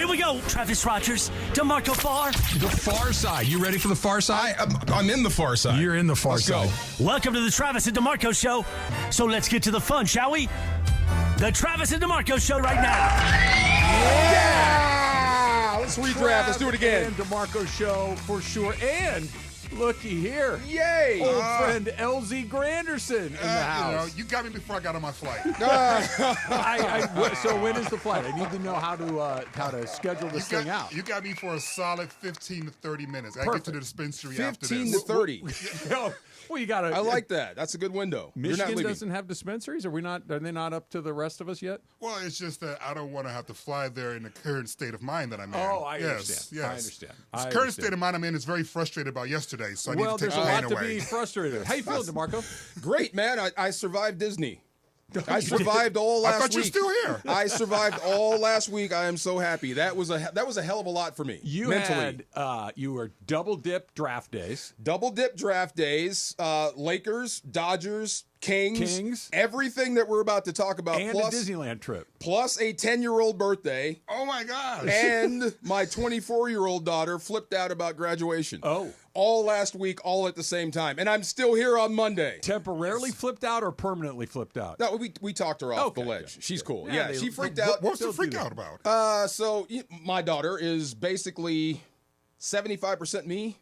we go. Travis Rogers, DeMarco Farr. The far side. You ready for the far side? I'm in the far side. You're in the far side. Welcome to the Travis and DeMarco Show. So let's get to the fun, shall we? The Travis and DeMarco Show right now. Yeah! Let's redraft. Let's do it again. And DeMarco Show for sure. And looky here. Yay! Old friend LZ Granderson in the house. You got me before I got on my flight. So when is the flight? I need to know how to schedule this thing out. You got me for a solid 15 to 30 minutes. I get to the dispensary after this. 15 to 30. Well, you got to. I like that. That's a good window. Michigan doesn't have dispensaries. Are they not up to the rest of us yet? Well, it's just that I don't want to have to fly there in the current state of mind that I'm in. Oh, I understand. Yes. I understand. The current state of mind I'm in is very frustrated about yesterday, so I need to take the pain away. Well, there's a lot to be frustrated. How you feeling, DeMarco? Great, man. I survived Disney. I survived all last week. I thought you were still here. I survived all last week. I am so happy. That was a hell of a lot for me. Mentally. You were double dip draft days. Double dip draft days. Lakers, Dodgers, Kings. Everything that we're about to talk about. And plus, a Disneyland trip. Plus a 10-year-old birthday. Oh, my gosh. And my 24-year-old daughter flipped out about graduation. Oh. All last week, all at the same time. And I'm still here on Monday. Temporarily flipped out or permanently flipped out? No, we talked her off the ledge. Yeah, She's cool. Yeah, she freaked out. What's the freak out about? So my daughter is basically 75% me.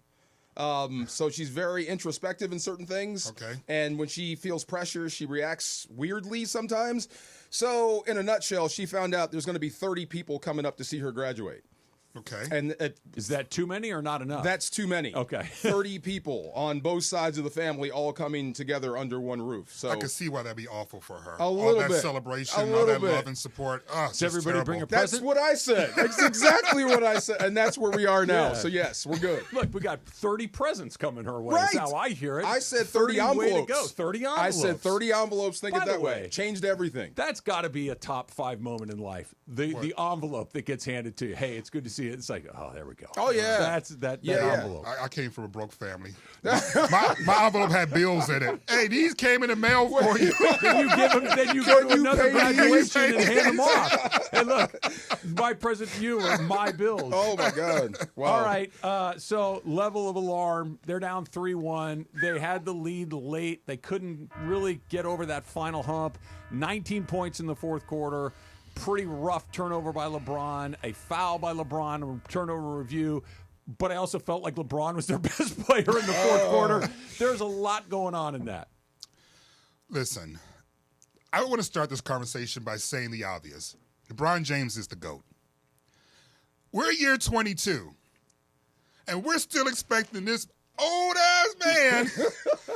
So she's very introspective in certain things. Okay. And when she feels pressure, she reacts weirdly sometimes. So in a nutshell, she found out there's going to be 30 people coming up to see her graduate. Okay. And is that too many or not enough? That's too many. Okay. 30 people on both sides of the family all coming together under one roof. So I can see why that'd be awful for her. A little all that bit. celebration, all that love and support. Does everybody bring a That's present? what I said. That's exactly what I said. And that's where we are now. Yeah. So yes, we're good. Look, we got 30 presents coming her way. Right. That's how I hear it. I said 30 envelopes. Way to go. 30 envelopes. I said 30 envelopes. Think By it that the way. Changed everything. That's got to be a top 5 moment in life. The envelope that gets handed to you. Hey, it's good to see you. It's like, oh, there we go. Oh, yeah. That's that envelope. I came from a broke family. my envelope had bills in it. Hey, these came in the mail for you. Then you give them. Then you go to another graduation and hand them off. Hey, look, my present to you are my bills. Oh my God! Wow. All right. So level of alarm. They're down 3-1. They had the lead late. They couldn't really get over that final hump. 19 points in the fourth quarter. Pretty rough turnover by LeBron. A foul by LeBron. A turnover review. But I also felt like LeBron was their best player in the fourth quarter. There's a lot going on in that. Listen, I want to start this conversation by saying the obvious. LeBron James is the GOAT. We're year 22, and we're still expecting this old-ass man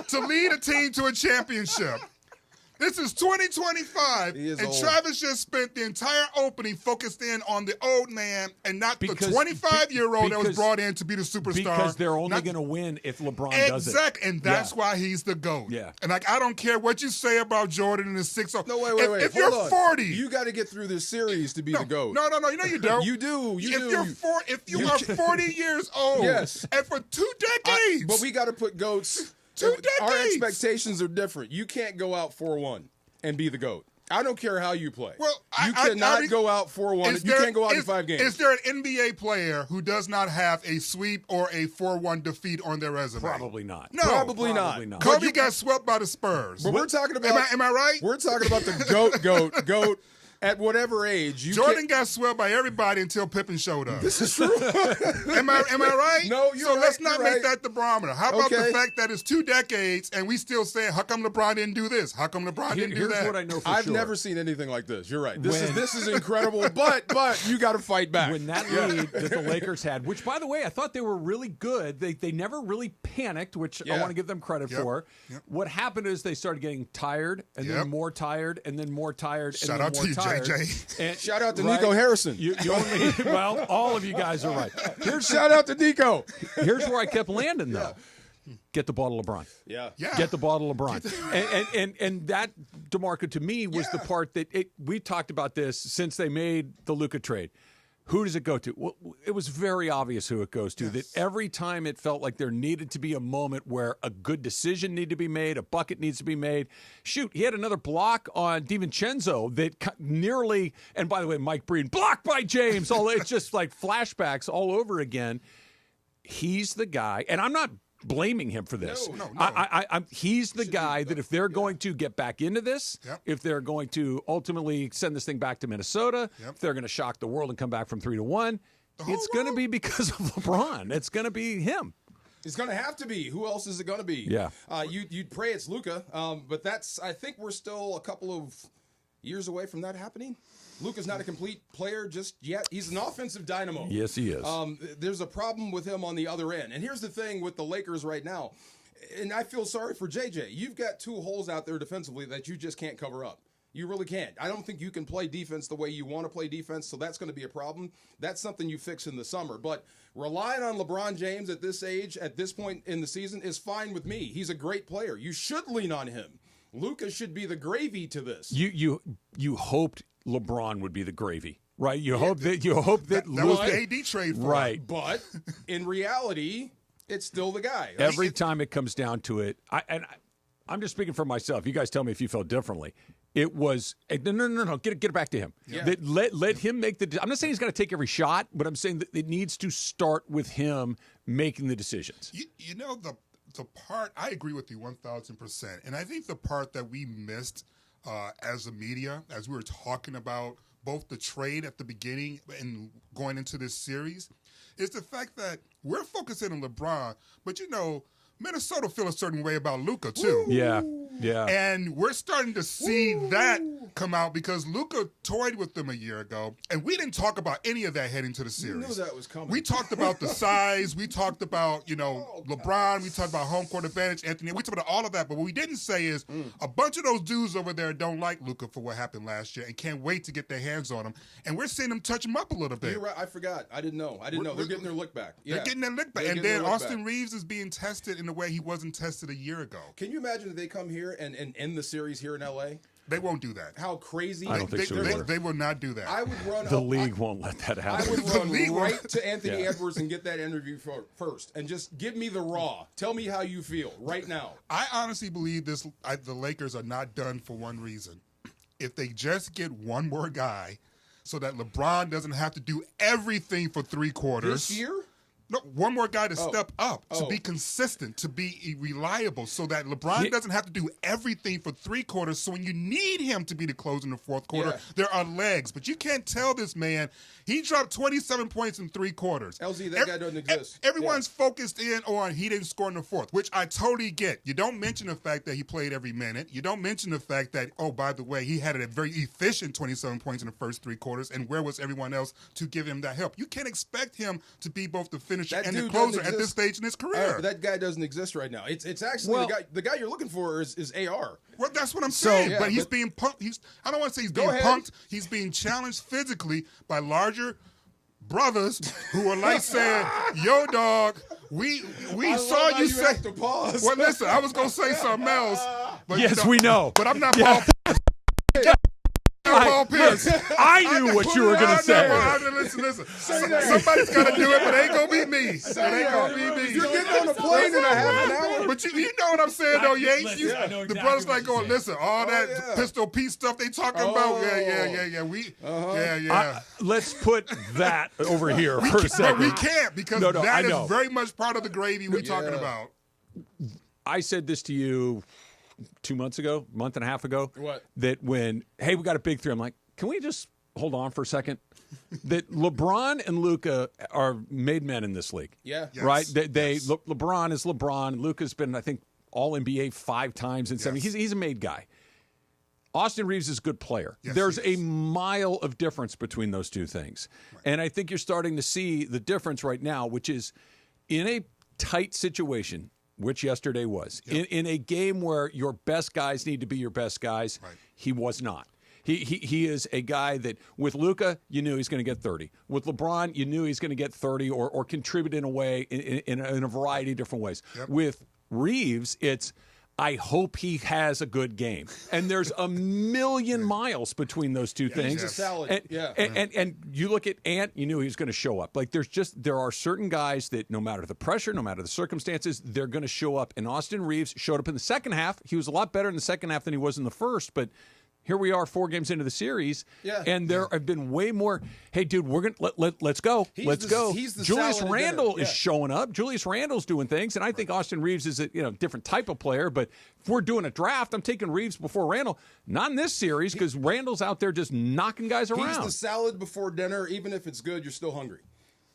to lead a team to a championship. This is 2025, and old. Travis just spent the entire opening focused in on the old man and not the 25-year-old that was brought in to be the superstar. Because they're only going to win if LeBron does it. Exactly, and that's why he's the GOAT. Yeah. And I don't care what you say about Jordan and the 6-0. No, wait. If you're 40, you got to get through this series to be the GOAT. No, you know you don't. You do. If you are 40 years old, yes, and for 2 decades, but we got to put GOATs. 2 decades. Our expectations are different. You can't go out 4-1 and be the GOAT. I don't care how you play. Well, you cannot go out 4-1. You can't go out in 5 games. Is there an NBA player who does not have a sweep or a 4-1 defeat on their resume? Probably not. No, probably not. Kobe got swept by the Spurs. But we're talking about. Am I right? We're talking about the GOAT. At whatever age, Jordan got swept by everybody until Pippen showed up. This is true. Am I right? No, you're so right. let's not you're make right. that the barometer. How about the fact that it's 2 decades and we still say, how come LeBron didn't do this? How come LeBron didn't do that? Here's what I know for I've sure. never seen anything like this. You're right. This is incredible, but you got to fight back. When that lead that the Lakers had, which, by the way, I thought they were really good. They never really panicked, which I want to give them credit for. Yep. What happened is they started getting tired, and then more tired, and then more tired, and then more tired. Shout out to you, JJ. Shout out to Nico Harrison. You only, well, all of you guys are right. Shout out to Nico. Here's where I kept landing, though. Get the ball to LeBron. Yeah. Get the ball to LeBron. And that, DeMarco, to me, was the part that we talked about this since they made the Luka trade. Who does it go to? Well, it was very obvious who it goes to. Yes. That every time it felt like there needed to be a moment where a good decision needed to be made, a bucket needs to be made. Shoot, he had another block on DiVincenzo that nearly, and by the way, Mike Breen, blocked by James. It's just like flashbacks all over again. He's the guy, and I'm not blaming him for this. No. He's the guy that if they're going to get back into this, Yep. if they're going to ultimately send this thing back to Minnesota, Yep. if they're going to shock the world and come back from 3-1, whole it's going to world. be because of LeBron. It's going to be him. It's going to have to be. Who else is it going to be? Yeah. You'd pray it's Luka, but I think we're still a couple of years away from that happening. Luka's not a complete player just yet. He's an offensive dynamo. Yes, he is. There's a problem with him on the other end. And here's the thing with the Lakers right now, and I feel sorry for JJ. You've got two holes out there defensively that you just can't cover up. You really can't. I don't think you can play defense the way you want to play defense, so that's going to be a problem. That's something you fix in the summer. But relying on LeBron James at this age, at this point in the season, is fine with me. He's a great player. You should lean on him. Luka should be the gravy to this. You hoped LeBron would be the gravy, right? You hope that That was Luka, the AD trade for him. right? But in reality, it's still the guy. Every time it comes down to it, I'm just speaking for myself. You guys tell me if you felt differently. It was no. Get it back to him. Yeah. That let him make the. I'm not saying he's got to take every shot, but I'm saying that it needs to start with him making the decisions. You know, the part, I agree with you 1,000%. And I think the part that we missed as a media, as we were talking about both the trade at the beginning and going into this series, is the fact that we're focusing on LeBron, but Minnesota feel a certain way about Luka too. Yeah. And we're starting to see that come out because Luka toyed with them a year ago, and we didn't talk about any of that heading to the series. knew that was coming. We talked about the size. We talked about, LeBron. We talked about home court advantage, Anthony. We talked about all of that. But what we didn't say is a bunch of those dudes over there don't like Luka for what happened last year and can't wait to get their hands on him. And we're seeing them touch him up a little bit. You're right. I forgot. I didn't know. They're getting their look back. Yeah. They're getting their look back. They're And getting then their look Austin back. Reeves is being tested in a way he wasn't tested a year ago. Can you imagine if they come here and end the series here in LA? They won't do that. How crazy! I don't think so either. They will not do that. I would run. The league won't let that I happen. would The run league right won't. to Anthony Yeah. Edwards and get that interview first, and just give me the raw. Tell me how you feel right now. I honestly believe the Lakers are not done for one reason. If they just get one more guy so that LeBron doesn't have to do everything for 3 quarters. This year? No, one more guy to step up, to Oh. be consistent, to be reliable, so that LeBron doesn't have to do everything for 3 quarters. So when you need him to be the closer in the 4th quarter, Yeah. there are legs. But you can't tell this man, he dropped 27 points in 3 quarters. LZ, that guy doesn't exist. Everyone's focused in on he didn't score in the 4th, which I totally get. You don't mention the fact that he played every minute. You don't mention the fact that, oh, by the way, he had a very efficient 27 points in the first 3 quarters, and where was everyone else to give him that help? You can't expect him to be both the finisher That and the dude closer doesn't at this exist. stage in his All right, career. but that guy doesn't exist right now. It's actually Well- the guy you're looking for is AR. Well, that's what I'm saying. yeah, but he's but- being punked. I don't want to say he's Go being ahead. punked. He's being challenged physically by larger brothers who are like saying, "Yo, dog, we I saw love how you you say." have to pause. Well, listen, I was gonna say something else. But Yes, we know. But I'm not Yeah. Paul Pierce. I knew what you were going to say. Listen. Somebody's got to do it, but it ain't gonna be me. It ain't gonna be me. You're getting on a plane in a half an hour. But you know what I'm saying, though, Yates. Listen, I know The exactly brothers what like you're going, saying. listen, all that yeah. Pistol Pete stuff they talking about. Yeah. Yeah. Let's put that over here for a But second. we can't because I that know. is very much part of the gravy we're talking about. I said this to you 2 months ago, month and a half ago. What? That when, hey, we got a big 3, I'm like, can we just hold on for a second? That LeBron and Luka are made men in this league. Yeah. Yes. Right? They Yes. LeBron is LeBron. Luka's been, I think, all NBA 5 times in 7. Yes. He's a made guy. Austin Reeves is a good player. Yes, There's he a is. mile of difference between those two things. And I think you're starting to see the difference right now, which is in a tight situation, which yesterday was, in a game where your best guys need to be your best guys, Right. he was not. He is a guy that with Luka, you knew he's going to get 30. With LeBron, you knew he's going to get 30 or contribute in a way in a variety of different ways. Yep. With Reeves, it's I hope he has a good game. And there's a million miles between those two things. He's a salad. And you look at Ant, you knew he was going to show up. Like there are certain guys that no matter the pressure, no matter the circumstances, they're going to show up. And Austin Reeves showed up in the second half. He was a lot better in the second half than he was in the first, but here we are 4 games into the series, and there have been way more. Hey, dude, we're gonna let's go. Let's go. He's the Julius salad Randle dinner. is showing up. Julius Randle's doing things, and I think Austin Reeves is a different type of player. But if we're doing a draft, I'm taking Reeves before Randle. Not in this series because Randle's out there just knocking guys around. He's the salad before dinner. Even if it's good, you're still hungry.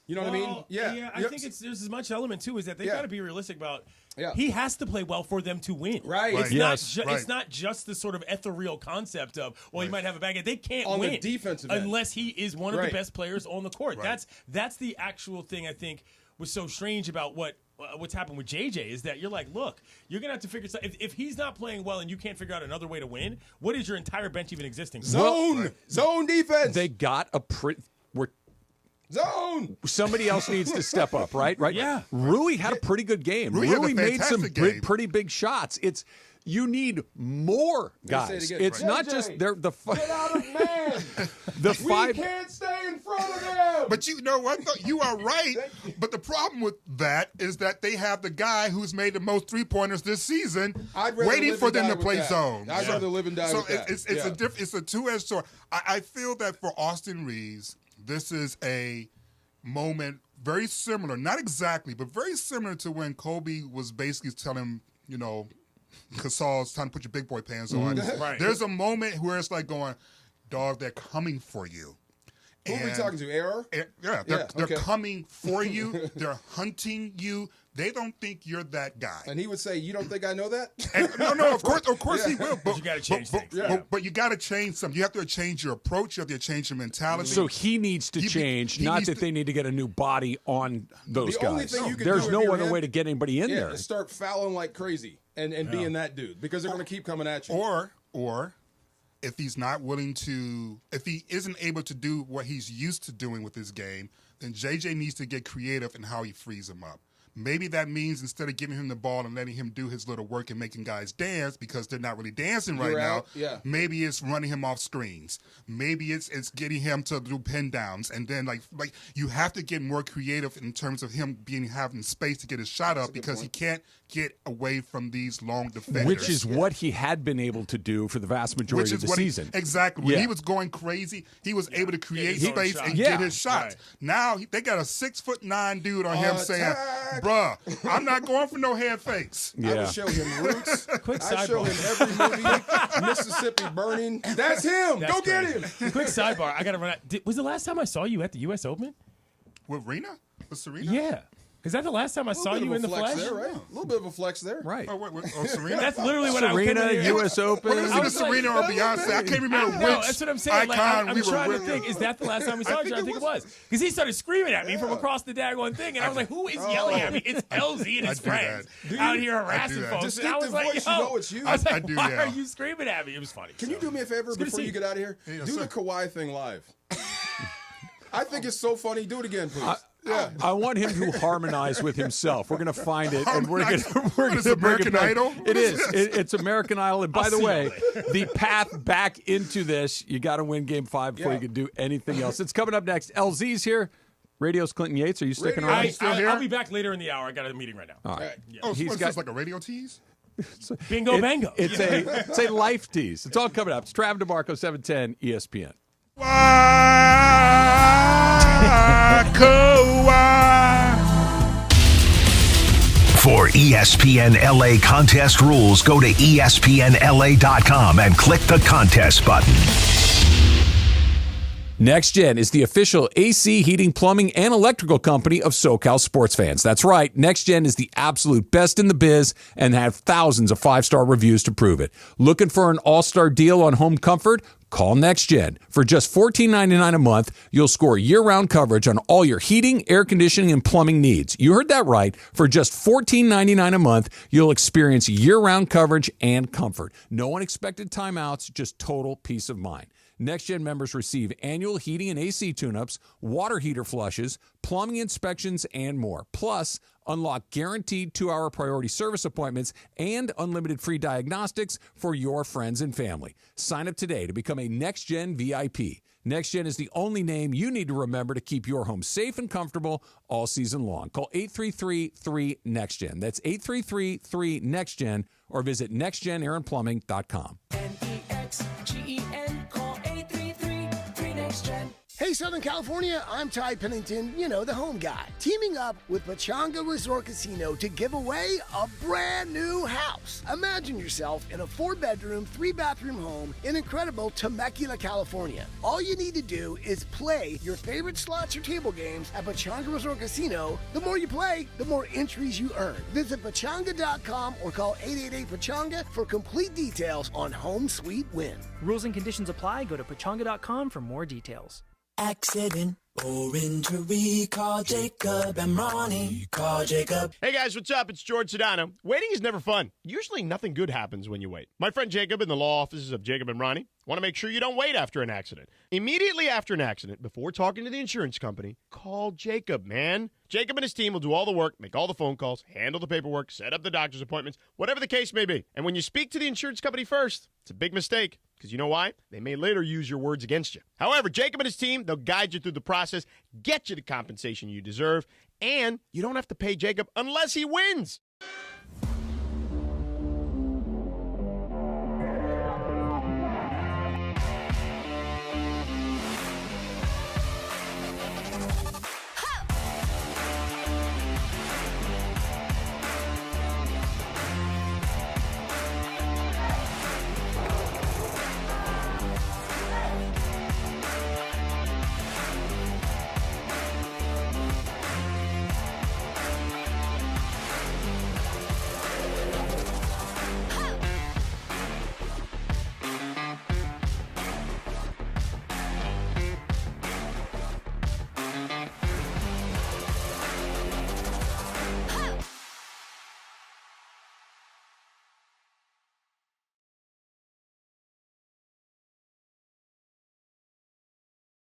You know what I mean? Yeah. I think there's as much element too is that they got to be realistic about. Yeah. He has to play well for them to win. Right. It's not just the sort of ethereal concept of he might have a bad game. They can't on win the defensive end. unless he is one of the best players on the court. That's the actual thing I think was so strange about what's happened with JJ is that you're like, look, you're gonna have to figure something. If he's not playing well and you can't figure out another way to win, what is your entire bench even existing for? Zone defense. They got a zone. Somebody else needs to step up, right? Yeah. Rui had a pretty good game. Rui made some fantastic game. pretty big shots. You need more guys. It's not just they're the Get out of man. the We five. can't stay in front of them. But you know what? You are right. But the problem with that is that they have the guy who's made the most 3-pointers this season I'd rather waiting live for and them die to with play that. zone. I'd rather live and die so with that. it's a two-edged sword. I feel that for Austin Reeves, this is a moment very similar, not exactly, but very similar to when Kobe was basically telling him, Gasol's time to put your big boy pants on. Right. There's a moment where it's like going, dog, they're coming for you. Who are we talking to? Error? They're coming for you. They're hunting you. They don't think you're that guy. And he would say, "You don't think I know that?" And, no, of course he will. But you gotta change things. But you got to change something. You have to change your approach. You have to change your mentality. So he needs to change, not that they need to get a new body on those The guys. only thing you can There's do if no you're other him- way to get anybody in there. To start fouling like crazy and being that dude because they're going to keep coming at you. Or if he's not willing to, if he isn't able to do what he's used to doing with his game, then JJ needs to get creative in how he frees him up. Maybe that means instead of giving him the ball and letting him do his little work and making guys dance because they're not really dancing right now, maybe it's running him off screens. Maybe it's getting him to do pin downs. And then like you have to get more creative in terms of him having space to get his shot up because he can't get away from these long defenders. Which is what he had been able to do for the vast majority of the season. Exactly. When he was going crazy, he was able to create space and get his shots. Right. Now they got a 6'9" dude on him saying, bruh, I'm not going for no head fakes. I would show him Roots. Quick I show him every movie. Mississippi Burning. That's him. Go get him. Quick sidebar. I got to run out. Was the last time I saw you at the US Open? With Rena? With Serena? Yeah. Is that the last time I saw you in the flesh? There, right? A little bit of a flex there. Right. Serena? That's literally what I was Serena, US Open. Well, listen to Serena or Beyonce. I can't remember which that's what I'm saying. Like, icon I'm we were trying to with. think. Is that the last time we saw each other? I think it was. Because he started screaming at me from across the daggone thing. And I was like, who is yelling at me? It's LZ and his friends out here harassing that. folks. And I was Distinctive like, voice, you know it's you. I was like, I do, why yeah. are you screaming at me? It was funny. Can you do me a favor good to before see you get out of here? Yes, Do sir. the Kawhi thing live. I think it's so funny. Do it again, please. I want him to harmonize with himself. We're going to find it, and we're going What is to bring American it back. Idol? It is. It's American Idol. And by the way, the path back into this, you got to win Game 5 before you can do anything else. It's coming up next. LZ's here. Radio's Clinton Yates. Are you sticking around? I'll be back later in the hour. I got a meeting right now. All right. Oh, He's what's got- this, like a radio tease? Bingo bango. It's a life tease. It's all coming up. It's Trav DeMarco, 710 ESPN. For ESPN LA contest rules, go to ESPNLA.com and click the contest button. Next Gen is the official AC, heating, plumbing, and electrical company of SoCal sports fans. That's right. Next Gen is the absolute best in the biz and have thousands of 5-star reviews to prove it. Looking for an all-star deal on home comfort? Call Next Gen. For just $14.99 a month, you'll score year-round coverage on all your heating, air conditioning, and plumbing needs. You heard that right. For just $14.99 a month, you'll experience year-round coverage and comfort. No unexpected timeouts, just total peace of mind. NextGen members receive annual heating and AC tune-ups, water heater flushes, plumbing inspections, and more. Plus, unlock guaranteed 2-hour priority service appointments and unlimited free diagnostics for your friends and family. Sign up today to become a NextGen VIP. NextGen is the only name you need to remember to keep your home safe and comfortable all season long. Call 833-3-NEXTGen. That's 833-3-NEXTGen or visit nextgenairandplumbing.com. NEXGEN, call 833-3-NEXTGen. Hey, Southern California, I'm Ty Pennington, the home guy, teaming up with Pechanga Resort Casino to give away a brand new house. Imagine yourself in a 4-bedroom, 3-bathroom home in incredible Temecula, California. All you need to do is play your favorite slots or table games at Pechanga Resort Casino. The more you play, the more entries you earn. Visit Pechanga.com or call 888-PECHANGA for complete details on Home Sweet Win. Rules and conditions apply. Go to Pechanga.com for more details. Accident or injury, call Jacob and Ronnie. Call Jacob. Hey guys, what's up? It's George Sedano. Waiting is never fun. Usually nothing good happens when you wait. My friend Jacob in the law offices of Jacob and Ronnie want to make sure you don't wait after an accident. Immediately after an accident, before talking to the insurance company, call Jacob, man. Jacob and his team will do all the work, make all the phone calls, handle the paperwork, set up the doctor's appointments, whatever the case may be. And when you speak to the insurance company first, it's a big mistake. Because you know why? They may later use your words against you. However, Jacob and his team, they'll guide you through the process, get you the compensation you deserve, and you don't have to pay Jacob unless he wins.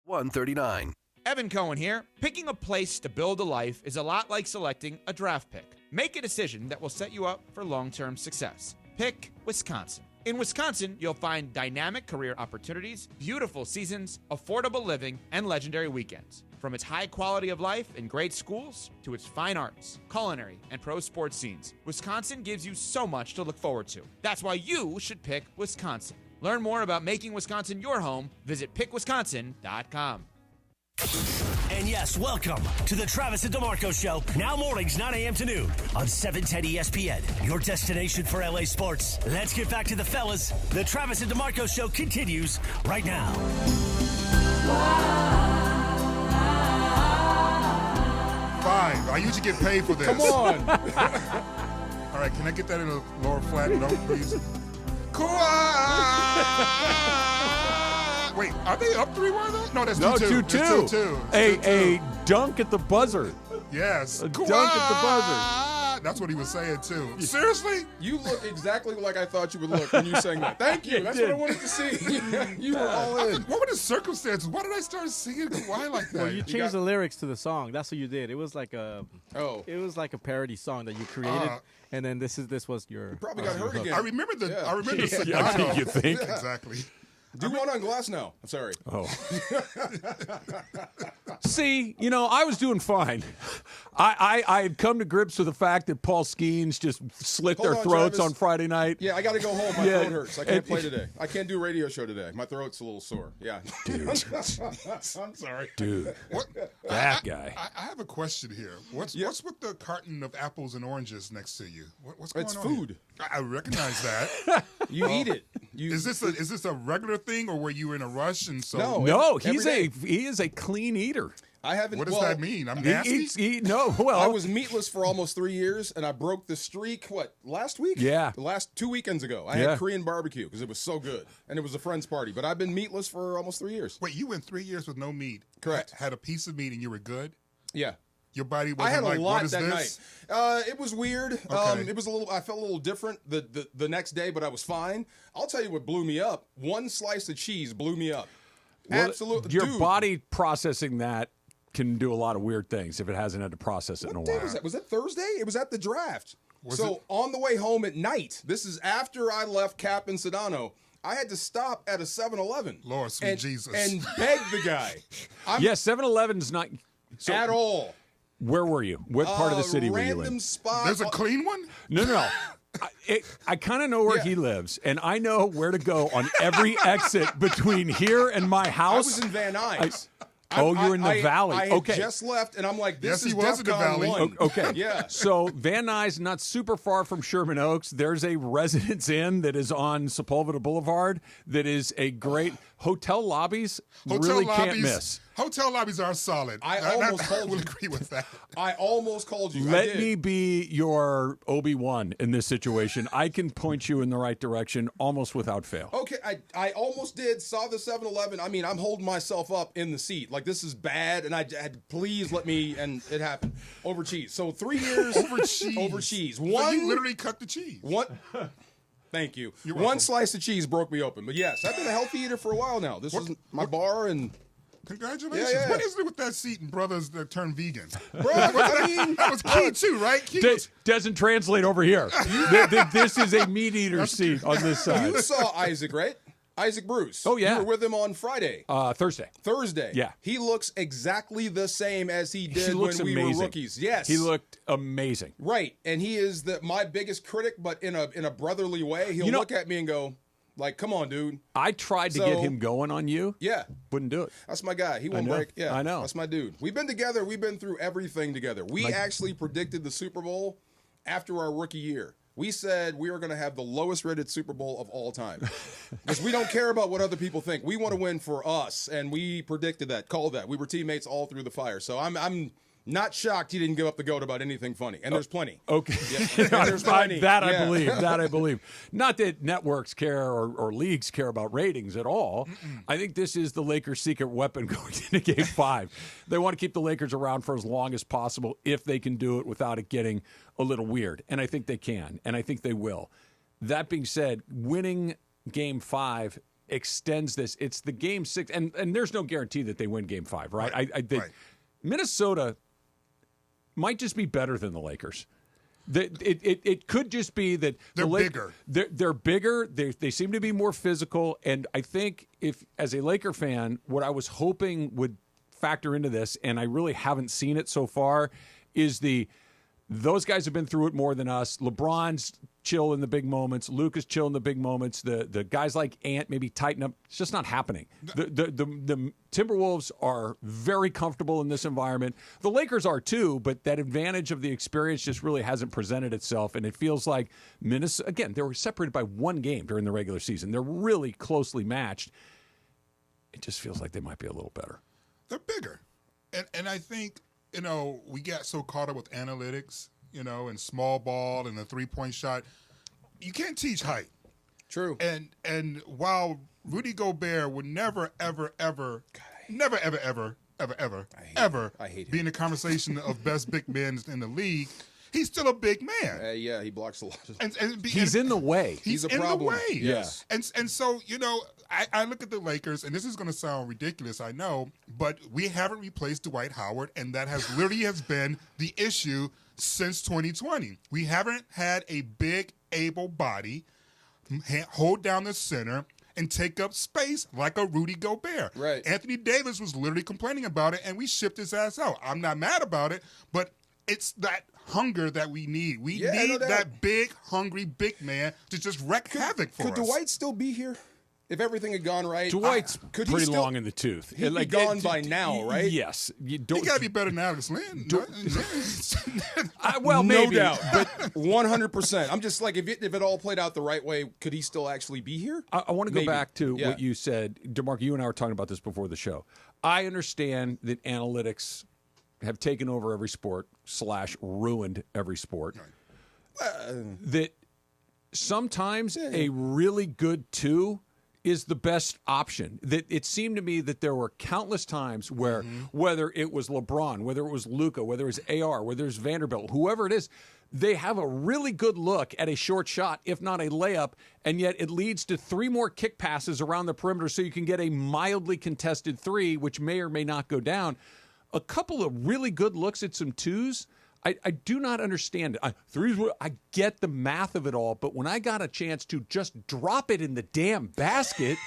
$139. Evan Cohen here. Picking a place to build a life is a lot like selecting a draft pick. Make a decision that will set you up for long-term success. Pick Wisconsin. In Wisconsin, you'll find dynamic career opportunities, beautiful seasons, affordable living, and legendary weekends. From its high quality of life and great schools to its fine arts, culinary, and pro sports scenes, Wisconsin gives you so much to look forward to. That's why you should pick Wisconsin. Learn more about making Wisconsin your home. Visit pickwisconsin.com. And yes, welcome to the Travis and DeMarco Show. Now mornings, 9 a.m. to noon on 710 ESPN. Your destination for LA sports. Let's get back to the fellas. The Travis and DeMarco Show continues right now. Fine. I usually get paid for this. Come on. All right, can I get that in a lower flat note, please? Wait, are they up 3-1 though? No, that's 2-2. 2-2. A dunk at the buzzer. Yes. A dunk at the buzzer. That's what he was saying too. Seriously? You look exactly like I thought you would look when you sang that. Thank you. That's what I wanted to see. You were all in. What were the circumstances? Why did I start singing Kawhi like that? Well, you changed the lyrics to the song. That's what you did. It was like a a parody song that you created, and then this was your. You probably got hurt again. I remember the I Sagano. think you think Exactly. Do one on Glasnow. I'm sorry. Oh. See, I was doing fine. I had come to grips with the fact that Paul Skenes just slit their throats on Friday night. Yeah, I got to go home. My throat hurts. I can't play today. I can't do radio show today. My throat's a little sore. Yeah. Dude. I'm sorry. Dude. What? That guy. I have a question here. What's with the carton of apples and oranges next to you? What's going on? It's food. I recognize that. You eat it. Is this a regular thing, or were you in a rush and so? No, he is a clean eater. I haven't. What does that mean? I'm nasty. I was meatless for almost 3 years, and I broke the streak. Last week? Yeah, the last 2 weekends ago. I had Korean barbecue because it was so good, and it was a friend's party. But I've been meatless for almost 3 years. Wait, you went 3 years with no meat? Correct. Had a piece of meat and you were good? Yeah. Your body wasn't I had a like, lot what is that this? night. It was weird. Okay. It was I felt a little different the next day, but I was fine. I'll tell you what blew me up. One slice of cheese blew me up. Well, Absolutely. Your Dude, body processing that can do a lot of weird things if it hasn't had to process it in a what day while. was that? Was that Thursday? It was at the draft. Was so it? on the way home at night, this is after I left Cap and Sedano, I had to stop at a 7-Eleven. Lord, sweet Jesus. And beg the guy. Yeah, 7-Eleven's not so, at all. Where were you? What part of the city were you in? Random spot. There's a clean one? No. I kind of know where he lives, and I know where to go on every exit between here and my I house. was in Van Nuys. You're in the valley. I had okay. just left, and I'm like, this Yes, he is was in the DEFCON valley. 1. Okay. Yeah. So Van Nuys, not super far from Sherman Oaks. There's a Residence Inn that is on Sepulveda Boulevard that is a great hotel lobbies. Really can't miss. Hotel lobbies are solid. I almost I called will you. agree with that. I almost called you. I Let did. me be your Obi-Wan in this situation. I can point you in the right direction almost without fail. Okay, I almost did. Saw the 7-Eleven. I mean, I'm holding myself up in the seat. Like, this is bad, and I had, please let me, and it happened. Over cheese. So 3 years. Over cheese. Over cheese. So One. you literally cut the cheese. One. Thank you. You're One welcome. slice of cheese broke me open. But yes, I've been a healthy eater for a while now. This is my bar, and Congratulations. Yeah. What is it with that seat and brothers that turned vegan? bro, I mean, That was key too, right? Key was- Doesn't translate over here. This is a meat eater seat on this side. you saw Isaac, right? Isaac Bruce. Oh, yeah. You were with him on Friday. Thursday. Yeah. He looks exactly the same as he did He looks when we amazing. were rookies. Yes. He looked amazing. Right. And he is my biggest critic, but in a brotherly way. He'll look at me and go, like, come on, dude. I tried to get him going on you. Yeah. Wouldn't do it. That's my guy. He won't know. break. Yeah. I know. That's my dude. We've been together. We've been through everything together. We actually predicted the Super Bowl after our rookie year. We said we were going to have the lowest rated Super Bowl of all time because we don't care about what other people think. We want to win for us, and we predicted that, called that. We were teammates all through the fire. So I'm not shocked he didn't give up the goat about anything funny, and there's plenty. Okay, Yeah. There's plenty. I believe. That I believe. Not that networks care or leagues care about ratings at all. I think this is the Lakers' secret weapon going into Game 5. They want to keep the Lakers around for as long as possible if they can do it without it getting a little weird, and I think they can, and I think they will. That being said, winning Game 5 extends this. It's the Game 6, and there's no guarantee that they win Game 5, right? Right. Minnesota might just be better than the Lakers. It could just be that They're bigger. They're bigger. They seem to be more physical. And I think if, as a Laker fan, what I was hoping would factor into this, and I really haven't seen it so far, is those guys have been through it more than us. LeBron's chill in the big moments. Luka's chill in the big moments. The guys like Ant maybe tighten up. It's just not happening. The Timberwolves are very comfortable in this environment. The Lakers are too, but that advantage of the experience just really hasn't presented itself. And it feels like Minnesota, again, they were separated by one game during the regular season. They're really closely matched. It just feels like they might be a little better. They're bigger. And I think, we got so caught up with analytics, and small ball and the three-point shot. You can't teach height. True. And while Rudy Gobert would never, ever, ever, never, ever, ever, ever, ever, ever be in the conversation of best big men in the league, he's still a big man. Yeah, he blocks a lot. He's in the way. He's a in problem. the way. Yes. And so, I look at the Lakers, and this is going to sound ridiculous, I know, but we haven't replaced Dwight Howard, and that has literally been the issue since 2020. We haven't had a big, able body hold down the center and take up space like a Rudy Gobert. Right. Anthony Davis was literally complaining about it, and we shipped his ass out. I'm not mad about it, but it's that hunger that we need. We need that big, hungry, big man to just wreak havoc for us. Could Dwight still be here? If everything had gone right, Dwight's could pretty he still, long in the tooth. He'd be gone by now, right? Yes. He got to be better now than Slim. Well, maybe. No doubt, but 100%. I'm just like, if it all played out the right way, could he still actually be here? I want to go Maybe. back to Yeah. what you said. DeMarco, you and I were talking about this before the show. I understand that analytics have taken over every sport / ruined every sport. That sometimes a really good 2 is the best option. That it seemed to me that there were countless times where whether it was LeBron, whether it was Luka, whether it was AR, whether it was Vanderbilt, whoever it is, they have a really good look at a short shot, if not a layup, and yet it leads to 3 more kick passes around the perimeter so you can get a mildly contested 3, which may or may not go down. A couple of really good looks at some 2s. I do not understand it. 3s, I get the math of it all, but when I got a chance to just drop it in the damn basket,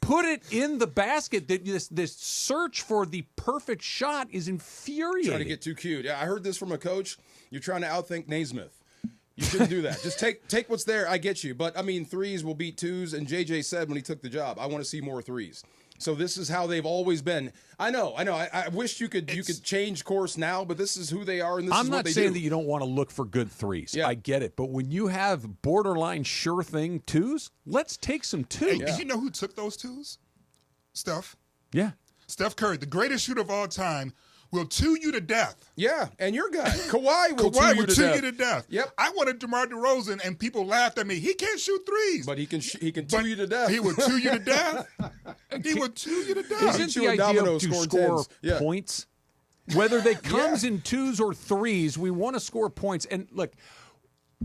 put it in the basket, this search for the perfect shot is infuriating. Trying to get too cute. Yeah, I heard this from a coach. You're trying to outthink Naismith. You shouldn't do that. Just take what's there. I get you. But, I mean, 3s will beat 2s, and JJ said when he took the job, I want to see more 3s. So this is how they've always been. I know. I wish you could change course now, but this is who they are, and this is what they do. I'm not saying that you don't want to look for good 3s. Yeah. I get it. But when you have borderline sure thing 2s, let's take some 2s. Hey, do you know who took those 2s? Steph. Yeah. Steph Curry, the greatest shooter of all time, will 2 you to death. Yeah, and your guy, Kawhi will 2 you to death. Yep. I wanted DeMar DeRozan, and people laughed at me. He can't shoot 3s. But he can 2 you to death. He will 2 you to death. He will 2 you to death. Isn't the idea to score points? Whether they comes in 2s or 3s, we want to score points. And look,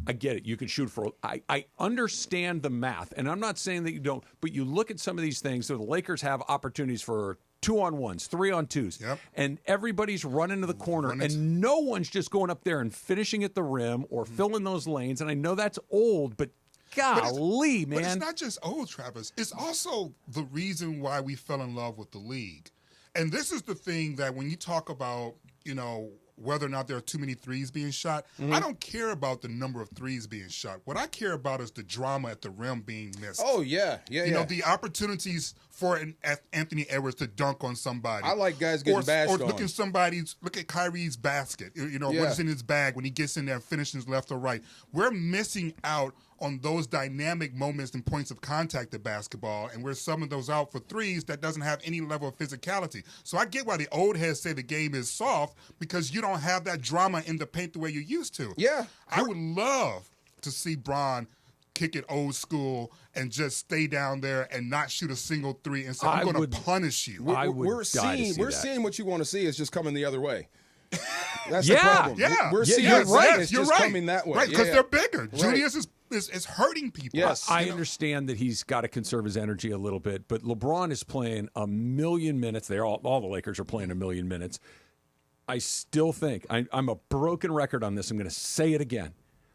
I get it. You can shoot for – I understand the math, and I'm not saying that you don't. But you look at some of these things. So the Lakers have opportunities for 2-on-1s, 3-on-2s, and everybody's running to the corner, and no one's just going up there and finishing at the rim or filling those lanes. And I know that's old, but golly, man. But it's not just old, Travis. It's also the reason why we fell in love with the league. And this is the thing that when you talk about, whether or not there are too many 3s being shot, I don't care about the number of 3s being shot. What I care about is the drama at the rim being missed. Oh, yeah. The opportunities for Anthony Edwards to dunk on somebody. I like guys getting bashed on. Or look at Kyrie's basket, what's in his bag when he gets in there and finishes left or right. We're missing out on those dynamic moments and points of contact at basketball, and we're summing those out for 3s that doesn't have any level of physicality. So I get why the old heads say the game is soft, because you don't have that drama in the paint the way you used to. Yeah. I would love to see Bron kick it old school and just stay down there and not shoot a single 3 and say, I'm going to punish you. We're seeing what you want to see is just coming the other way. That's the problem. Yeah. We're seeing it's just coming that way. Right, because they're bigger. Right. Julius is hurting people. Yes. I understand that he's got to conserve his energy a little bit, but LeBron is playing 1,000,000 minutes. All the Lakers are playing 1,000,000 minutes. I still think, I'm a broken record on this. I'm going to say it again.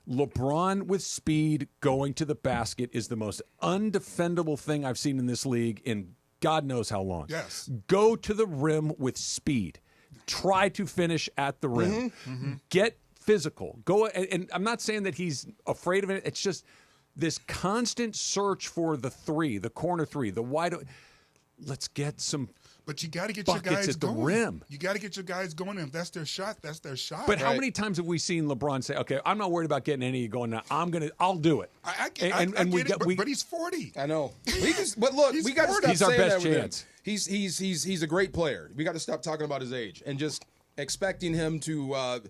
LeBron with speed going to the basket is the most undefendable thing I've seen in this league in God knows how long. Yes. Go to the rim with speed. Try to finish at the rim. Get physical. Go, and I'm not saying that he's afraid of it. It's just this constant search for the 3, the corner 3, the wide. Let's get some. But you got to get your guys at the going. Rim. You got to get your guys going, and if that's their shot, that's their shot. But how many times have we seen LeBron say, "Okay, I'm not worried about getting any of you going now. I'll do it." I get it, but he's 40. I know. But look, we got to stop he's our saying best that with chance. Him. He's a great player. We got to stop talking about his age and just expecting him to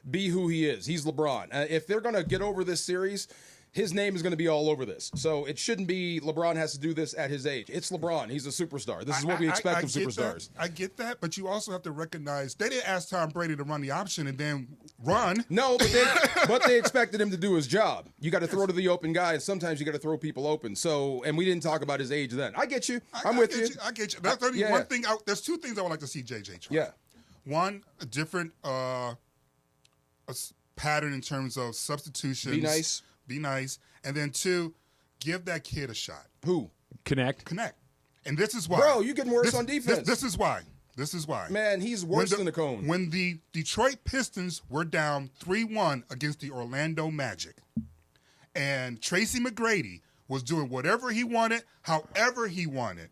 be who he is. He's LeBron. If they're going to get over this series, his name is going to be all over this. So it shouldn't be LeBron has to do this at his age. It's LeBron. He's a superstar. This is what we expect of superstars. I get that, but you also have to recognize they didn't ask Tom Brady to run the option and then run. No, but they expected him to do his job. You got to throw to the open guy, and sometimes you got to throw people open. So, and we didn't talk about his age then. I get you. I'm with you. I get you. That's only one thing. There's 2 things I would like to see JJ try. Yeah. One, a different pattern in terms of substitutions. Be nice. And then 2, give that kid a shot. Who? Connect. And this is why. Bro, you're getting worse on defense. This is why. Man, he's worse than the cone. When the Detroit Pistons were down 3-1 against the Orlando Magic, and Tracy McGrady was doing whatever he wanted, however he wanted,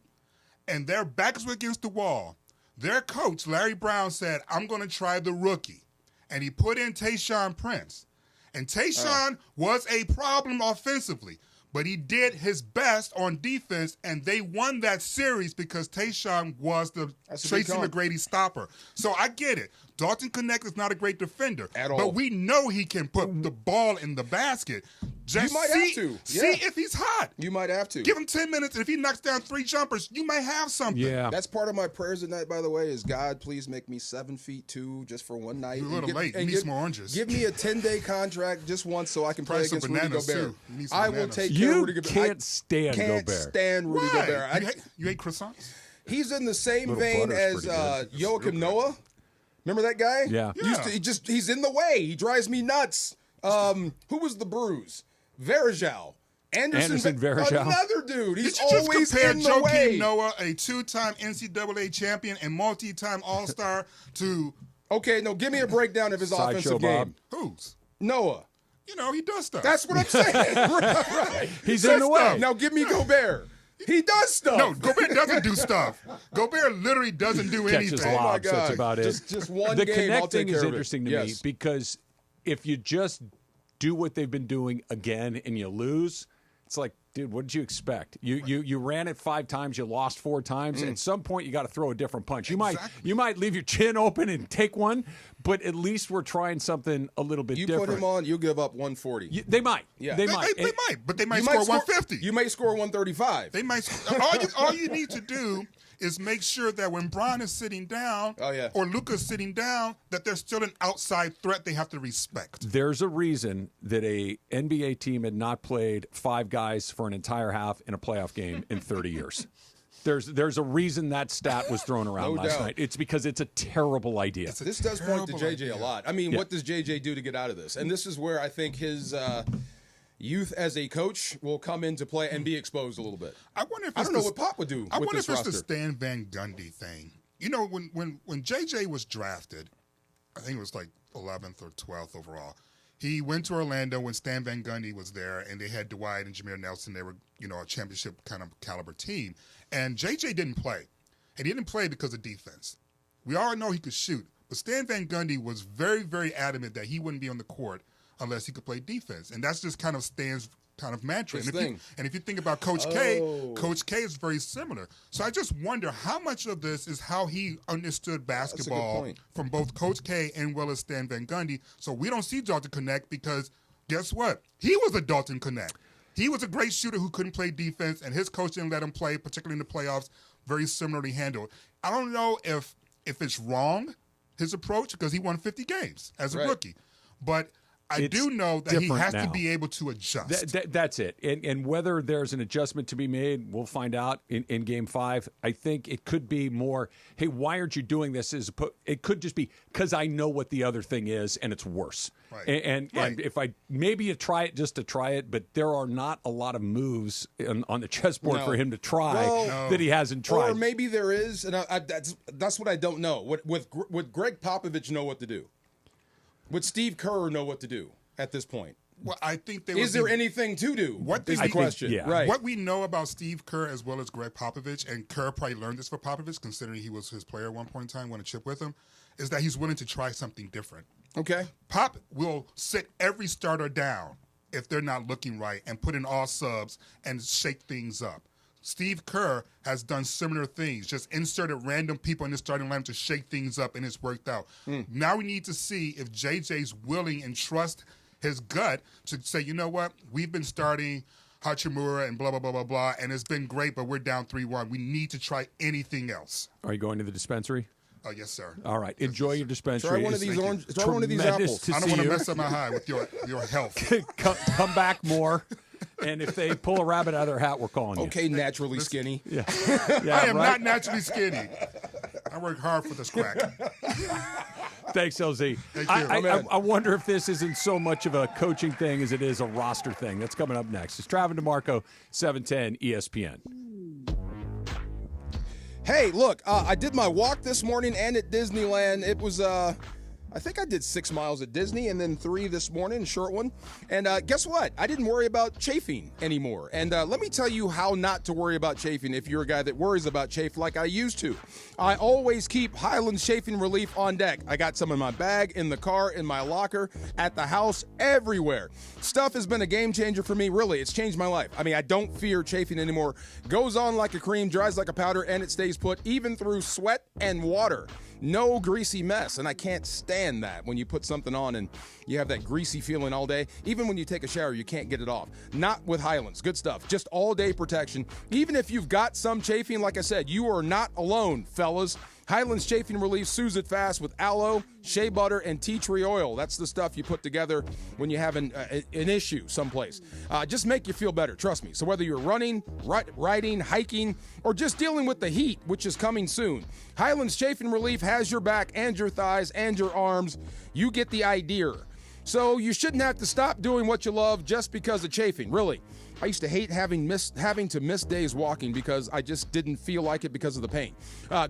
and their backs were against the wall, their coach, Larry Brown, said, I'm going to try the rookie. And he put in Tayshaun Prince. And Tayshaun was a problem offensively, but he did his best on defense, and they won that series because Tayshaun was the Tracy McGrady stopper. So I get it. Dalton Knecht is not a great defender, at all, but we know he can put the ball in the basket. Just you might have to. See if he's hot. You might have to. Give him 10 minutes, and if he knocks down 3 jumpers, you might have something. Yeah. That's part of my prayers at night, by the way, is God, please make me 7'2" just for one night. You're a little late. You need some more oranges. Give me a 10-day contract just once so I can play against Rudy Gobert. I will take care of You Rudy Gobert. can't stand Can't Gobert. stand Rudy Why? Gobert. You hate croissants? He's in the same Little vein butter's as pretty Joakim Noah. Remember that guy? Yeah. He's in the way. He drives me nuts. Who was the bruise? Varejao. Anderson Varejao. Another dude. He's Did you always just compare in the Joakim way. Noah, a 2-time NCAA champion and multi-time All-Star, to Okay, no, give me a breakdown of his Sideshow offensive Bob. game. who's? Noah. You know, he does stuff. That's what I'm saying. Right. He's He in the does way. stuff. Now give me Gobert. He does stuff. No, Gobert doesn't do stuff. Gobert literally doesn't do Catches anything. lobs, God. that's about it. Just one the game, I'll connecting take is care of it. interesting to me Yes. because if you just do what they've been doing again and you lose, it's like, dude, what did you expect? You ran it 5 times, you lost 4 times. At some point, you got to throw a different punch. You might leave your chin open and take one, but at least we're trying something a little bit different. You put him on, you'll give up 140. They might. Yeah. They might. They might, but they might You score might score 150. You may score 135. They might. All you need to do is make sure that when Bron is sitting down, or Luka's sitting down, that there's still an outside threat they have to respect. There's a reason that a NBA team had not played 5 guys for an entire half in a playoff game in 30 years. There's a reason that stat was thrown around No last doubt. night. It's because it's a terrible idea. This does point to JJ a lot. I mean, Yeah. what does JJ do to get out of this? And this is where I think his youth as a coach will come into play and be exposed a little bit. I wonder if I don't know what Pop would do. I with wonder this if it's roster. the Stan Van Gundy thing. You know, when JJ was drafted, I think it was like 11th or 12th overall. He went to Orlando when Stan Van Gundy was there, and they had Dwight and Jameer Nelson. They were, a championship kind of caliber team. And JJ didn't play. And he didn't play because of defense. We all know he could shoot. But Stan Van Gundy was very, very adamant that he wouldn't be on the court unless he could play defense. And that's just kind of Stan's kind of mantra. His And thing. if you think about Coach K, Coach K is very similar. So I just wonder how much of this is how he understood basketball point. from both Coach K and well as Stan Van Gundy. So we don't see Dalton Knecht because guess what? He was a Dalton Knecht. He was a great shooter who couldn't play defense, and his coach didn't let him play, particularly in the playoffs, very similarly handled. I don't know if it's wrong, his approach, because he won 50 games as a rookie. But I do know that he has to be able to adjust. That's it. And whether there's an adjustment to be made, we'll find out in Game 5. I think it could be more, hey, why aren't you doing this? It could just be because I know what the other thing is, and it's worse. Right. And if maybe you ttry it just to try it, but there are not a lot of moves on the chessboard for him to try that he hasn't tried. Or maybe there is, and that's what I don't know. Would Greg Popovich know what to do? Would Steve Kerr know what to do at this point? Well, I think is there anything to do? What is the question? Right. What we know about Steve Kerr as well as Greg Popovich, and Kerr probably learned this for Popovich, considering he was his player at one point in time, won a chip with him, is that he's willing to try something different. Okay. Pop will sit every starter down if they're not looking right and put in all subs and shake things up. Steve Kerr has done similar things, just inserted random people in the starting lineup to shake things up, and it's worked out. Now we need to see if JJ's willing and trust his gut to say, you know what, we've been starting Hachimura and blah, blah, blah, blah, blah, and it's been great, but we're down 3-1. We need to try anything else. Are you going to the dispensary? Oh, yes, sir. All right. Enjoy your dispensary. Try one of these orange. Try one of these apples. I don't want to mess up my high with your health. Come back more. And if they pull a rabbit out of their hat, we're calling you. Okay, naturally skinny. Yeah. I am not naturally skinny. I work hard for this crack. Thanks, LZ. Thank you. I wonder if this isn't so much of a coaching thing as it is a roster thing. That's coming up next. It's Travis DeMarco, 710 ESPN. Hey, look, I did my walk this morning and at Disneyland. It was, I think I did 6 miles at Disney and then 3 this morning, a short one. And guess what? I didn't worry about chafing anymore. And let me tell you how not to worry about chafing if you're a guy that worries about chafe like I used to. I always keep Highlands Chafing Relief on deck. I got some in my bag, in the car, in my locker, at the house, everywhere. Stuff has been a game changer for me, really. It's changed my life. I mean, I don't fear chafing anymore. Goes on like a cream, dries like a powder, and it stays put even through sweat and water. no greasy mess. And I can't stand that when you put something on and you have that greasy feeling all day. Even when you take a shower, you can't get it off. Not with Highlands. Good stuff. Just all-day protection. Even if you've got some chafing, like I said, you are not alone, fellas. Highlands Chafing Relief soothes it fast with aloe, shea butter, and tea tree oil. That's the stuff you put together when you have an issue someplace. Just make you feel better, trust me. So whether you're running, riding, hiking, or just dealing with the heat, which is coming soon, Highlands Chafing Relief has your back and your thighs and your arms. You get the idea. So you shouldn't have to stop doing what you love just because of chafing, really. I used to hate having to miss days walking because I just didn't feel like it because of the pain.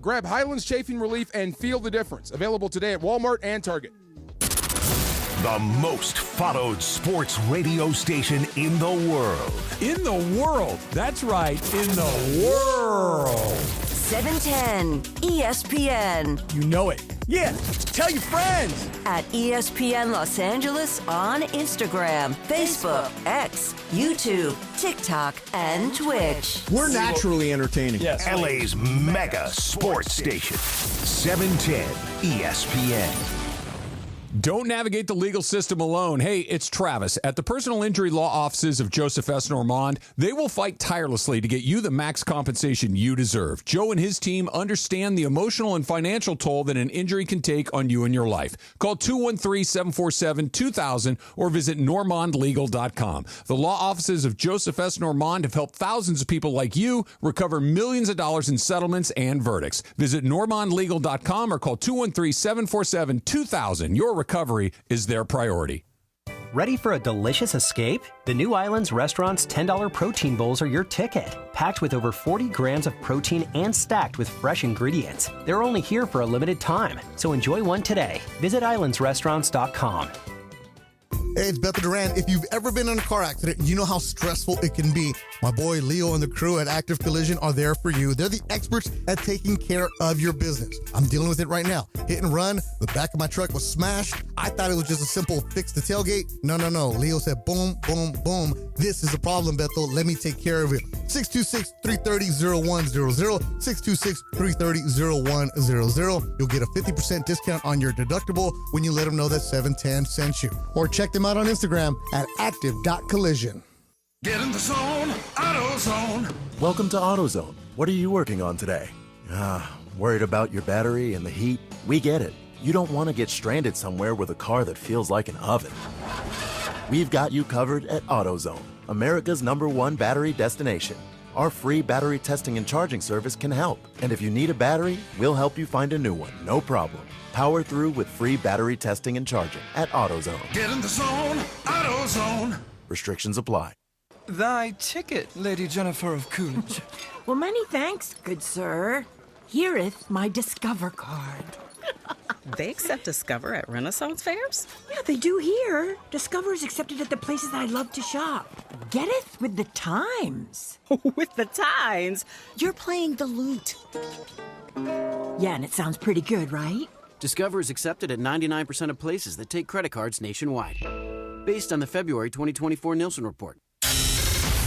Grab Highlands Chafing Relief and feel the difference. Available today at Walmart and Target. The most followed sports radio station in the world. In the world. That's right. In the world. 710 ESPN. You know it. Yeah, tell your friends. At ESPN Los Angeles on Instagram, Facebook, X, YouTube, TikTok, and Twitch. We're naturally entertaining. Yes. LA's mega sports station. 710 ESPN. Don't navigate the legal system alone. Hey, it's Travis. At the personal injury law offices of Joseph S. Normand, they will fight tirelessly to get you the max compensation you deserve. Joe and his team understand the emotional and financial toll that an injury can take on you and your life. Call 213-747-2000 or visit normandlegal.com. The law offices of Joseph S. Normand have helped thousands of people like you recover millions of dollars in settlements and verdicts. Visit normandlegal.com or call 213-747-2000. Your recovery is their priority. Ready for a delicious escape? The New Islands Restaurant's $10 protein bowls are your ticket. Packed with over 40 grams of protein and stacked with fresh ingredients. They're only here for a limited time, so enjoy one today. Visit islandsrestaurants.com. Hey, it's Beto Duran. If you've ever been in a car accident, you know how stressful it can be. My boy Leo and the crew at Active Collision are there for you. They're the experts at taking care of your business. I'm dealing with it right now. Hit and run. The back of my truck was smashed. I thought it was just a simple fix the tailgate. No. Leo said, boom, boom, boom. This is a problem, Beto. Let me take care of it. 626-330-0100. 626-330-0100. You'll get a 50% discount on your deductible when you let them know that 710 sent you. Or check them out on Instagram at active.collision. Get in the zone, AutoZone. Welcome to AutoZone. What are you working on today? Worried about your battery and the heat? We get it. You don't want to get stranded somewhere with a car that feels like an oven. We've got you covered at AutoZone, America's #1 battery destination. Our free battery testing and charging service can help. And if you need a battery, we'll help you find a new one, no problem. Power through with free battery testing and charging at AutoZone. Get in the zone, AutoZone. Restrictions apply. Thy ticket, Lady Jennifer of Coolidge. Well, many thanks, good sir. Here'th my Discover card. They accept Discover at Renaissance fairs? Yeah, they do here. Discover is accepted at the places that I love to shop. Getteth with the times. With the times? You're playing the lute. Yeah, and it sounds pretty good, right? Discover is accepted at 99% of places that take credit cards nationwide. Based on the February 2024 Nielsen report.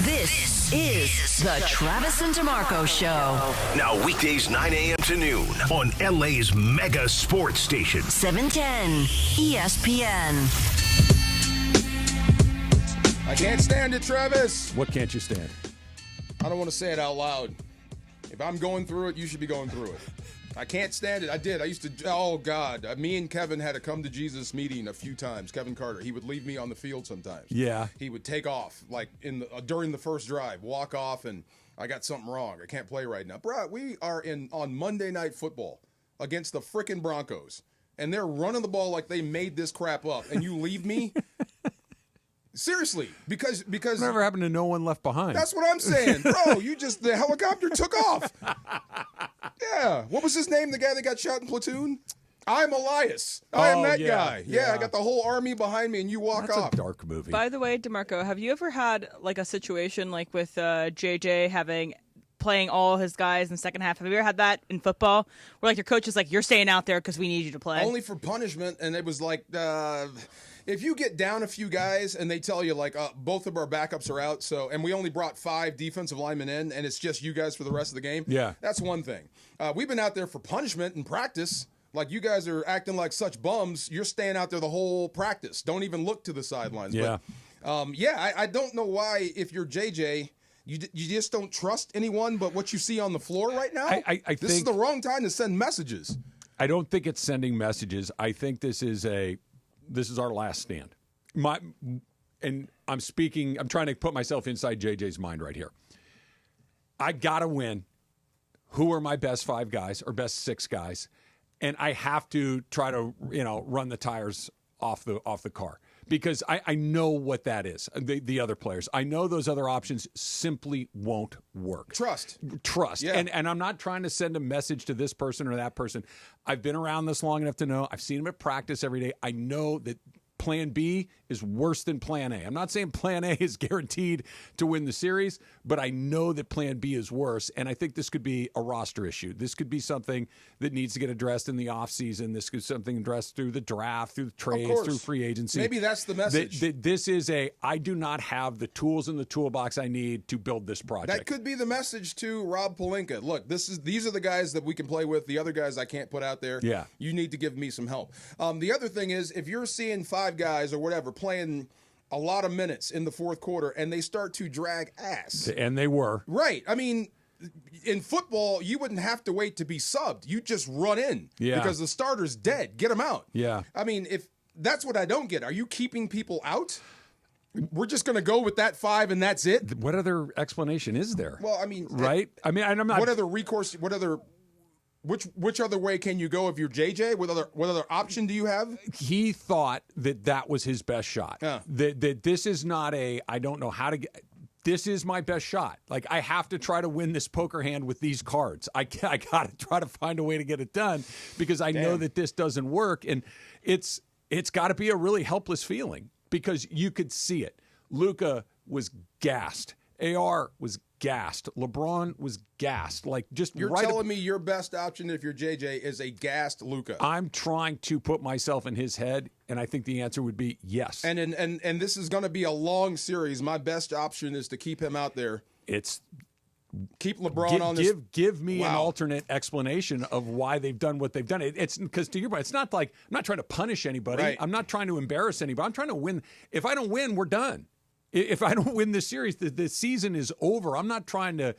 This is the Travis and DeMarco Show. Now weekdays 9 a.m. to noon on LA's mega sports station. 710 ESPN. I can't stand it, Travis. What can't you stand? I don't want to say it out loud. If I'm going through it, you should be going through it. I can't stand it. I did. I used to, oh, God. Me and Kevin had a come to Jesus meeting a few times. Kevin Carter. He would leave me on the field sometimes. Yeah. He would take off, like during the first drive, walk off, and I got something wrong. I can't play right now. Bro, we are on Monday Night Football against the frickin' Broncos, and they're running the ball like they made this crap up, and you leave me? Seriously, because whatever happened to No One Left Behind? That's what I'm saying, bro. The helicopter took off. Yeah, what was his name? The guy that got shot in Platoon? I'm Elias. I am that guy. Yeah, I got the whole army behind me, and you walk off. That's a dark movie. By the way, DeMarco, have you ever had like a situation like with JJ playing all his guys in the second half? Have you ever had that in football where like your coach is like, "You're staying out there because we need you to play"? Only for punishment, and it was like. If you get down a few guys and they tell you, like, both of our backups are out, and we only brought 5 defensive linemen in, and it's just you guys for the rest of the game, yeah, that's one thing. We've been out there for punishment and practice, Like, you guys are acting like such bums. You're staying out there the whole practice. Don't even look to the sidelines. Yeah. But, I don't know why, if you're JJ, you just don't trust anyone but what you see on the floor right now. I this think is the wrong time to send messages. I don't think it's sending messages. I think this is our last stand. And I'm trying to put myself inside JJ's mind right here. I got to win. Who are my best 5 guys or best 6 guys? And I have to try to, run the tires off the car, because I know what that is. The other players, I know those other options simply won't work. Trust. Yeah. And I'm not trying to send a message to this person or that person. I've been around this long enough to know. I've seen them at practice every day. I know that Plan B is worse than Plan A. I'm not saying Plan A is guaranteed to win the series, but I know that Plan B is worse, and I think this could be a roster issue. This could be something that needs to get addressed in the offseason. This could be something addressed through the draft, through the trades, through free agency. Maybe that's the message. This is I do not have the tools in the toolbox I need to build this project. That could be the message to Rob Pelinka. Look, these are the guys that we can play with. The other guys I can't put out there. Yeah. You need to give me some help. The other thing is, if you're seeing 5 guys or whatever playing a lot of minutes in the fourth quarter and they start to drag ass. And they were. Right. I mean, in football, you wouldn't have to wait to be subbed. You just run in because the starter's dead. Get him out. Yeah. I mean, if that's what I don't get. Are you keeping people out? We're just going to go with that 5 and that's it? What other explanation is there? Well, I mean. Right? I mean, I'm not. What other recourse, which other way can you go if you're JJ? What other option do you have? He thought that was his best shot. Yeah. That this is not I don't know how to get. This is my best shot. Like, I have to try to win this poker hand with these cards. I got to try to find a way to get it done, because I know that this doesn't work. And it's got to be a really helpless feeling, because you could see it. Luka was gassed. AR was gassed. LeBron was gassed. Like, just you're telling me your best option if you're JJ is a gassed Luka. I'm trying to put myself in his head, and I think the answer would be yes. And this is going to be a long series. My best option is to keep him out there. Keep LeBron on this. Give me an alternate explanation of why they've done what they've done. It's because, to your point, it's not like I'm not trying to punish anybody. Right. I'm not trying to embarrass anybody. I'm trying to win. If I don't win, we're done. If I don't win this series, the season is over. I'm not trying to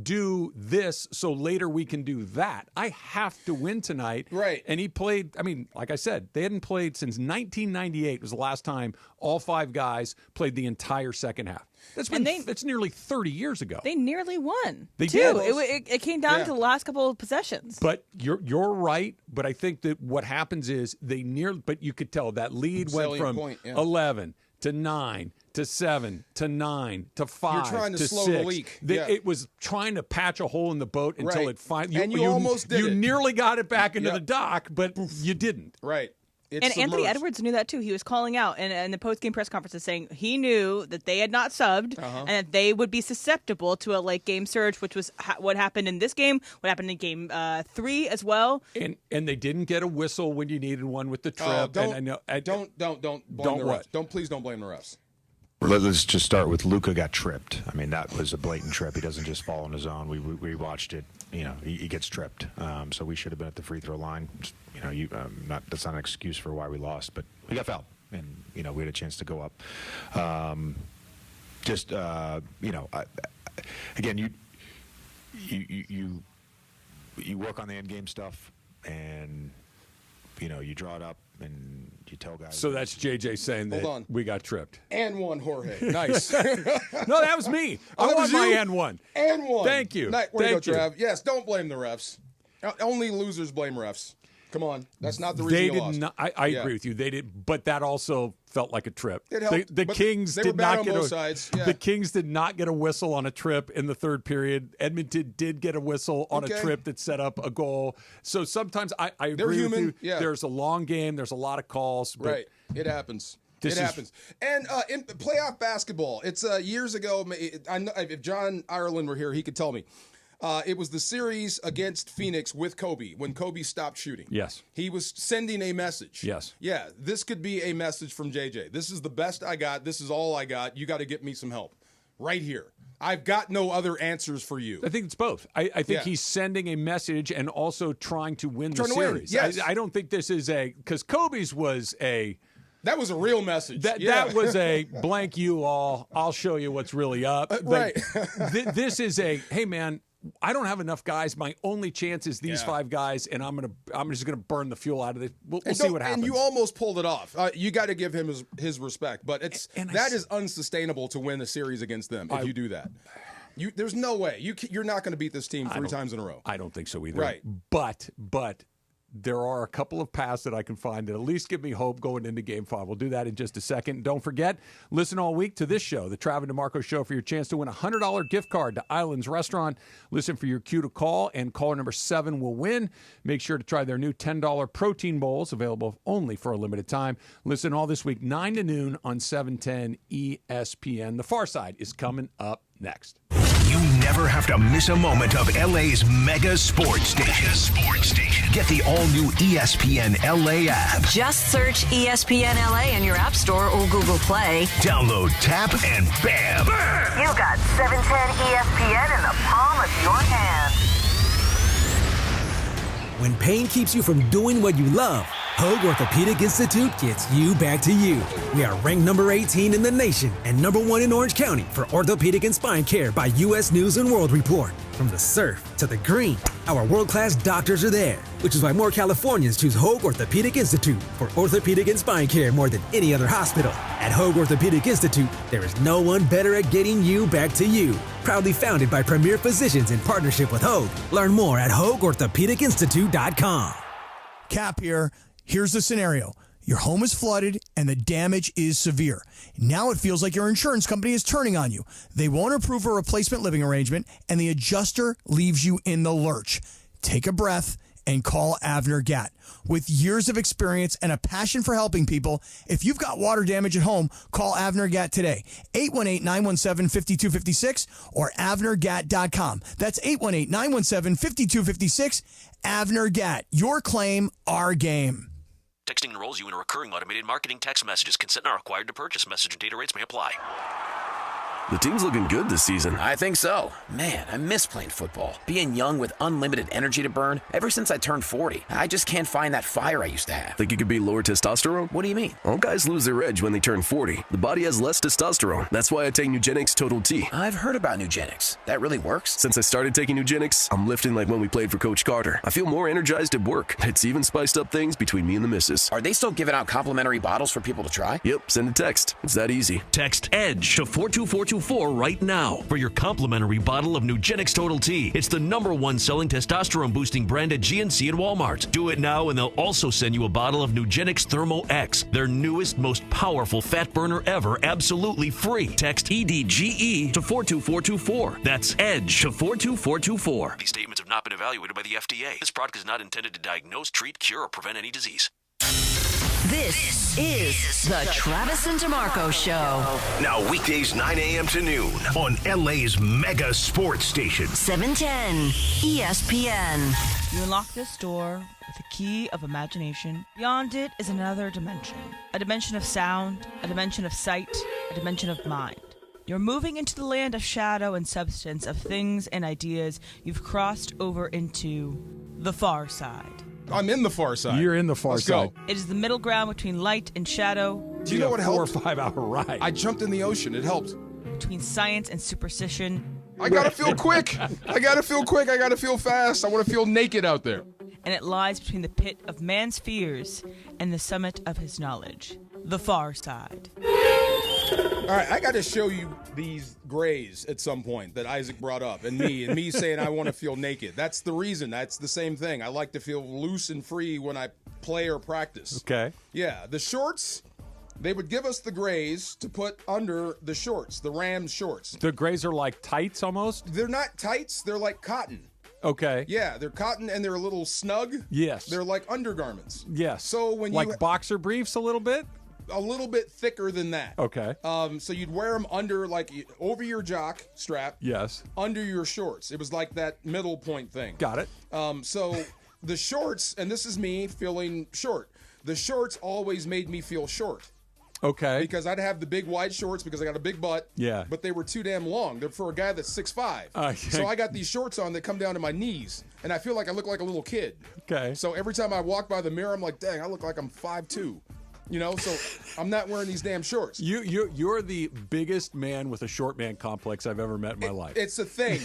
do this so later we can do that. I have to win tonight. Right. And he played, I mean, like I said, they hadn't played since 1998 was the last time all 5 guys played the entire second half. That's nearly 30 years ago. They nearly won. They too. did. It came down to the last couple of possessions. But you're right. But I think that what happens is but you could tell that lead went from 11 to 9 to 7 to 9 to 5 You're trying to slow 6. the leak. It was trying to patch a hole in the boat until it finally. And you almost did it. You nearly got it back into the dock, but you didn't. Right. And Anthony Edwards knew that too. He was calling out in the post-game press conferences saying he knew that they had not subbed and that they would be susceptible to a late-game surge, which was what happened in this game, what happened in Game 3 as well. And they didn't get a whistle when you needed one with the trip. Don't blame the refs. Please don't blame the refs. Let's just start with Luka got tripped. I mean, that was a blatant trip. He doesn't just fall on his own. We watched it. He gets tripped. So we should have been at the free throw line. That's not an excuse for why we lost, but we got fouled, and we had a chance to go up. Again, you work on the end game stuff, and you draw it up and you tell guys. So that's JJ saying that we got tripped. And one, Jorge. Nice. No, that was me. I want my and one. And one. Thank you. Way to go, Trav. Yes, don't blame the refs. Only losers blame refs. Come on, that's not the reason you lost. Not, I agree with you. They did, but that also felt like a trip. It helped. The Kings they did were bad not on get both sides. Yeah. The Kings did not get a whistle on a trip in the third period. Edmonton did get a whistle on a trip that set up a goal. So sometimes I agree with you. Yeah. There's a long game. There's a lot of calls. But right. It happens. It happens. And in playoff basketball, it's years ago. I know if John Ireland were here, he could tell me. It was the series against Phoenix with Kobe when Kobe stopped shooting. Yes. He was sending a message. Yes. Yeah, this could be a message from JJ. This is the best I got. This is all I got. You got to get me some help. right here. I've got no other answers for you. I think it's both. I think he's sending a message and also trying to win the Trying to win, series. yes. I don't think this is because Kobe's was that was a real message. That was a blank you all. I'll show you what's really up. Right. This is hey man, I don't have enough guys. My only chance is these 5 guys, and I'm just gonna burn the fuel out of it. We'll see what happens. And you almost pulled it off. You got to give him his respect, but that is unsustainable to win a series against them if you do that. There's no way you're not going to beat this team 3 times in a row. I don't think so either. Right, but there are a couple of paths that I can find that at least give me hope going into Game 5. We'll do that in just a second. Don't forget, listen all week to this show, the Travis and DeMarco Show, for your chance to win a $100 gift card to Islands Restaurant. Listen for your cue to call, and caller number 7 will win. Make sure to try their new $10 protein bowls, available only for a limited time. Listen all this week, 9 to noon on 710 ESPN. The Far Side is coming up next. You never have to miss a moment of LA's mega sports station. Get the all-new ESPN LA app. Just search ESPN LA in your App Store or Google Play. Download, tap, and bam! You got 710 ESPN in the palm of your hand. When pain keeps you from doing what you love, Hoag Orthopedic Institute gets you back to you. We are ranked number 18 in the nation and number 1 in Orange County for orthopedic and spine care by U.S. News and World Report. From the surf to the green, our world-class doctors are there, which is why more Californians choose Hoag Orthopedic Institute for orthopedic and spine care more than any other hospital. At Hoag Orthopedic Institute, there is no one better at getting you back to you. Proudly founded by premier physicians in partnership with Hoag. Learn more at HoagOrthopedicInstitute.com. Cap here. Here's the scenario. Your home is flooded and the damage is severe. Now it feels like your insurance company is turning on you. They won't approve a replacement living arrangement and the adjuster leaves you in the lurch. Take a breath and call Avner Gatt. With years of experience and a passion for helping people, if you've got water damage at home, call Avner Gatt today. 818-917-5256 or avnergatt.com. That's 818-917-5256. Avner Gatt. Your claim, our game. Texting enrolls you in a recurring automated marketing text messages. Consent not required to purchase. Message and data rates may apply. The team's looking good this season. I think so. Man, I miss playing football. Being young with unlimited energy to burn. Ever since I turned 40, I just can't find that fire I used to have. Think it could be lower testosterone? What do you mean? All guys lose their edge when they turn 40. The body has less testosterone. That's why I take Nugenix Total T. I've heard about Nugenix. That really works? Since I started taking Nugenix, I'm lifting like when we played for Coach Carter. I feel more energized at work. It's even spiced up things between me and the missus. Are they still giving out complimentary bottles for people to try? Yep, send a text. It's that easy. Text EDGE to 42424 right now for your complimentary bottle of Nugenix Total T. It's the #1 selling testosterone boosting brand at GNC and Walmart. Do it now and they'll also send you a bottle of Nugenix Thermo X, their newest, most powerful fat burner ever, absolutely free. Text EDGE to 42424. That's EDGE to 42424. These statements have not been evaluated by the FDA. This product is not intended to diagnose, treat, cure, or prevent any disease. This is the Travis and DeMarco Show. Now weekdays 9 a.m. to noon on LA's mega sports station. 710 ESPN. You unlock this door with a key of imagination. Beyond it is another dimension. A dimension of sound, a dimension of sight, a dimension of mind. You're moving into the land of shadow and substance, of things and ideas. You've crossed over into the far side. I'm in the far side. You're in the far side. It is the middle ground between light and shadow. Do you know what helped? 4 or 5 hour ride. I jumped in the ocean. It helped. Between science and superstition. I gotta feel quick. I gotta feel quick. I gotta feel fast. I want to feel naked out there. And it lies between the pit of man's fears and the summit of his knowledge. The far side. All right, I got to show you these grays at some point that Isaac brought up, and me saying I want to feel naked. That's the reason. That's the same thing. I like to feel loose and free when I play or practice. Okay. Yeah, the shorts, they would give us the grays to put under the shorts, the Rams shorts. The grays are like tights almost? They're not tights. They're like cotton. Okay. Yeah, they're cotton and they're a little snug. Yes. They're like undergarments. Yes. So when like boxer briefs a little bit? A little bit thicker than that. Okay. So you'd wear them under, like, over your jock strap. Yes. Under your shorts. It was like that middle point thing. Got it. So the shorts, and this is me feeling short. The shorts always made me feel short. Okay. Because I'd have the big wide shorts because I got a big butt. Yeah. But they were too damn long. They're for a guy that's 6'5". So I got these shorts on that come down to my knees, and I feel like I look like a little kid. Okay. So every time I walk by the mirror, I'm like, dang, I look like I'm 5'2". You know, so I'm not wearing these damn shorts. You're the biggest man with a short man complex I've ever met in my life. It's a thing.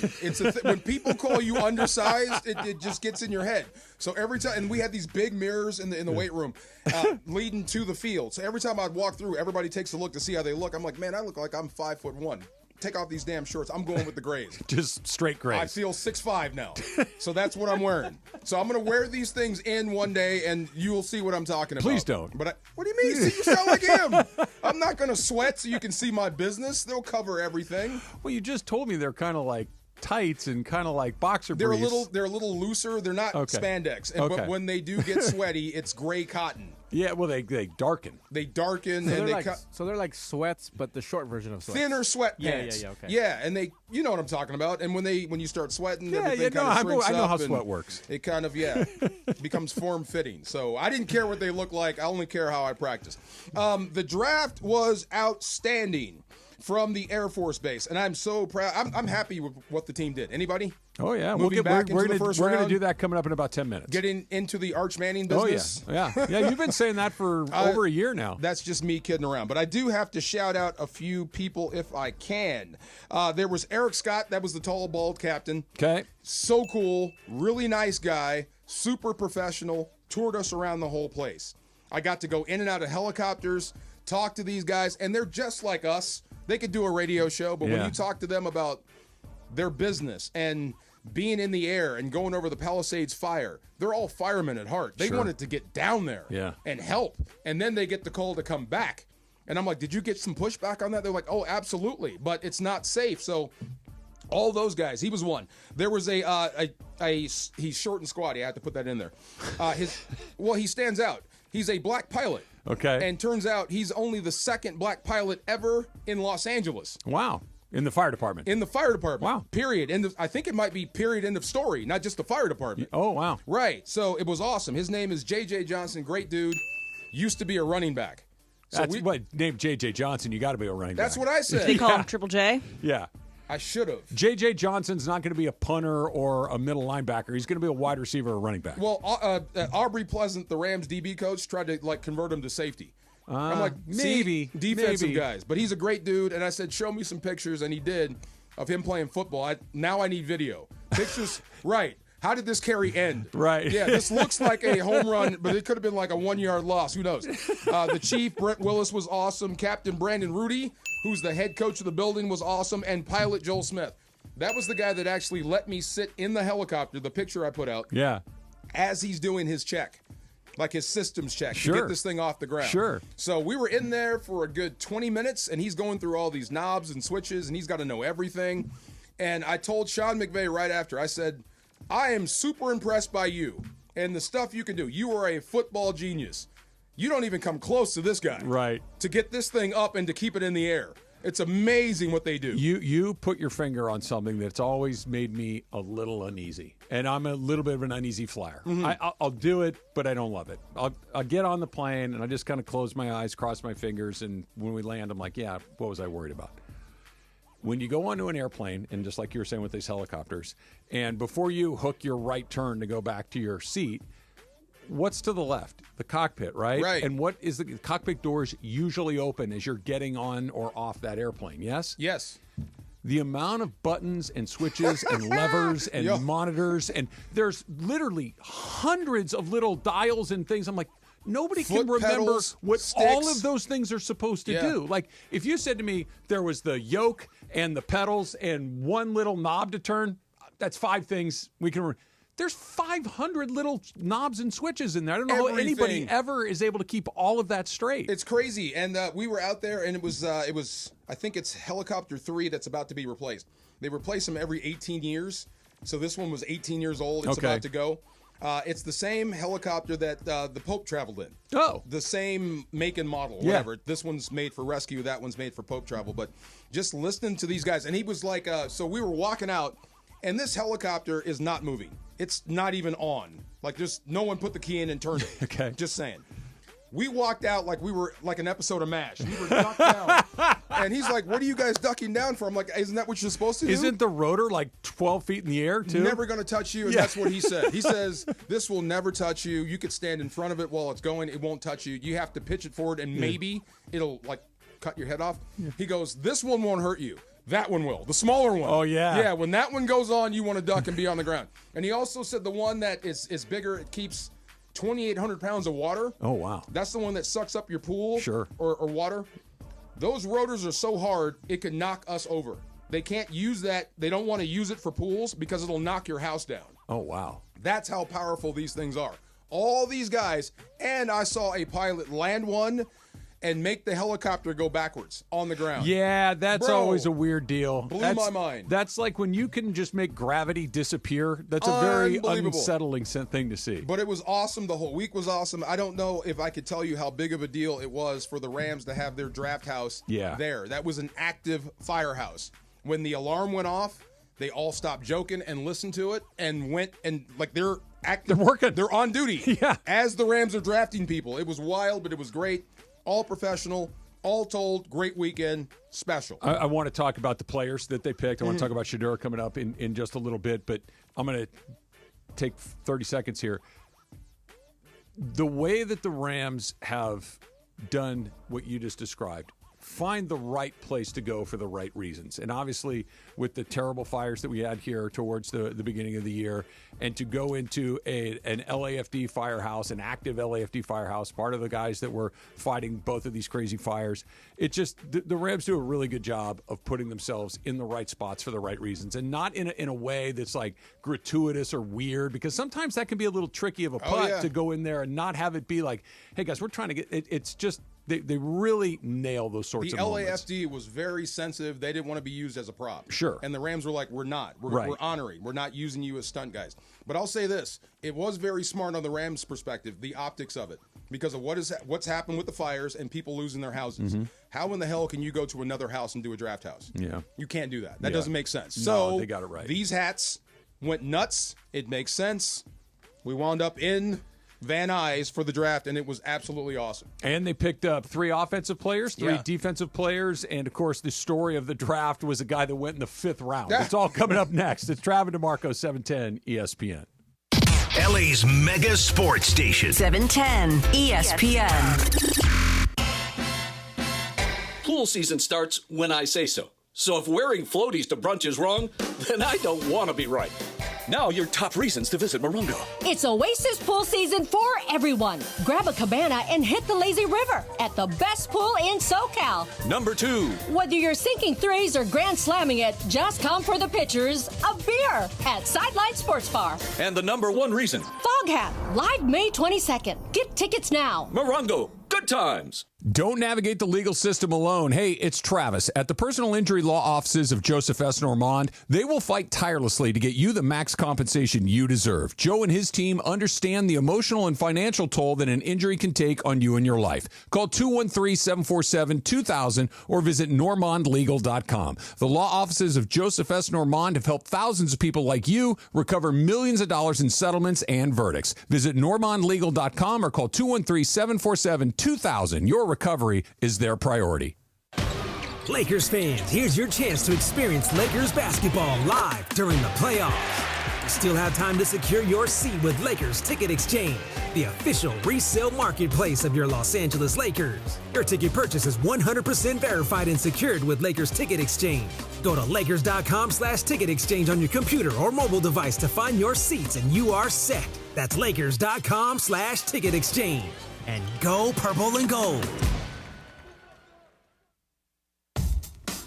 When people call you undersized, it just gets in your head. So every time, and we had these big mirrors in the weight room leading to the field. So every time I'd walk through, everybody takes a look to see how they look. I'm like, man, I look like I'm 5'1". Take off these damn shorts. I'm going with the grays. Just straight grays. I feel 6'5" now. So that's what I'm wearing. So I'm going to wear these things in one day, and you'll see what I'm talking about. Please don't. But what do you mean? See, you sound like him. I'm not going to sweat so you can see my business. They'll cover everything. Well, you just told me they're kind of like tights and kind of like boxer briefs. They're a little looser. They're not spandex. But when they do get sweaty, it's gray cotton. Yeah, well, they darken. They darken, so and they're like sweats, but the short version of sweats. Thinner sweatpants. Yeah, okay. Yeah, and you know what I'm talking about. And when you start sweating, everything kind of I shrinks know how up, and sweat works. It kind of becomes form fitting. So I didn't care what they look like. I only care how I practice. The draft was outstanding from the Air Force Base, and I'm so proud. I'm happy with what the team did. Anybody? Oh yeah, we're going to do that coming up in about 10 minutes. Getting into the Arch Manning business. Oh yeah. You've been saying that for over a year now. That's just me kidding around, but I do have to shout out a few people if I can. There was Eric Scott, that was the tall, bald captain. Okay, so cool, really nice guy, super professional. Toured us around the whole place. I got to go in and out of helicopters, talk to these guys, and they're just like us. They could do a radio show, but when you talk to them about their business and being in the air and going over the Palisades fire, they're all firemen at heart. They wanted to get down there and help, and then they get the call to come back. And I'm like, did you get some pushback on that? They're like, oh, absolutely, but it's not safe. So all those guys, he was one. There was he's short and squatty. I have to put that in there. He stands out. He's a black pilot. Okay. And turns out he's only the second black pilot ever in Los Angeles. Wow. In the fire department. In the fire department. Wow. Period. I think it might be period, end of story, not just the fire department. Oh, wow. Right. So it was awesome. His name is J.J. Johnson. Great dude. Used to be a running back. So named J.J. Johnson. You got to be a running back. That's what I said. They call him Triple J? Yeah. I should have. J.J. Johnson's not going to be a punter or a middle linebacker. He's going to be a wide receiver or running back. Well, Aubrey Pleasant, the Rams DB coach, tried to convert him to safety. I'm like, maybe defensive guys, but he's a great dude. And I said, show me some pictures, and he did, of him playing football. Now I need video pictures. Right? How did this carry end? Right. Yeah, this looks like a home run, but it could have been like a 1-yard loss. Who knows? The chief, Brent Willis, was awesome. Captain Brandon Rudy, who's the head coach of the building, was awesome, and pilot Joel Smith. That was the guy that actually let me sit in the helicopter. The picture I put out. Yeah. As he's doing his check. Like his systems check to get this thing off the ground. Sure. So we were in there for a good 20 minutes, and he's going through all these knobs and switches, and he's got to know everything. And I told Sean McVay right after, I said, I am super impressed by you and the stuff you can do. You are a football genius. You don't even come close to this guy. Right. To get this thing up and to keep it in the air. It's amazing what they do. You put your finger on something that's always made me a little uneasy, and I'm a little bit of an uneasy flyer. Mm-hmm. I'll do it, but I don't love it. I'll get on the plane, and I just kind of close my eyes, cross my fingers, and when we land, I'm like, yeah, what was I worried about? When you go onto an airplane, and just like you were saying with these helicopters, and before you hook your right turn to go back to your seat, what's to the left? The cockpit, right? Right. And what is the cockpit doors usually open as you're getting on or off that airplane, yes? Yes. The amount of buttons and switches and levers and monitors, and there's literally hundreds of little dials and things. I'm like, nobody can remember pedals, what sticks. all of those things are supposed to do. Like, if you said to me there was the yoke and the pedals and one little knob to turn, that's 5 things we can There's 500 little knobs and switches in there. I don't know how anybody ever is able to keep all of that straight. It's crazy. And we were out there, and it was I think it's Helicopter 3 that's about to be replaced. They replace them every 18 years. So this one was 18 years old. It's about to go. It's the same helicopter that the Pope traveled in. Oh. The same make and model, whatever. This one's made for rescue. That one's made for Pope travel. But just listening to these guys, and he was like, so we were walking out, and this helicopter is not moving. It's not even on. Like, just no one put the key in and turned it. Okay. Just saying. We walked out like we were like an episode of MASH. We were ducked down. And he's like, what are you guys ducking down for? I'm like, isn't that what you're supposed to do? Isn't the rotor like 12 feet in the air, too? Never going to touch you, and that's what he said. He says, this will never touch you. You could stand in front of it while it's going. It won't touch you. You have to pitch it forward, and maybe it'll, like, cut your head off. He goes, this one won't hurt you. That one will. The smaller one. Oh, yeah. Yeah, when that one goes on, you want to duck and be on the ground. And he also said the one that is bigger, it keeps 2,800 pounds of water. Oh, wow. That's the one that sucks up your pool Sure. or water. Those rotors are so hard, it could knock us over. They can't use that. They don't want to use it for pools because it'll knock your house down. Oh, wow. That's how powerful these things are. All these guys, and I saw a pilot land one and make the helicopter go backwards on the ground. Yeah, that's always a weird deal. Blew my mind. That's like when you can just make gravity disappear. That's a very unsettling thing to see. But it was awesome. The whole week was awesome. I don't know if I could tell you how big of a deal it was for the Rams to have their draft house there. That was an active firehouse. When the alarm went off, they all stopped joking and listened to it and went and, like, they're active. They're working. They're on duty. Yeah. As the Rams are drafting people. It was wild, but it was great. All professional, all told, great weekend, special. I want to talk about the players that they picked. I want to talk about Shedeur coming up in just a little bit, but I'm going to take 30 seconds here. The way that the Rams have done what you just described, find the right place to go for the right reasons. And obviously, with the terrible fires that we had here towards the beginning of the year, and to go into an LAFD firehouse, an active LAFD firehouse, part of the guys that were fighting both of these crazy fires, it just, the Rams do a really good job of putting themselves in the right spots for the right reasons, and not in a way that's like gratuitous or weird, because sometimes that can be a little tricky of a putt to go in there and not have it be like, hey guys, we're trying to get, it's just, They really nail those sorts of moments. The LAFD was very sensitive. They didn't want to be used as a prop. Sure. And the Rams were like, we're not. We're honoring. We're not using you as stunt guys. But I'll say this. It was very smart on the Rams' perspective, the optics of it, because of what's happened with the fires and people losing their houses. Mm-hmm. How in the hell can you go to another house and do a draft house? Yeah. You can't do that. That doesn't make sense. No, So they got it right. These hats went nuts. It makes sense. We wound up in Van Nuys for the draft, and it was absolutely awesome. And they picked up 3 offensive players, 3 Yeah. defensive players, and, of course, the story of the draft was a guy that went in the 5th round. It's all coming up next. It's Travis DeMarco, 710 ESPN. LA's mega sports station. 710 ESPN. Pool season starts when I say so. So if wearing floaties to brunch is wrong, then I don't want to be right. Now your top reasons to visit Morongo. It's Oasis pool season for everyone. Grab a cabana and hit the lazy river at the best pool in SoCal. Number 2. Whether you're sinking threes or grand slamming it, just come for the pitchers of beer at Sideline Sports Bar. And the number 1 reason. Fog Hat, live May 22nd. Get tickets now. Morongo, good times. Don't navigate the legal system alone. Hey, it's Travis. At the personal injury law offices of Joseph S. Normand, they will fight tirelessly to get you the max compensation you deserve. Joe and his team understand the emotional and financial toll that an injury can take on you and your life. Call 213-747-2000 or visit normandlegal.com. The law offices of Joseph S. Normand have helped thousands of people like you recover millions of dollars in settlements and verdicts. Visit normandlegal.com or call 213-747-2000. Your recovery is their priority. Lakers fans, here's your chance to experience Lakers basketball live during the playoffs. You still have time to secure your seat with Lakers Ticket Exchange, the official resale marketplace of your Los Angeles Lakers. Your ticket purchase is 100% verified and secured with Lakers Ticket Exchange. Go to Lakers.com/ticket exchange on your computer or mobile device to find your seats, and you are set. That's Lakers.com/ticket exchange. And go purple and gold.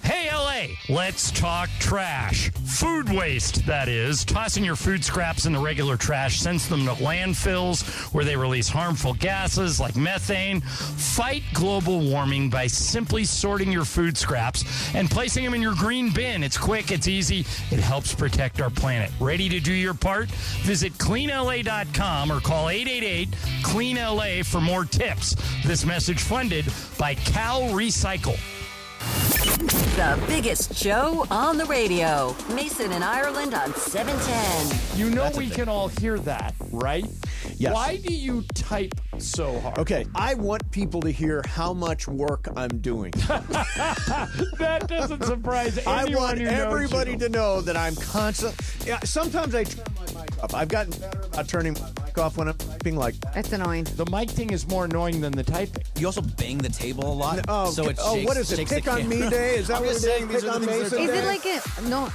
Hey, LA, let's talk trash. Food waste, that is. Tossing your food scraps in the regular trash sends them to landfills where they release harmful gases like methane. Fight global warming by simply sorting your food scraps and placing them in your green bin. It's quick, it's easy, it helps protect our planet. Ready to do your part? Visit cleanla.com or call 888-CLEAN-LA for more tips. This message funded by Cal Recycle. The biggest show on the radio. Mason and Ireland on 710. You know we can all hear that, right? Yes. Why do you type so hard? Okay, I want people to hear how much work I'm doing. That doesn't surprise anyone. I want who knows everybody you. to know that I'm constant. Yeah, sometimes I turn my mic off. I've gotten better about turning my mic off when I'm typing like that. That's annoying. The mic thing is more annoying than the typing. You also bang the table a lot, so it shakes. What is it? shakes the Pick on me camera. day? Is that I'm what just it is? saying these Pick are on the things Mason Is day? it like no,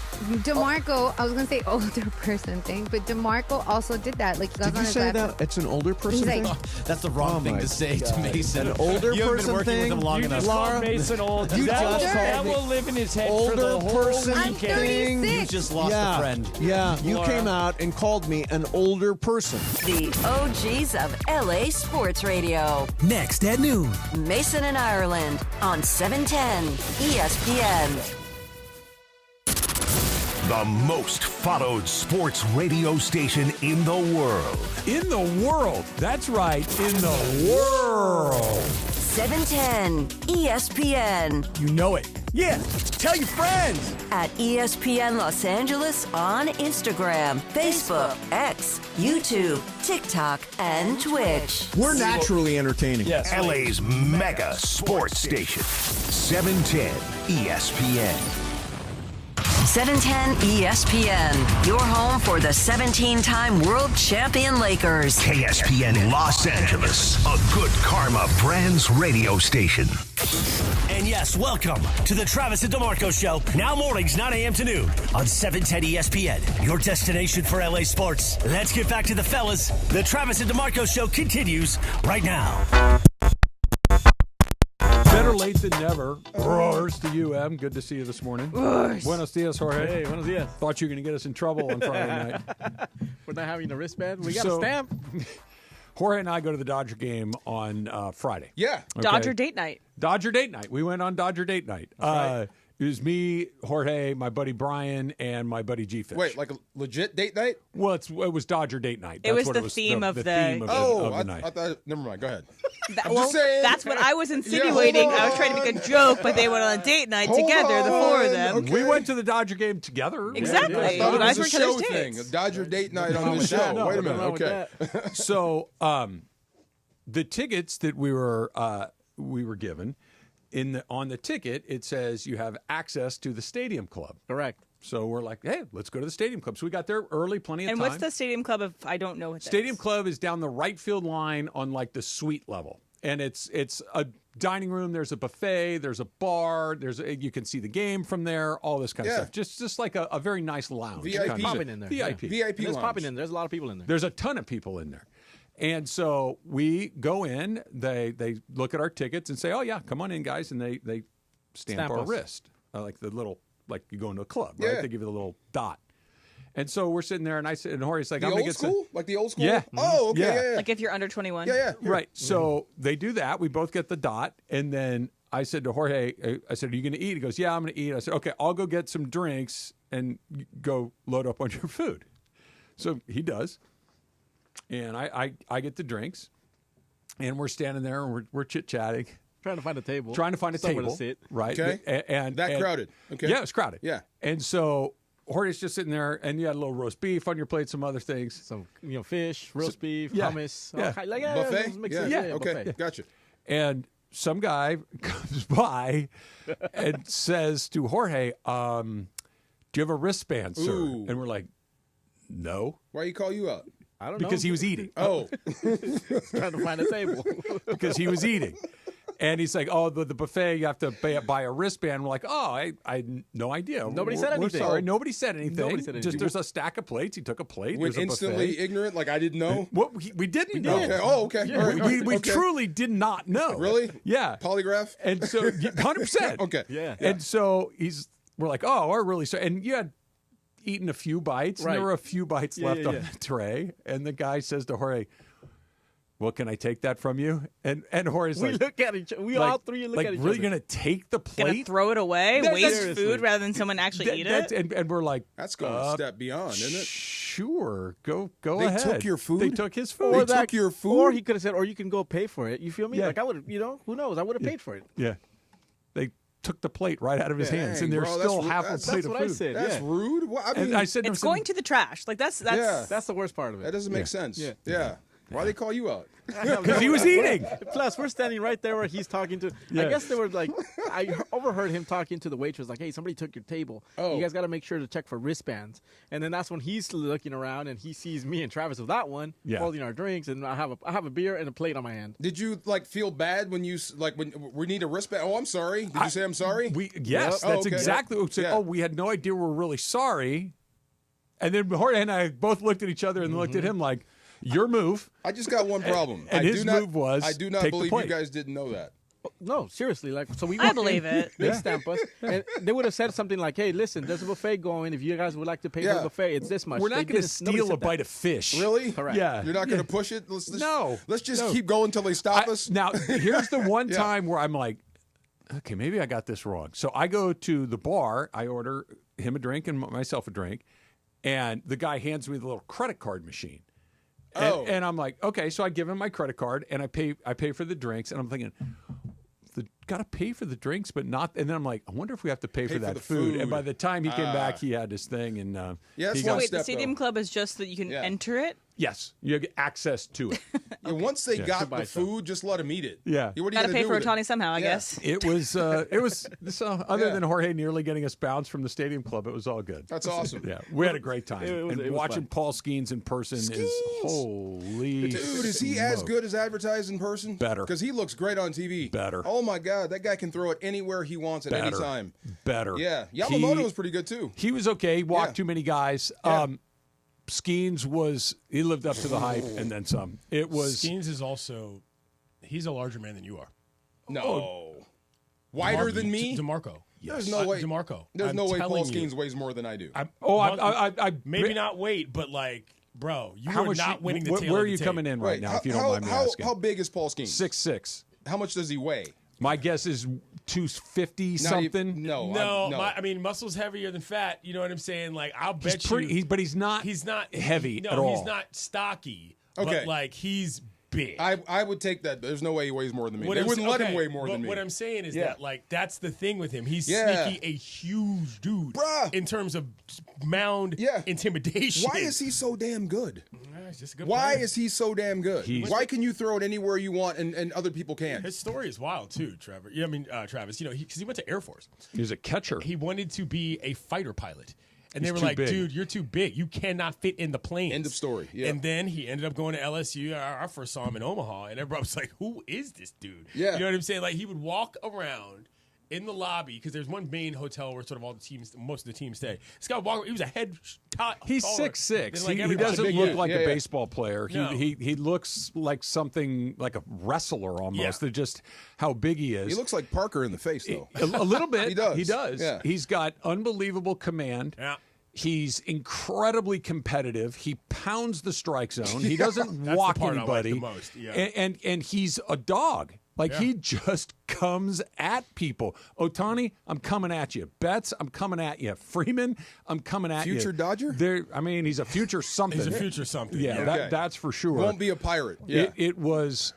DeMarco, I was going to say older person thing, but DeMarco also did that. Like, he goes Did on you his say laptop. that? It's an older person He's like, thing? That's the wrong thing my to say to God. Mason. An older you haven't person been working thing? with him long You enough. just called Mason old. You that will live in his head for older the whole person I'm weekend. 36. You just lost a friend. Yeah, you Laura. came out and called me an older person. The OGs of LA Sports Radio. Next at noon. Mason and Ireland on 710 ESPN. The most followed sports radio station in the world. In the world. That's right. In the world. 710 ESPN. You know it. Yeah, tell your friends. At ESPN Los Angeles on Instagram, Facebook, X, YouTube, TikTok, and Twitch. We're naturally entertaining. Yes. LA's mega sports station. 710 ESPN. 710 ESPN, your home for the 17-time world champion Lakers. KSPN Los Angeles, a Good Karma Brands radio station. And yes, welcome to the Travis and DeMarco Show. Now mornings, 9 a.m. to noon on 710 ESPN, your destination for LA sports. Let's get back to the fellas. The Travis and DeMarco Show continues right now. Better late than never. Roars to UM. Good to see you this morning. Roars. Buenos dias, Jorge. Hey, buenos dias. Thought you were going to get us in trouble on Friday night. We're not having a wristband. We got a stamp. Jorge and I go to the Dodger game on Friday. Yeah. Okay? Dodger date night. Dodger date night. We went on Dodger date night. Right. It was me, Jorge, my buddy Brian, and my buddy G-Fish. Wait, like a legit date night? Well, it was Dodger date night. It was what the theme of the theme of the night. I thought. Never mind. Go ahead. Well, just saying. that's what I was insinuating. I was trying to make a joke, but they went on a date night together, the four of them. Okay. We went to the Dodger game together. Exactly. I thought You it guys was were a each show other's thing, dates. a Dodger date night on the with show. that. No, Wait a nothing minute. wrong with Okay. So the tickets that we were given on the ticket, it says you have access to the Stadium Club. Correct. So we're like, hey, let's go to the Stadium Club. So we got there early, plenty of And time. what's the Stadium Club if I don't know what that Stadium is? Club is down the right field line on like the suite level. And it's a dining room, there's a buffet, there's a bar, you can see the game from there, all this kind of stuff. Just like a very nice lounge. VIP. kind of Popping shit. in there. VIP. VIP There's lounge. popping in there. There's a lot of people in there. There's a ton of people in there. And so we go in, they look at our tickets and say, oh, yeah, come on in, guys. And they stamp our us. wrist, like you go into a club, right? Yeah. They give you the little dot. And so we're sitting there, and Jorge's like, The I'm going to old get some. school? Like the old school? Yeah. Oh, okay. Yeah. Yeah. Like if you're under 21. Yeah. Right. So they do that. We both get the dot. And then I said to Jorge, I said, are you going to eat? He goes, yeah, I'm going to eat. I said, okay, I'll go get some drinks and go load up on your food. So he does. And I get the drinks. And we're standing there and we're chit-chatting. Trying to find a table. Somewhere to table. sit. Right. Okay. And Crowded. Okay. Yeah, it was crowded. Yeah. And so Jorge's just sitting there, and you had a little roast beef on your plate, some other things. Some fish, roast beef, yeah. hummus. Yeah. Buffet? Buffet? Mix Yeah. it. Yeah. Okay. Buffet. Gotcha. And some guy comes by and says to Jorge, do you have a wristband, sir? Ooh. And we're like, no. Why you call you out? I don't know. Because he was eating. Oh. Trying to find a table. Because he was eating. And he's like, oh, the buffet, you have to buy a wristband. We're like, oh, I had no idea. Nobody said We're anything. sorry. Nobody said anything. Nobody said anything. Just there's a stack of plates. He took a plate. Went There's a instantly buffet. ignorant, like I didn't know? What, we didn't know. Okay. Oh, okay. Yeah. All right. We Okay. truly did not know. Really? Yeah. Polygraph? And so, 100%. Okay. Yeah. And so we're like, oh, we're really sorry. And you had eaten a few bites, and Right. there were a few bites left on yeah. the tray. And the guy says to Jorge, well, can I take that from you? And Jorge's We like, look at each other. We all three look at each really other. going to take the Gonna plate? throw it away, That- waste seriously. food rather than someone actually eat it. And we're like, That's going a step beyond, isn't it? Sure, go They ahead. took your food? They took his food. They took your food? Or he could have said, or you can go pay for it. You feel me? Yeah. Like I would have, who knows? I would have paid for it. Yeah. took the plate right out of his hands, and there's still half a plate of food. That's what I said. That's rude. Well, I mean, And I said, It's going to the trash. Like that's the worst part of it. That doesn't make sense. Yeah. Why they call you out? Because he was eating. Plus, we're standing right there where he's talking to. I guess they were like, I overheard him talking to the waitress, like, "Hey, somebody took your table. Oh. You guys got to make sure to check for wristbands." And then that's when he's looking around and he sees me and Travis with that one, holding our drinks, and I have a beer and a plate on my hand. Did you feel bad when when we need a wristband? Oh, I'm sorry. Did you say I'm sorry? Yes, that's exactly what we said. Oh, we had no idea. We're really sorry. And then Jorge and I both looked at each other and looked at him like, your move. I just got one problem. And his move was I do not take believe the you plate. guys didn't know that. No, seriously. So we. I believe it. They stamp us, and they would have said something like, "Hey, listen, there's a buffet going. If you guys would like to pay for the buffet, it's this much." We're not going to steal a bite of fish. Really? Correct. Yeah. You're not going to push it? Let's just No. keep going until they stop us. Now, here's the one time where I'm like, okay, maybe I got this wrong. So I go to the bar, I order him a drink and myself a drink, and the guy hands me the little credit card machine. And I'm like, okay, so I give him my credit card and I pay for the drinks, and I'm thinking, got to pay for the drinks, but not. And then I'm like, I wonder if we have to pay for that food. And by the time he came back, he had his thing, and wait, the Stadium Club is just that you can enter it. Yes, you get access to it. Once they got the food, just let them eat it. Yeah, what got to pay for Otani somehow, I guess. It was other than Jorge nearly getting us bounced from the Stadium Club, it was all good. That's awesome. Yeah, we had a great time. It was watching fun. Paul Skenes in person is holy. Dude, is he as good as advertised in person? Better, because he looks great on TV. Better. Oh my God, that guy can throw it anywhere he wants at any time. Better. Yeah, Yamamoto was pretty good too. He was okay. He walked too many guys. Skenes he lived up to the hype and then some. Skenes is also, he's a larger man than you are. No. Wider than me? DeMarco. There's no way. DeMarco. There's no way Paul you. Skenes weighs more than I do. Maybe not weight, but bro, you are not winning the tail Where of are the you tape. coming in right now, if you don't mind me asking? How big is Paul Skenes? 6'6". How much does he weigh? My guess is 250 something. I mean, muscle's heavier than fat. You know what I'm saying? Like, I'll bet you. But he's not heavy at all. He's not stocky. Okay. But, he's big. I would take that. There's no way he weighs more than me. They wouldn't let him weigh more than me. What I'm saying is that, that's the thing with him. He's sneaky, a huge dude. Bruh. In terms of mound intimidation. Why is he so damn good? He's just a good Why player. is he so damn good? Why can you throw it anywhere you want and other people can't? His story is wild too, Trevor. Yeah, I mean, Travis. Because he went to Air Force. He was a catcher. He wanted to be a fighter pilot. And they He's were too like, big. dude, you're too big. You cannot fit in the planes. End of story. Yeah. And then he ended up going to LSU. I first saw him in Omaha, and everybody was like, who is this dude? Yeah. You know what I'm saying? Like, he would walk around in the lobby, because there's one main hotel where sort of all the teams, most of the teams stay. This guy would walk, he was a head He's taller 6'6". than, He doesn't look like a yeah. baseball player. No. He looks like something like a wrestler almost. Yeah. Just how big he is. He looks like Parker in the face, though. A little bit. He does. He does. Yeah. He's got unbelievable command. Yeah. He's incredibly competitive. He pounds the strike zone. He doesn't walk the part anybody. I like the most. Yeah. And he's a dog. He just comes at people. Otani, I'm coming at you. Betts, I'm coming at you. Freeman, I'm coming at you. Future Dodger? He's a future something. He's a future something. Yeah, Okay. that's for sure. Won't be a pirate. Yeah. It was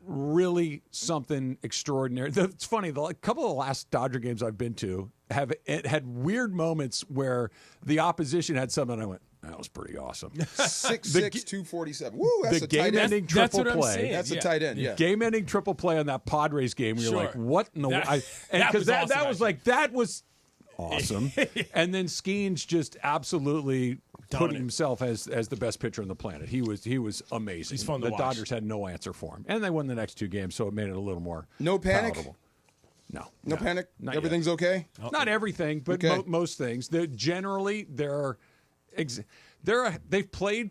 really something extraordinary. It's funny, a couple of the last Dodger games I've been to had weird moments where the opposition had something I went, that was pretty awesome. 6'6", 247. Woo, that's the a tight end. game-ending That's triple what I'm play. saying. That's a tight end, yeah. Game-ending triple play on that Padres game where you're Sure. like, what in the That- world? that was awesome, that was actually. like, that was awesome. And then Skenes just absolutely put Dominant. himself as the best pitcher on the planet. He was amazing. He's fun to the watch. Dodgers had no answer for him. And they won the next two games, so it made it a little more No panic? palatable. No panic? Not Everything's okay? Not everything, but Okay. most things. They've played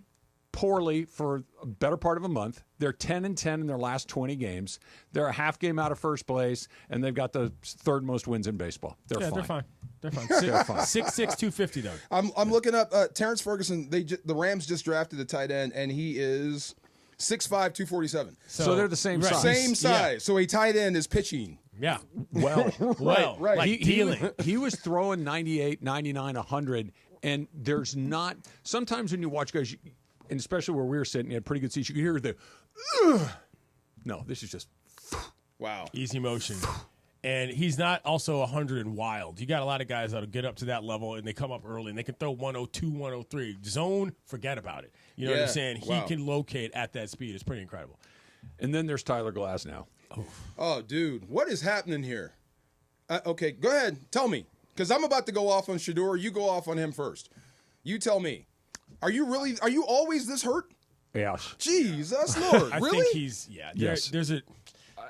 poorly for a better part of a month. They're 10-10 in their last 20 games. They're a half game out of first place, and they've got the third most wins in baseball. They're fine. They're fine. They're fine. 6'6", 250 though. I'm looking up Terrence Ferguson. The Rams just drafted a tight end, and he is 6'5", 247. So they're the same size. Same size. Yeah. So a tight end is pitching. Yeah. Well, Right. Like dealing. He was throwing 98, 99, 100, and there's not – sometimes when you watch guys, and especially where we were sitting, you had pretty good seats, you could hear the – no, this is just – Wow. Easy motion. And he's not also 100 and wild. You got a lot of guys that'll get up to that level and they come up early and they can throw 102, 103. Zone, forget about it. You know what I'm saying? Wow. He can locate at that speed. It's pretty incredible. And then there's Tyler Glasnow. Oh, dude. What is happening here? Okay, go ahead. Tell me. Because I'm about to go off on Shedeur. You go off on him first. You tell me. Are you always this hurt? Yes. Jesus Lord. I Really? think he's, there's a...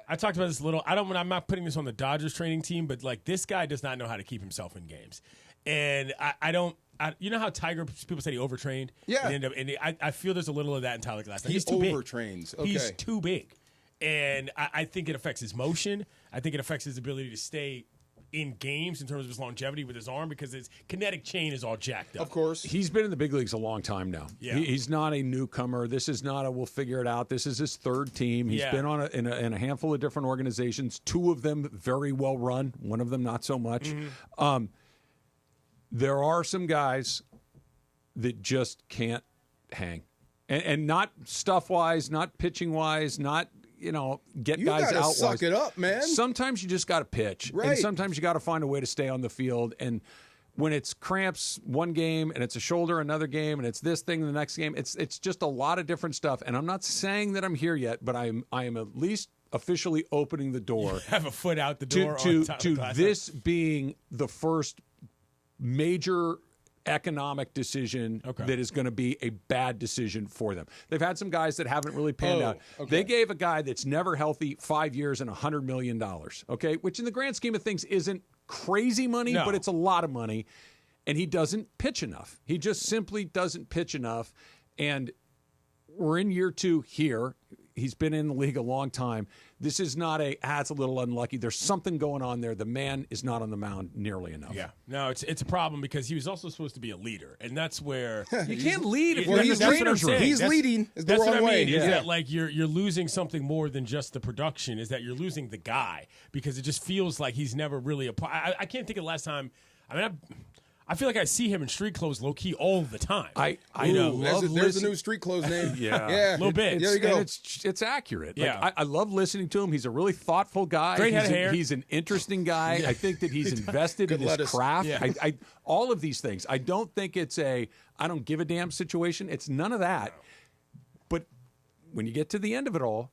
I talked about this a little. I'm not putting this on the Dodgers training team, but like this guy does not know how to keep himself in games, and I don't. You know how Tiger people said he overtrained? Yeah. And I feel there's a little of that in Tyler Glasnow. He's too big. overtrains. Okay. He's too big, and I think it affects his motion. I think it affects his ability to stay in games in terms of his longevity with his arm because his kinetic chain is all jacked up. Of course. He's been in the big leagues a long time now. Yeah. He's not a newcomer. This is not a we'll figure it out. This is his third team. He's been on in a handful of different organizations, two of them very well run, one of them not so much. Mm-hmm. There are some guys that just can't hang. And not stuff-wise, not pitching-wise, not get guys out. Suck it up, man. Sometimes you just got to pitch, right. And sometimes you got to find a way to stay on the field. And when it's cramps one game, and it's a shoulder another game, and it's this thing the next game, it's just a lot of different stuff. And I'm not saying that I'm here yet, but I am at least officially opening the door. You have a foot out the door to this being the first major economic decision that is going to be a bad decision for them. They've had some guys that haven't really panned out. Okay. They gave a guy that's never healthy 5 years and $100 million, okay, which in the grand scheme of things isn't crazy money, but it's a lot of money, and he doesn't pitch enough. He just simply doesn't pitch enough, and we're in year 2 here. He's been in the league a long time. This is not it's a little unlucky. There's something going on there. The man is not on the mound nearly enough. Yeah. No, it's a problem because he was also supposed to be a leader. And that's where... you can't lead if he's leading the wrong way. Is that like you're losing something more than just the production, is that you're losing the guy because it just feels like he's never really I can't think of the last time... I feel like I see him in street clothes low-key all the time. I know. There's a new street clothes name. Yeah. A little bit. There you go. It's accurate. Yeah. Like, I love listening to him. He's a really thoughtful guy. Great head of hair. He's an interesting guy. I think that he's invested in his craft. Yeah. All of these things. I don't think it's I don't give a damn situation. It's none of that. No. But when you get to the end of it all,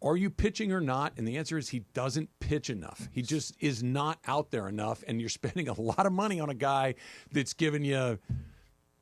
are you pitching or not? And the answer is he doesn't pitch enough. He just is not out there enough, and you're spending a lot of money on a guy that's giving you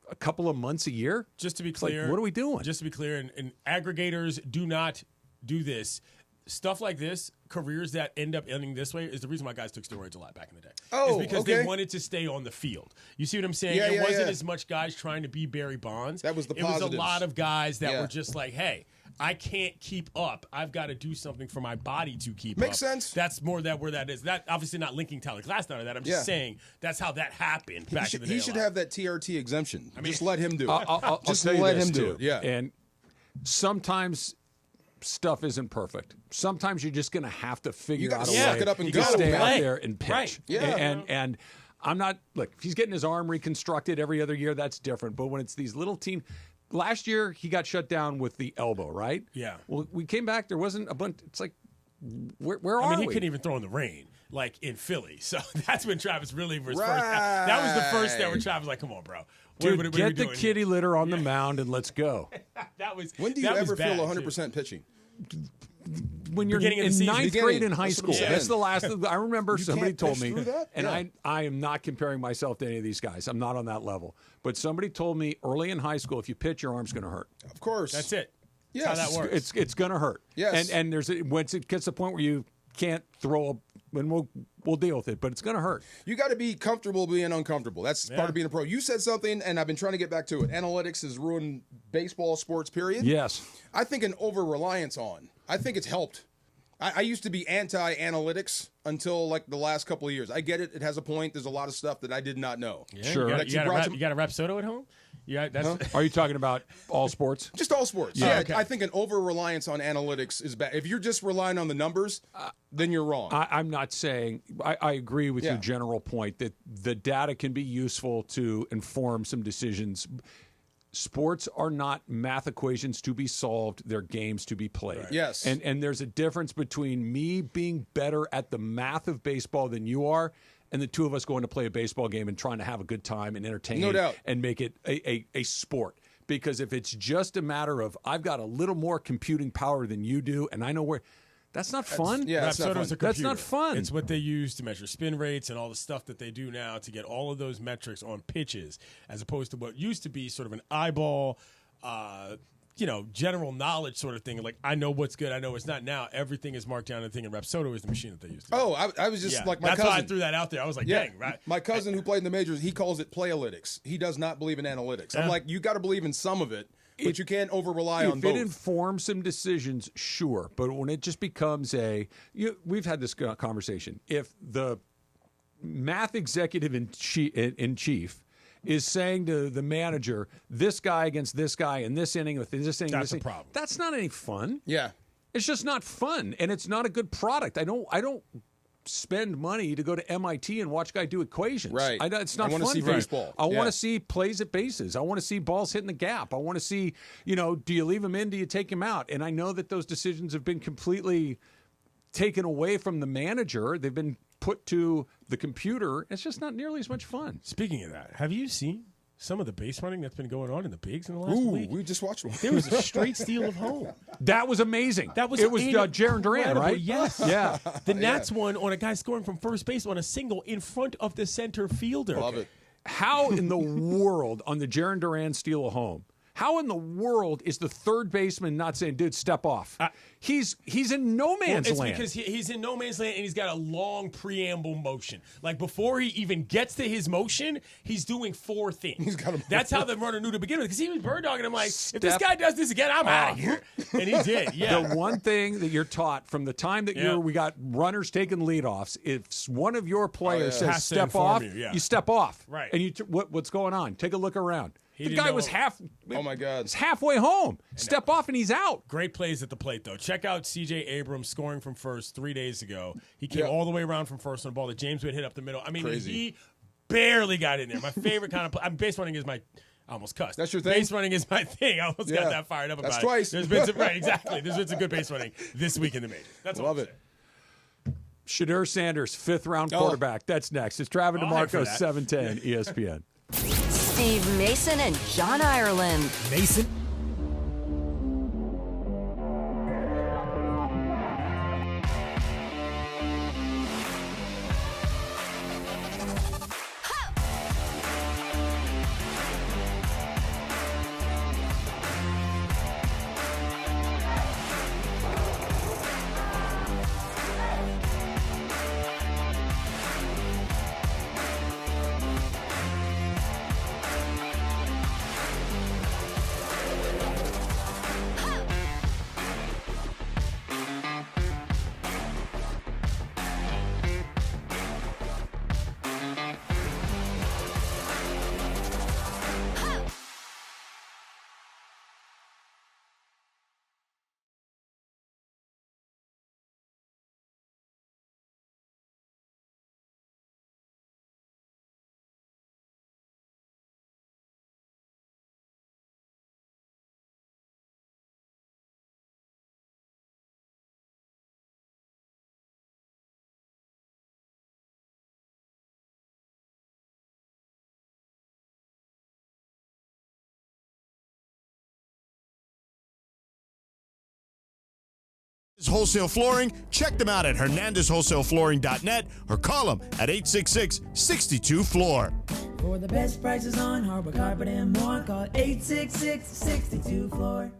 a couple of months a year. Just to be clear. Like, what are we doing? Just to be clear, and aggregators do not do this. Stuff like this, careers that end up ending this way, is the reason why guys took steroids a lot back in the day. Oh, it's because they wanted to stay on the field. You see what I'm saying? It wasn't as much guys trying to be Barry Bonds. That was the positives. It was a lot of guys that were just like, hey, I can't keep up. I've got to do something for my body to keep up. Makes sense. That's more where that is. That obviously not linking Tyler Glasnow to that. I'm just saying that's how that happened back in the day. He should have that TRT exemption. Just let him do it. I'll just tell you let this, him do too. it. Yeah. And sometimes stuff isn't perfect. Sometimes you're just going to have to figure out a way suck it up and to go, stay man. out there and pitch. Right. Yeah. And I'm not, look, if he's getting his arm reconstructed every other year, that's different. But when it's these little team, last year he got shut down with the elbow, right? Yeah. Well, we came back, there wasn't a bunch, it's like, where are we? He couldn't even throw in the rain, like in Philly. So that's when Travis really was first. That was the first step where Travis was like, come on, bro. Dude, get the kitty litter on the mound and let's go. That was. When do you ever feel 100% pitching? When you're in ninth grade in high school. That's the last. I remember somebody told me, and I am not comparing myself to any of these guys. I'm not on that level. But somebody told me early in high school, if you pitch, your arm's going to hurt. Of course. That's it. Yes. That's how that works. It's going to hurt. Yes. And once it gets to the point where you can't throw and we'll deal with it, but it's going to hurt. You got to be comfortable being uncomfortable. That's part of being a pro. You said something, and I've been trying to get back to it. Analytics has ruined baseball, sports, period. Yes. I think an over-reliance on. I think it's helped. I used to be anti-analytics until like the last couple of years. I get it. It has a point. There's a lot of stuff that I did not know. Yeah, sure. You got a rap soda at home? Yeah. Are you talking about all sports? Just all sports. Yeah. Okay. I think an over-reliance on analytics is bad. If you're just relying on the numbers, then you're wrong. I'm not saying – I agree with your general point that the data can be useful to inform some decisions. sports are not math equations to be solved. They're games to be played. Right. Yes. And there's a difference between me being better at the math of baseball than you are and the two of us going to play a baseball game and trying to have a good time and entertain No doubt. and make it a sport. Because if it's just a matter of I've got a little more computing power than you do and I know where – that's not fun. That's not fun. That's not fun. It's what they use to measure spin rates and all the stuff that they do now to get all of those metrics on pitches, as opposed to what used to be sort of an eyeball, general knowledge sort of thing. Like, I know what's good, I know what's not. Now everything is marked down. And thing, and Rapsodo is the machine that they use. Oh, I was just like my that's cousin. why I threw that out there. I was like, dang, right? My cousin who played in the majors, he calls it playalytics. He does not believe in analytics. I'm like, you got to believe in some of it. But you can't over-rely on both. If it informs some decisions, sure. But when it just becomes we've had this conversation. If the math executive in chief is saying to the manager, this guy against this guy in this inning with this inning, that's a problem. That's not any fun. Yeah. It's just not fun, and it's not a good product. I don't spend money to go to MIT and watch a guy do equations. Right. It's not fun. I want to see baseball. I want to see plays at bases. I want to see balls hitting the gap. I want to see, do you leave him in? Do you take him out? And I know that those decisions have been completely taken away from the manager. They've been put to the computer. It's just not nearly as much fun. Speaking of that, have you seen some of the base running that's been going on in the bigs in the last week? We just watched one. There was a straight steal of home. That was amazing. It was Jaron Duran, right? Yes. Yeah. The Nats won on a guy scoring from first base on a single in front of the center fielder. Love it. How in the world on the Jaron Duran steal of home? How in the world is the third baseman not saying, dude, step off? He's in no man's land. It's because he's in no man's land and he's got a long preamble motion. Like before he even gets to his motion, he's doing four things. That's how the runner knew to begin with. Because he was bird dogging him like, if this guy does this again, I'm out of here. And he did. Yeah. The one thing that you're taught from the time that we got runners taking leadoffs, if one of your players says step off, you step off. Right. And you what's going on? Take a look around. The guy was oh my God, it's halfway home. Step off and he's out. Great plays at the plate, though. Check out C.J. Abrams scoring from first 3 days ago. He came all the way around from first on a ball that James Witt hit up the middle. I mean, he barely got in there. My favorite kind of play. Base running is my. I almost cussed. That's your thing? Base running is my thing. I almost got that fired up about it. That's twice. There's been some, right, exactly. There's been some good base running this week in the major. That's Love it. Shedeur Sanders, 5th round quarterback. That's next. It's Travis DeMarco, 710 ESPN. Steve Mason and John Ireland. Mason. Wholesale Flooring. Check them out at hernandezwholesaleflooring.net or call them at 866-62-FLOOR. For the best prices on hardwood carpet and more, call 866-62-FLOOR.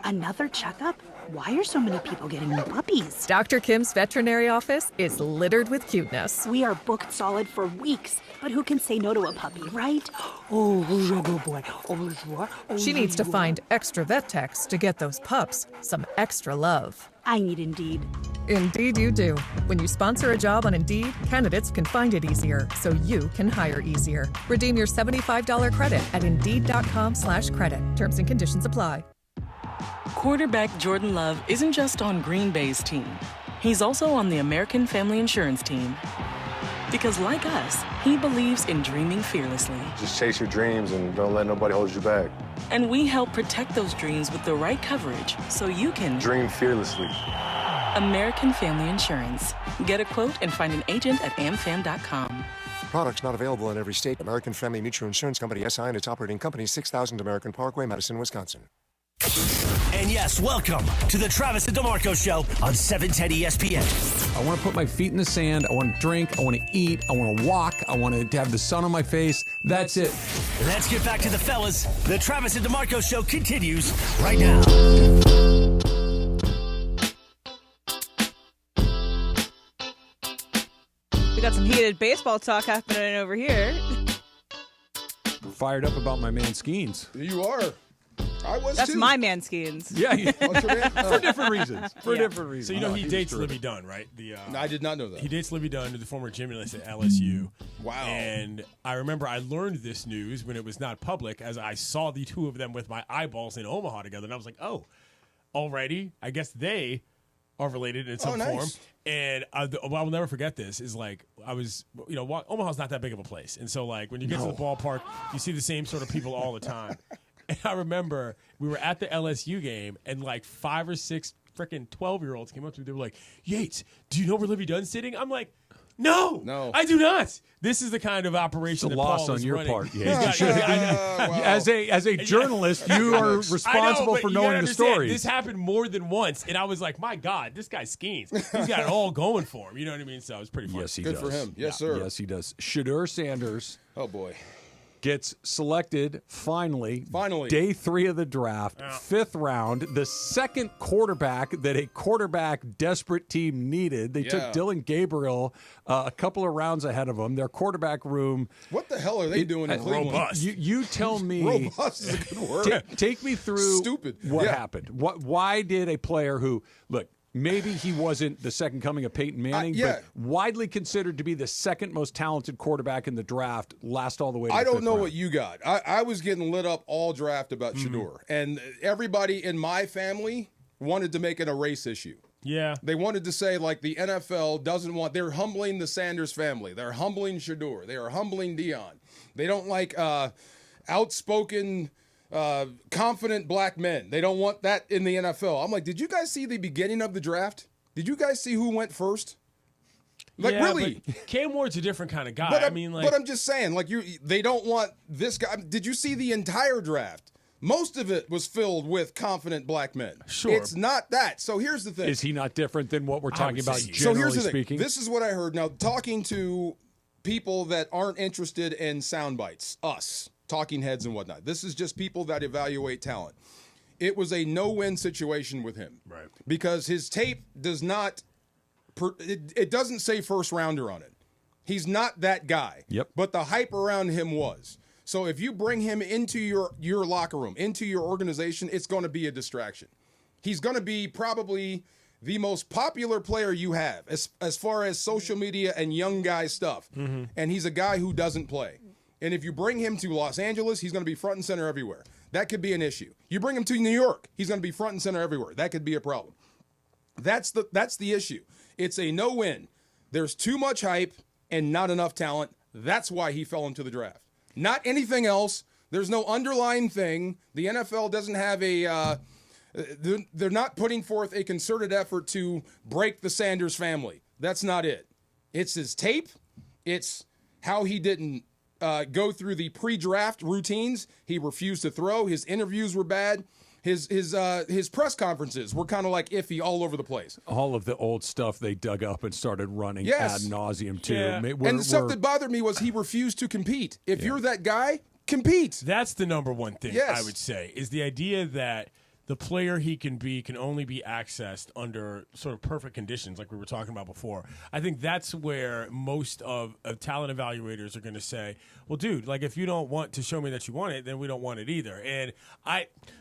Another checkup? Why are so many people getting new puppies? Dr. Kim's veterinary office is littered with cuteness. We are booked solid for weeks, but who can say no to a puppy, right? Oh, good boy. She needs to find extra vet techs to get those pups some extra love. I need Indeed. Indeed you do. When you sponsor a job on Indeed, candidates can find it easier, so you can hire easier. Redeem your $75 credit at Indeed.com/credit. Terms and conditions apply. Quarterback Jordan Love isn't just on Green Bay's team. He's also on the American Family Insurance team. Because like us, he believes in dreaming fearlessly. Just chase your dreams and don't let nobody hold you back. And we help protect those dreams with the right coverage so you can dream fearlessly. American Family Insurance. Get a quote and find an agent at amfam.com. Products not available in every state. American Family Mutual Insurance Company, SI, and its operating company, 6000 American Parkway, Madison, Wisconsin. And yes, welcome to the Travis and DeMarco Show on 710 ESPN. I want to put my feet in the sand. I want to drink. I want to eat. I want to walk. I want to have the sun on my face. That's it. Let's get back to the fellas. The Travis and DeMarco Show continues right now. We got some heated baseball talk happening over here. Fired up about my man Skenes. You are. I was That's too. my man Skenes. Yeah, What's your name? for different reasons. For different reasons. So you know he dates Libby Dunn, right? No, I did not know that. He dates Libby Dunn, the former gymnast at LSU. Wow. And I remember I learned this news when it was not public, as I saw the two of them with my eyeballs in Omaha together, and I was like, oh, already? I guess they are related in some form. And I will never forget this. Is like I was, Omaha's not that big of a place, and so like when you get to the ballpark, you see the same sort of people all the time. And I remember we were at the LSU game, and like 5 or 6 freaking 12-year-olds came up to me. They were like, "Yates, do you know where Libby Dunn's sitting?" I'm like, No, I do not. This is the kind of operation it's a that loss Paul on is your running. part. Yeah. As a journalist, you are responsible for knowing the stories. This happened more than once, and I was like, "My God, this guy's Skenes. He's got it all going for him." You know what I mean? So it was pretty fun. Yes, he Good does. for him. Yes, sir. Yes, he does. Shedeur Sanders. Oh boy. Gets selected finally. Day 3 of the draft, 5th round, the second quarterback that a quarterback desperate team needed. They took Dylan Gabriel a couple of rounds ahead of him. Their quarterback room. What the hell are they doing in Cleveland? Robust. You tell me. Robust is a good word. Take me through what Yeah. happened. Why did a player who, look, maybe he wasn't the second coming of Peyton Manning, but widely considered to be the second most talented quarterback in the draft, last all the way to I the don't 5th know round. what you got. I was getting lit up all draft about Shedeur, and everybody in my family wanted to make it a race issue. Yeah. They wanted to say, like, the NFL doesn't want, they're humbling the Sanders family. They're humbling Shedeur. They are humbling Dion. They don't like outspoken, confident black men. They don't want that in the NFL. I'm like, did you guys see the beginning of the draft? Did you guys see who went first? Like, really? But Cam Ward's a different kind of guy. But But I'm just saying, like, they don't want this guy. Did you see the entire draft? Most of it was filled with confident black men. Sure. It's not that. So here's the thing. Is he not different than what we're talking about So generally here's the speaking? thing. This is what I heard. Now, talking to people that aren't interested in sound bites, us, talking heads and whatnot. This is just people that evaluate talent. It was a no-win situation with him. Right. Because his tape does not, it doesn't say first rounder on it. He's not that guy. Yep. But the hype around him was. So if you bring him into your locker room, into your organization, it's going to be a distraction. He's going to be probably the most popular player you have as far as social media and young guy stuff. Mm-hmm. And he's a guy who doesn't play. And if you bring him to Los Angeles, he's going to be front and center everywhere. That could be an issue. You bring him to New York, he's going to be front and center everywhere. That could be a problem. That's the issue. It's a no-win. There's too much hype and not enough talent. That's why he fell into the draft. Not anything else. There's no underlying thing. The NFL doesn't have a they're not putting forth a concerted effort to break the Sanders family. That's not it. It's his tape. It's how he didn't go through the pre-draft routines. He refused to throw. His interviews were bad. His press conferences were kind of like iffy all over the place. All of the old stuff they dug up and started running Yes. ad nauseum too. Yeah. And the stuff that bothered me was he refused to compete. If you're that guy, compete. That's the number one thing Yes. I would say is the idea that the player he can be can only be accessed under sort of perfect conditions like we were talking about before. I think that's where most of talent evaluators are going to say, well, dude, like if you don't want to show me that you want it, then we don't want it either. And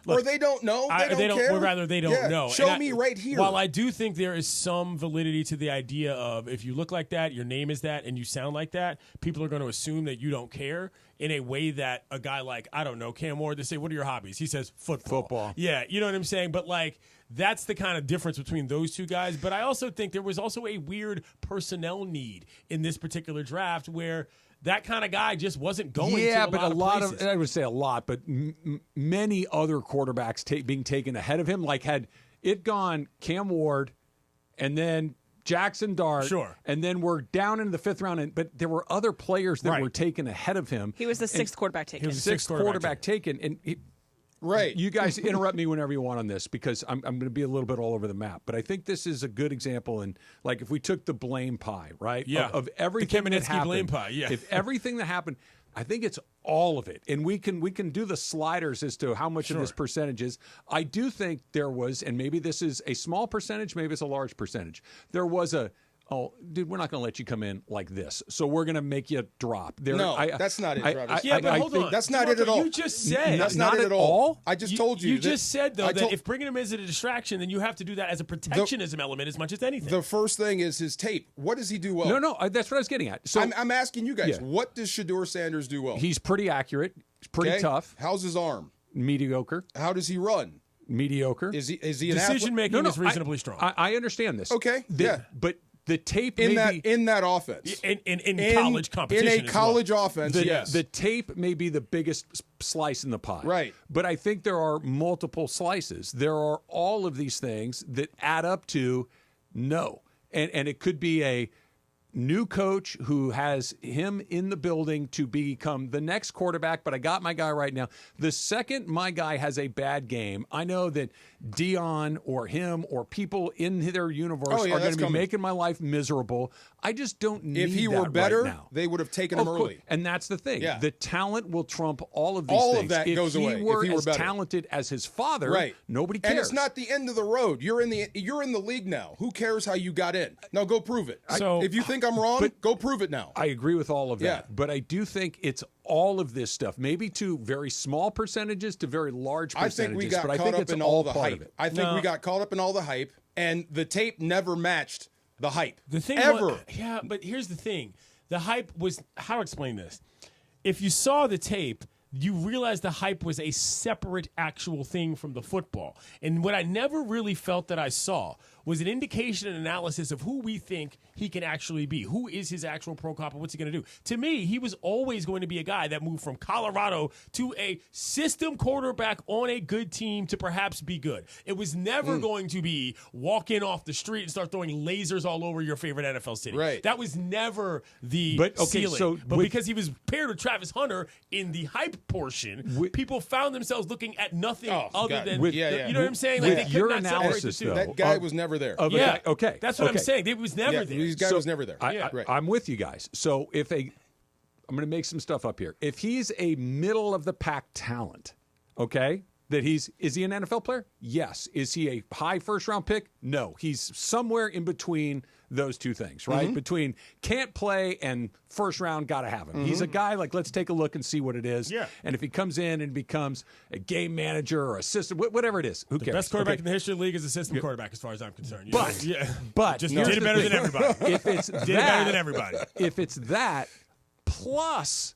Or they don't know. They don't care. Or rather, they don't know. Show And me right here. While I do think there is some validity to the idea of if you look like that, your name is that, and you sound like that, people are going to assume that you don't care in a way that a guy like, I don't know, Cam Ward, they say, what are your hobbies? He says football. Yeah, you know what I'm saying? But like that's the kind of difference between those two guys. But I also think there was also a weird personnel need in this particular draft where that kind of guy just wasn't going to a lot of places. I would say a lot, but many other quarterbacks being taken ahead of him, like had it gone Cam Ward and then Jackson Dart, sure, and then we're down into the 5th round, but there were other players that were taken ahead of him. He was the 6th quarterback taken. He was the 6th quarterback taken. And right. You guys interrupt me whenever you want on this because I'm going to be a little bit all over the map. But I think this is a good example. And like if we took the blame pie, right? Yeah. Of everything that happened. Blame pie, yeah. If everything that happened, I think it's all of it. And we can do the sliders as to how much of this percentage is. I do think there was, and maybe this is a small percentage, maybe it's a large percentage. There was oh, dude, we're not going to let you come in like this. So we're going to make you drop. That's not it, Travis. But hold on. That's not it at all. You just said. That's not it at all. I just told you. You just said, though, that if bringing him is a distraction, then you have to do that as a protectionism element as much as anything. The first thing is his tape. What does he do well? No, that's what I was getting at. So I'm asking you guys, what does Shedeur Sanders do well? He's pretty accurate. He's pretty tough. How's his arm? Mediocre. How does he run? Mediocre. Is he an decision making is reasonably strong. I understand this. Okay. But the tape in that offense in college competition in a college offense, yes. The tape may be the biggest slice in the pie, right? But I think there are multiple slices. There are all of these things that add up to no, and it could be a new coach who has him in the building to become the next quarterback, but I got my guy right now. The second my guy has a bad game, I know that Dion or him or people in their universe are going to be making my life miserable. I just don't need that. If he were better, right now. they would have taken him early. And that's the thing. Yeah. The talent will trump all of these things. All of that goes away. If he were as better. talented as his father, nobody cares. And it's not the end of the road. You're in the league now. Who cares how you got in? Now go prove it. So if you think I'm wrong, go prove it now. I agree with all of that. But I do think it's all of this stuff, maybe to very small percentages to very large percentages. I think we got but caught I think up it's in all the part hype. of it. I think we got caught up in all the hype, and the tape never matched the hype. The thing ever. But here's the thing. The hype was, how to explain this? If you saw the tape, you realize the hype was a separate actual thing from the football. And what I never really felt that I saw was an indication and analysis of who we think he can actually be. Who is his actual pro cop and what's he going to do? To me, he was always going to be a guy that moved from Colorado to a system quarterback on a good team to perhaps be good. It was never going to be walk in off the street and start throwing lasers all over your favorite NFL city. Right. That was never the ceiling. So because he was paired with Travis Hunter in the hype portion, people found themselves looking at nothing other than, you know what I'm saying? Like they could not separate the two. That guy was never there. Okay. That's what I'm saying. It was never there. This guy was never there. I'm with you guys. So I'm going to make some stuff up here. If he's a middle of the pack talent, okay, is he an NFL player? Yes. Is he a high first round pick? No. He's somewhere in between those two things, right? Between can't play and first round, got to have him. He's a guy like, let's take a look and see what it is. Yeah. And if he comes in and becomes a game manager or assistant, whatever it is, who cares? The best quarterback in the history of the league is a system quarterback, as far as I'm concerned. But just did it better than everybody. If it's did it better than everybody. If it's that plus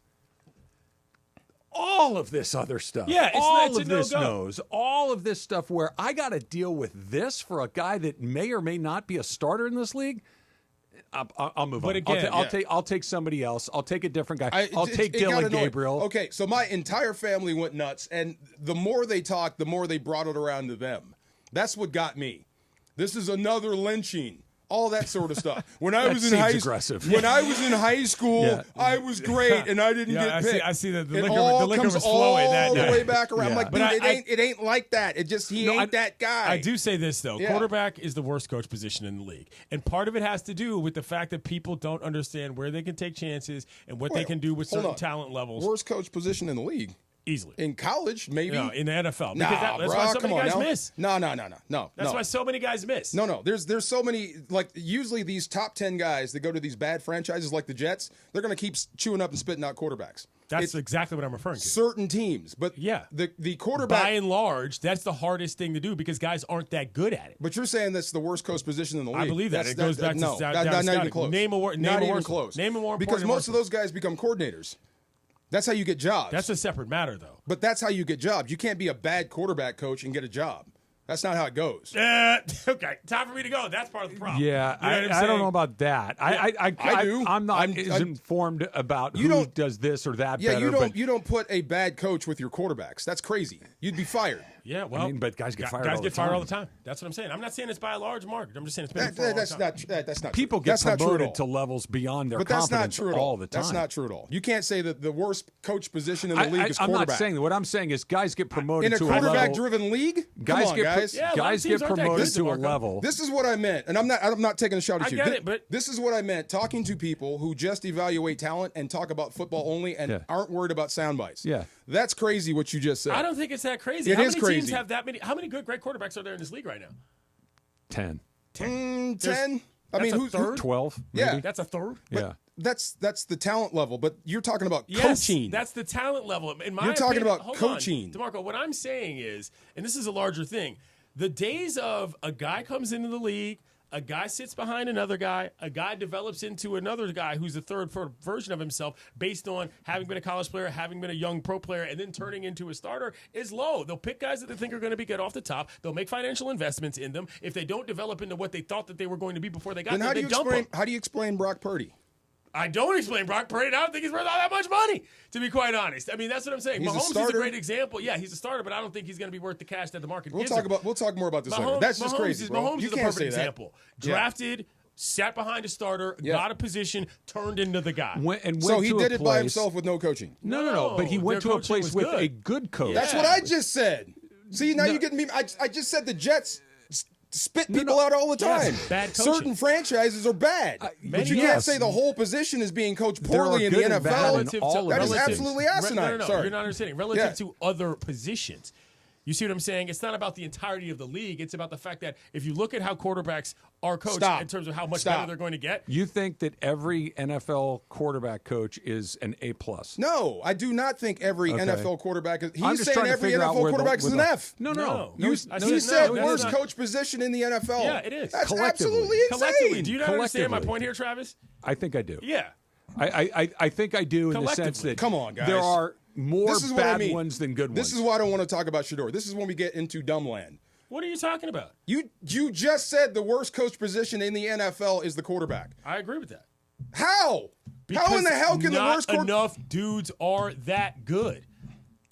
all of this other stuff. Yeah, all of this no-go. all of this stuff where I got to deal with this for a guy that may or may not be a starter in this league. I'll move on. But again, I'll take somebody else. I'll take a different guy. I'll take Dylan Gabriel. Okay, so my entire family went nuts, and the more they talked, the more they brought it around to them. That's what got me. This is another lynching. All that sort of stuff. When I was in high school, I was great, and I didn't get picked. I see that the liquor was comes flowing all that the way back around. I'm like, but dude, it ain't like that. It just he ain't that guy. I do say this though: quarterback is the worst coach position in the league, and part of it has to do with the fact that people don't understand where they can take chances and what they can do with certain talent levels. Worst coach position in the league. Easily. In college, maybe. No, in the NFL. Nah, that's why so many guys miss. No. That's why so many guys miss. No. There's so many, like, usually these top 10 guys that go to these bad franchises like the Jets, they're going to keep chewing up and spitting out quarterbacks. That's exactly what I'm referring to. Certain teams. But the quarterback. By and large, that's the hardest thing to do because guys aren't that good at it. But you're saying that's the worst coach position in the league. I believe that. It goes back to not even close. Name a word. Not even close. Name a more because most of those guys become coordinators. That's how you get jobs. That's a separate matter, though. But that's how you get jobs. You can't be a bad quarterback coach and get a job. That's not how it goes. Okay, time for me to go. That's part of the problem. Yeah, You know what I'm I don't saying? know about that. I do. I'm not as informed about who does this or that better. You don't put a bad coach with your quarterbacks. That's crazy. You'd be fired. Yeah, well, but guys get fired. Guys all get the fired time. all the time. That's what I'm saying. I'm not saying it's by a large mark. I'm just saying it's been for a long That's time. that's not People true. get That's not true at promoted all. to levels beyond their But that's not competence true at all the time. That's not true at all. You can't say that the worst coach position in the league is I'm quarterback. not saying that. What I'm saying is guys get promoted in a to a level. quarterback-driven league. Guys Come on, get guys. guys get promoted to a level. This is what I meant, and I'm not taking a shot at I you. get it, but this is what I meant. Talking to people who just evaluate talent and talk about football only and aren't worried about sound bites. Yeah, that's crazy. What you just said. I don't think it's that crazy. It How is many crazy. teams have that many? How many good, great quarterbacks are there in this league right now? 10. 10. I That's mean, a who's third? 12. Yeah, maybe? That's a third. Yeah. That's the talent level. But you're talking about Yes, coaching. that's the talent level. In my You're talking opinion, about hold coaching. on, DeMarco, what I'm saying is, and this is a larger thing, the days of a guy comes into the league, a guy sits behind another guy, a guy develops into another guy who's a third version of himself based on having been a college player, having been a young pro player, and then turning into a starter is low. They'll pick guys that they think are going to be good off the top. They'll make financial investments in them. If they don't develop into what they thought that they were going to be before they got Then there, they dump them. how do you explain Brock Purdy? I don't explain Brock Purdy. I don't think he's worth all that much money, to be quite honest. I mean, that's what I'm saying. He's a Mahomes is a starter. great example. Yeah, he's a starter, but I don't think he's going to be worth the cash that the market We'll gives talk him. about. We'll talk more about this later. Mahomes- That's just Mahomes crazy, is, bro. Mahomes You is a can't perfect say that. example. Yeah. Drafted, sat behind a starter, got a position, turned into the guy. So he did it by himself with no coaching. No. But he went their to a coaching place was with good. a good coach. That's what I just said. See, now you're getting me. I just said the Jets spit people out all the time. Yes, bad coaching. Certain franchises are bad. But you can't say the whole position is being coached There are poorly in the good and bad NFL. in all That is of them. absolutely asinine. No, Sorry. you're not understanding. Relative Yeah. to other positions. You see what I'm saying? It's not about the entirety of the league. It's about the fact that if you look at how quarterbacks are coached Stop. in terms of how much Stop. better they're going to get. You think that every NFL quarterback coach is an A+? No, I do not think every Okay. NFL quarterback is. I'm He's just saying trying to every figure out NFL where the- quarterback is where an the- F. No. He said that's worst not- coach position in the NFL. Yeah, it is. That's Collectively. absolutely insane. Collectively. Do you not understand my Collectively. point here, Travis? I think I do. Yeah. I think I do in the sense Collectively. that Come on, guys. there are more This is what I bad mean. ones than good This ones. is why I don't want to talk about Shedeur. This is when we get into dumb land. What are you talking about? You just said the worst coach position in the NFL is the quarterback. I agree with that. How? How in the hell can the worst Not enough dudes are that good.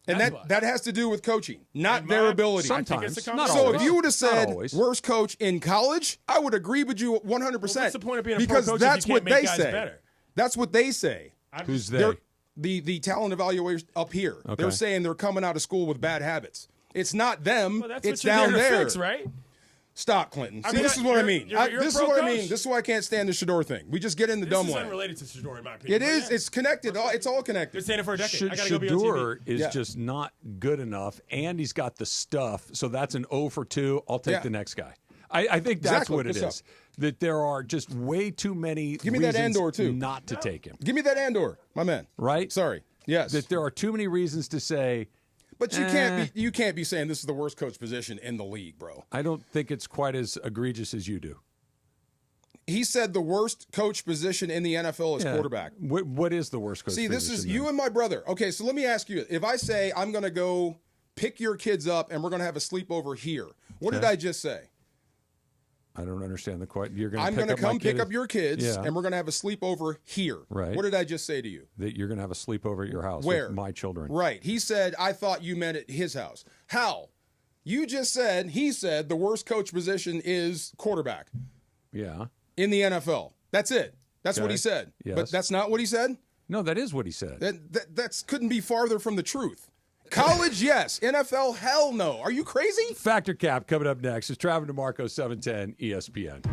And That's why. that has to do with coaching, not their ability. I think it's a Not So combination. if you would have Not said always. worst coach in college, I would agree with you 100%. What's the point of being a pro because coach if that's you what can't make they guys say. better? That's what they say. Who's they? They're- The talent evaluators up here. Okay. They're saying they're coming out of school with bad habits. It's not them. Well, that's it's what you're down there to there. fix, right? Stop, Clinton. I See, mean, this is what I you're- mean. you're This is pro what I coach. mean. This is why I can't stand the Shedeur thing. We just get into This dumb is land. unrelated to Shedeur, in my opinion. It but is. yeah. It's connected. It's all connected. Been saying it for a decade. I gotta go be on Shedeur TV. is Yeah. just not good enough, and he's got the stuff. So that's an 0 for 2. I'll take Yeah. the next guy. I think that's Exactly. what it What's is. That there are just way too many Give me that reasons Andor, too. not to take him. Give me that Andor, my man. Right? Sorry. Yes. That there are too many reasons to say. But you can't be saying this is the worst coach position in the league, bro. I don't think it's quite as egregious as you do. He said the worst coach position in the NFL is Yeah. quarterback. What is the worst coach? See, this position is then? you and my brother. Okay, so let me ask you. If I say I'm going to go pick your kids up and we're going to have a sleepover here, what did Okay. I just say? I don't understand the question. You're going I'm to going to come pick up your kids Yeah. and we're going to have a sleepover here. Right. What did I just say to you? That you're going to have a sleepover at your house Where? with my children. Right. He said, I thought you meant at his house. How? You just said, he said the worst coach position is quarterback Yeah. in the NFL. That's it. That's what Okay. he said. Yes. But that's not what he said? No, that is what he said. That couldn't be farther from the truth. College, yes. NFL, hell no. Are you crazy? Factor Cap coming up next. It's Travis DeMarco, 710 ESPN.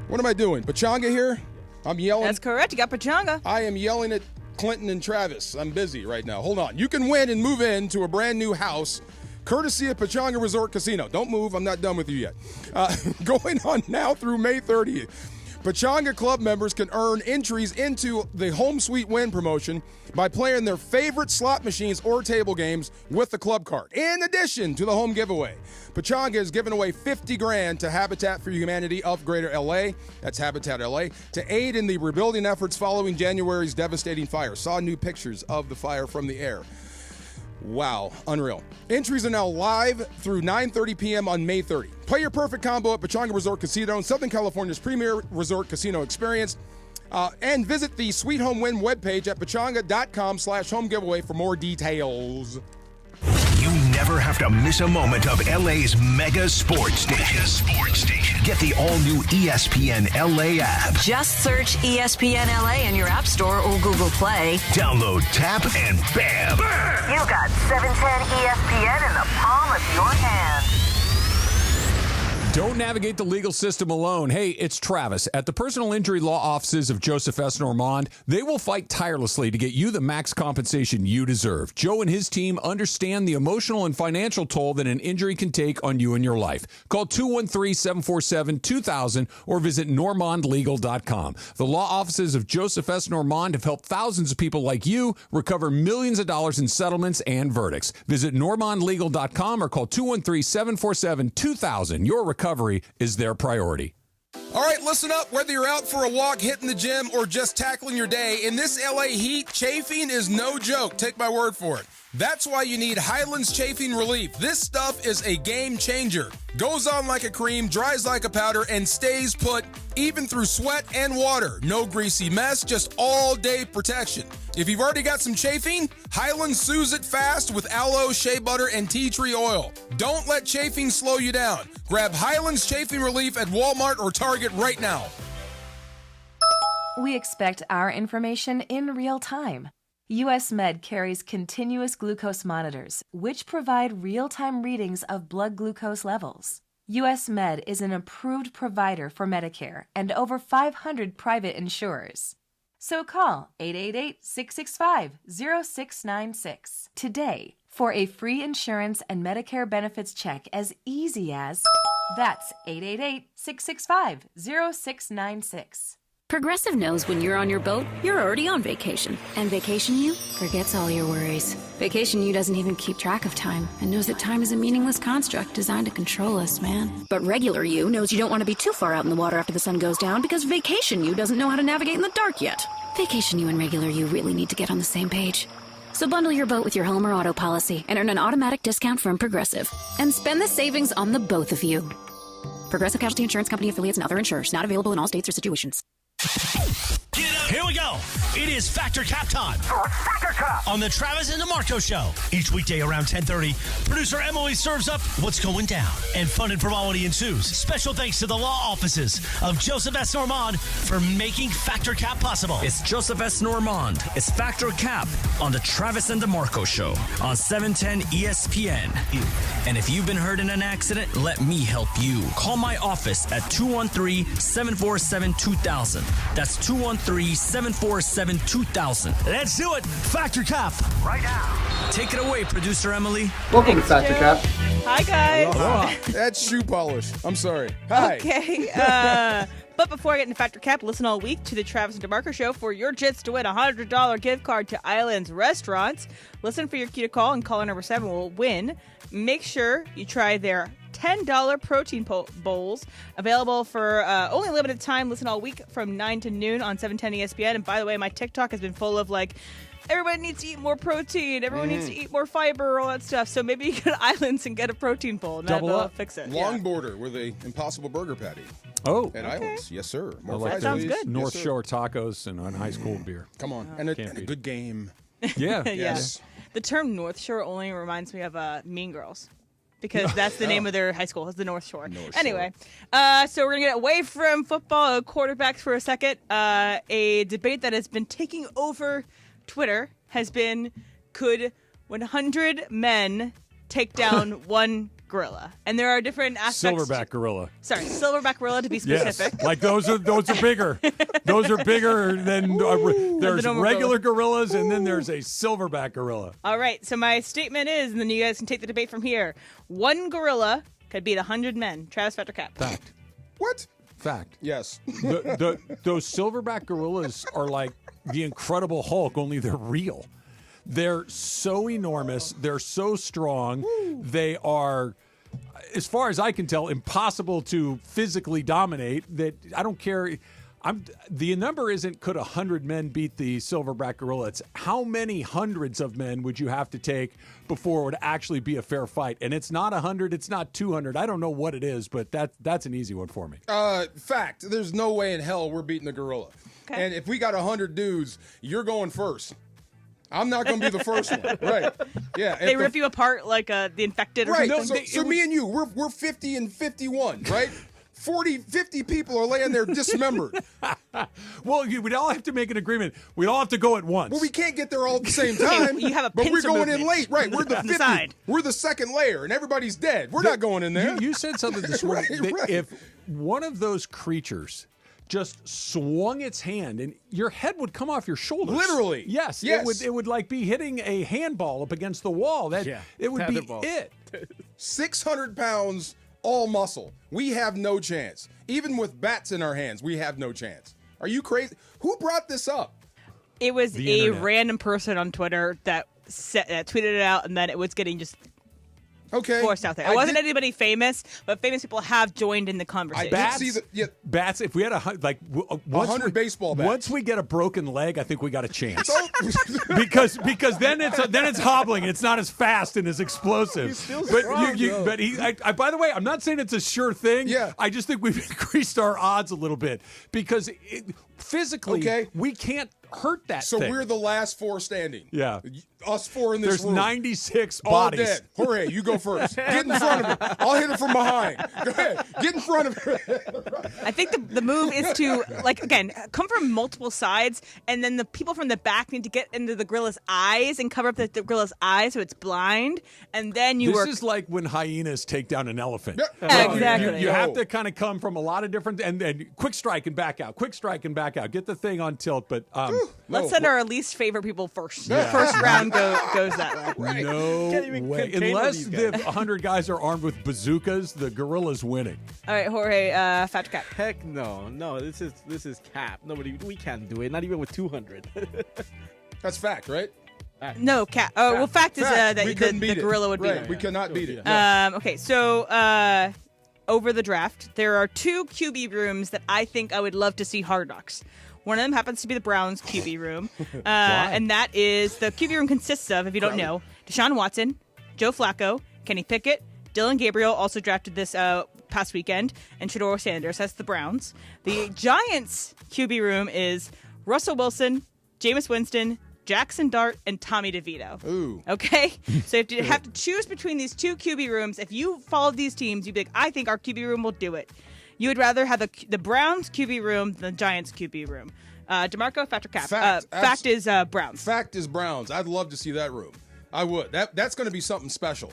What am I doing? Pachanga here? I'm yelling. That's correct. You got Pachanga. I am yelling at Clinton and Travis. I'm busy right now. Hold on. You can win and move in to a brand new house courtesy of Pachanga Resort Casino. Don't move. I'm not done with you yet. Going on now through May 30th. Pachanga Club members can earn entries into the Home Sweet Win promotion by playing their favorite slot machines or table games with the club card. In addition to the home giveaway, Pachanga is giving away $50,000 to Habitat for Humanity of Greater LA. That's Habitat LA to aid in the rebuilding efforts following January's devastating fire. Saw new pictures of the fire from the air. Wow, unreal. Entries are now live through 9:30 p.m. on May 30. Play your perfect combo at Pechanga Resort Casino, Southern California's premier resort casino experience. And visit the Sweet Home Win webpage at pechanga.com/home giveaway for more details. You never have to miss a moment of LA's mega sports station. Get the all-new ESPN LA app. Just search ESPN LA in your App Store or Google Play. Download, tap, and bam! You got 710 ESPN in the palm of your hand. Don't navigate the legal system alone. Hey, it's Travis. At the personal injury law offices of Joseph S. Normand, they will fight tirelessly to get you the max compensation you deserve. Joe and his team understand the emotional and financial toll that an injury can take on you and your life. Call 213-747-2000 or visit normandlegal.com. The law offices of Joseph S. Normand have helped thousands of people like you recover millions of dollars in settlements and verdicts. Visit normandlegal.com or call 213-747-2000. Your recovery is their priority. All right, listen up. Whether you're out for a walk, hitting the gym, or just tackling your day, in this LA heat, chafing is no joke. Take my word for it. That's why you need Highlands Chafing Relief. This stuff is a game changer. Goes on like a cream, dries like a powder, and stays put even through sweat and water. No greasy mess, just all-day protection. If you've already got some chafing, Highlands soothes it fast with aloe, shea butter, and tea tree oil. Don't let chafing slow you down. Grab Highlands Chafing Relief at Walmart or Target right now. We expect our information in real time. US Med carries continuous glucose monitors, which provide real-time readings of blood glucose levels. US Med is an approved provider for Medicare and over 500 private insurers. So call 888-665-0696 today for a free insurance and Medicare benefits check as easy as... That's 888-665-0696. Progressive knows when you're on your boat, you're already on vacation. And Vacation You forgets all your worries. Vacation You doesn't even keep track of time and knows that time is a meaningless construct designed to control us, man. But Regular You knows you don't want to be too far out in the water after the sun goes down because Vacation You doesn't know how to navigate in the dark yet. Vacation You and Regular You really need to get on the same page. So bundle your boat with your home or auto policy and earn an automatic discount from Progressive. And spend the savings on the both of you. Progressive Casualty Insurance Company affiliates and other insurers. Not available in all states or situations. Here we go. It is Factor Cap time. Factor Cap on the Travis and DeMarco Show. Each weekday around 10:30, producer Emily serves up what's going down, and fun and frivolity ensues. Special thanks to the law offices of Joseph S. Normand for making Factor Cap possible. It's Joseph S. Normand. It's Factor Cap on the Travis and DeMarco Show on 710 ESPN. And if you've been hurt in an accident, let me help you. Call my office at 213-747-2000. That's 213-747-2000. Let's do it. Factor Cap right now. Take it away, producer Emily. Welcome to Factor Cap. Hi, guys. That's shoe polish. I'm sorry. Hi. Okay. But before I get into Factor Cap, listen all week to the Travis and DeMarco Show for your chance to win a $100 gift card to Islands Restaurants. Listen for your cue to call, and caller number 7 will win. Make sure you try their $10 protein bowls, available for only a limited time. Listen all week from 9 to noon on 710 ESPN. And by the way, my TikTok has been full of everybody needs to eat more protein. Everyone needs to eat more fiber, all that stuff. So maybe you go to Islands and get a protein bowl. And that'll fix it. Long border with a Impossible Burger Patty. Oh. At Islands. Yes, sir. More like fries, sounds please. good. North Yes, Shore tacos and an ice cold beer. Come on. And a good game. Yeah. Yes. The term North Shore only reminds me of Mean Girls. Because that's the name of their high school, is the North Shore. Anyway, so we're going to get away from football quarterbacks for a second. A debate that has been taking over Twitter has been, could 100 men take down one gorilla? And there are different aspects. Silverback gorilla. Sorry, silverback gorilla to be specific. Yes, like those are bigger. Those are bigger than there's regular gorillas, and then there's a silverback gorilla. All right, so my statement is, and then you guys can take the debate from here. One gorilla could beat 100 men. Travis, Factor Cap. Fact. What? Fact. Yes. Those silverback gorillas are like the Incredible Hulk, only they're real. They're so enormous. They're so strong. They are, as far as I can tell, impossible to physically dominate. That I don't care. The number isn't could 100 men beat the silverback gorilla. It's how many hundreds of men would you have to take before it would actually be a fair fight? And it's not 100, it's not 200. I don't know what it is, but that's an easy one for me. Fact. There's no way in hell we're beating the gorilla. Okay. And if we got 100 dudes, you're going first. I'm not going to be the first one. Right. Yeah. They rip you apart like the infected or something. Right. So me and you, we're 50 and 51, right? 40, 50 people are laying there dismembered. Well, we'd all have to make an agreement. We'd all have to go at once. Well, we can't get there all at the same time. You have a but we're pincer going movement. in late. Right. We're the 50. Side. We're the second layer, and everybody's dead. We're not going in there. You said something this morning. Right. If one of those creatures just swung its hand, and your head would come off your shoulders. Literally. Yes. It would like be hitting a handball up against the wall. It would be it. 600 pounds, all muscle. We have no chance. Even with bats in our hands, we have no chance. Are you crazy? Who brought this up? It was a random person on Twitter that tweeted it out, and then it was getting just forced out there. It wasn't anybody famous, but famous people have joined in the conversation. Bats. If we had 100 baseball bats. Once we get a broken leg, I think we got a chance. because then it's hobbling. It's not as fast and as explosive. He's still but strong, by the way, I'm not saying it's a sure thing. Yeah. I just think we've increased our odds a little bit because physically we can't hurt that So thing. we're the last four standing. Yeah. Us four in this room. There's 96 all bodies. Dead. Jorge, you go first. Get in front of it. I'll hit it from behind. Go ahead. Get in front of it. I think the move is to, come from multiple sides, and then the people from the back need to get into the gorilla's eyes and cover up the gorilla's eyes so it's blind, and then you This is like when hyenas take down an elephant. Yeah. Exactly. You have to kind of come from a lot of different, and quick strike and back out, quick strike and back out. Get the thing on tilt, but let's send our least favorite people first. The first round goes that way. No way. Unless the 100 guys are armed with bazookas, the gorilla's winning. All right, Jorge, Fat Cap. Heck no. This is cap. We can't do it. Not even with 200. That's fact, right? No, Cap. Oh, well, fact is that We the couldn't beat it. gorilla would beat Right. it. We cannot beat it. Okay, so over the draft, there are two QB rooms that I think I would love to see Hard Knocks. One of them happens to be the Browns QB room, and that is the QB room consists of, if you don't know, Deshaun Watson, Joe Flacco, Kenny Pickett, Dylan Gabriel also drafted this past weekend, and Shedeur Sanders. That's the Browns. The Giants QB room is Russell Wilson, Jameis Winston, Jackson Dart, and Tommy DeVito. Ooh. Okay? So if you have to choose between these two QB rooms, if you followed these teams, you'd be like, I think our QB room will do it. You would rather have the Browns QB room than the Giants QB room. DeMarco, fact or cap? Fact is Browns. Fact is Browns. I'd love to see that room. I would. That's going to be something special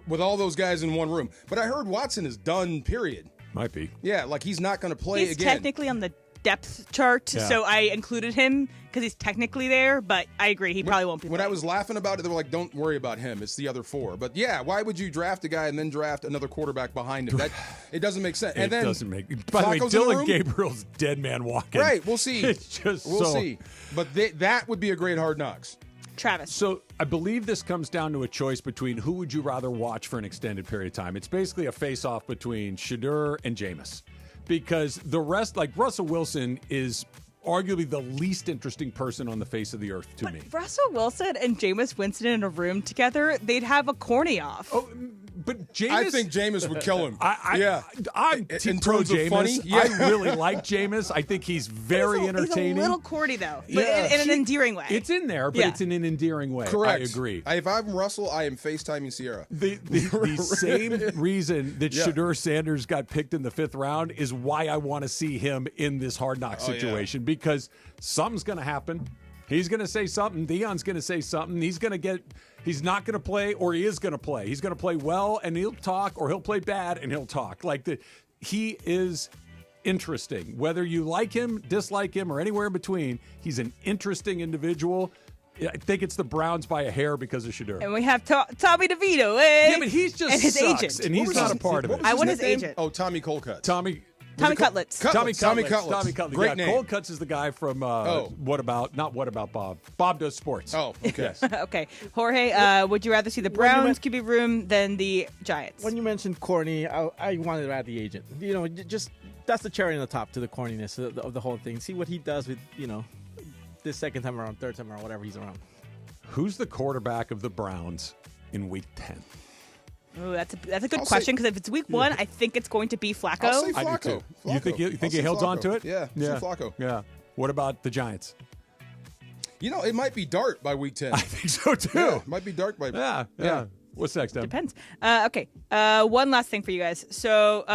with all those guys in one room. But I heard Watson is done, period. Might be. Yeah, like he's not going to play He's again. technically on the depth chart, so I included him because he's technically there, but I agree, he probably won't be When I was laughing about it, they were like, don't worry about him. It's the other four. But yeah, why would you draft a guy and then draft another quarterback behind him? It doesn't make sense. It doesn't make sense. By the way, Dylan Gabriel's dead man walking. Right, we'll see. It's just we'll see. But that would be a great Hard Knocks. Travis. So I believe this comes down to a choice between who would you rather watch for an extended period of time. It's basically a face-off between Shedeur and Jameis. Because the rest, like Russell Wilson, is arguably the least interesting person on the face of the earth to me. Russell Wilson and Jameis Winston in a room together, they'd have a corny off. Oh, but Jameis, I think Jameis would kill him. I'm in pro terms of Jameis. funny. Yeah. I really like Jameis. I think he's very entertaining. He's a little corny though, but in an endearing way. It's in there, but it's in an endearing way. Correct. I agree. If I'm Russell, I am FaceTiming Sierra. The same reason that Shedeur Sanders got picked in the 5th round is why I want to see him in this Hard Knock situation because something's going to happen. He's going to say something. Deion's going to say something. He's not going to play, or he is going to play. He's going to play well, and he'll talk, or he'll play bad, and he'll talk. He is interesting. Whether you like him, dislike him, or anywhere in between, he's an interesting individual. I think it's the Browns by a hair because of Shedeur. And we have Tommy DeVito. Eh? Yeah, but he's just and his sucks, agent. and he's not a part of it. I want his agent. Oh, Tommy Coldcuts. Tommy Cutlets. Tommy Cutlets. Great Great name. Cold Cuts is the guy from What About Bob? Bob Does Sports. Oh, okay. Yes. Okay. Jorge, would you rather see the Browns QB room than the Giants? When you mentioned corny, I wanted to add the agent. Just that's the cherry on the top to the corniness of the whole thing. See what he does with this second time around, third time around, whatever he's around. Who's the quarterback of the Browns in Week 10? Ooh, that's a good question because if it's Week 1, I think it's going to be Flacco. I'll say Flacco. I do too. Flacco. You think he holds on to it? Yeah, Flacco. Yeah. What about the Giants? It might be Dart by Week 10. I think so too. Yeah, it might be Dart by. Yeah. What's next, Deb? Depends. Okay. One last thing for you guys. So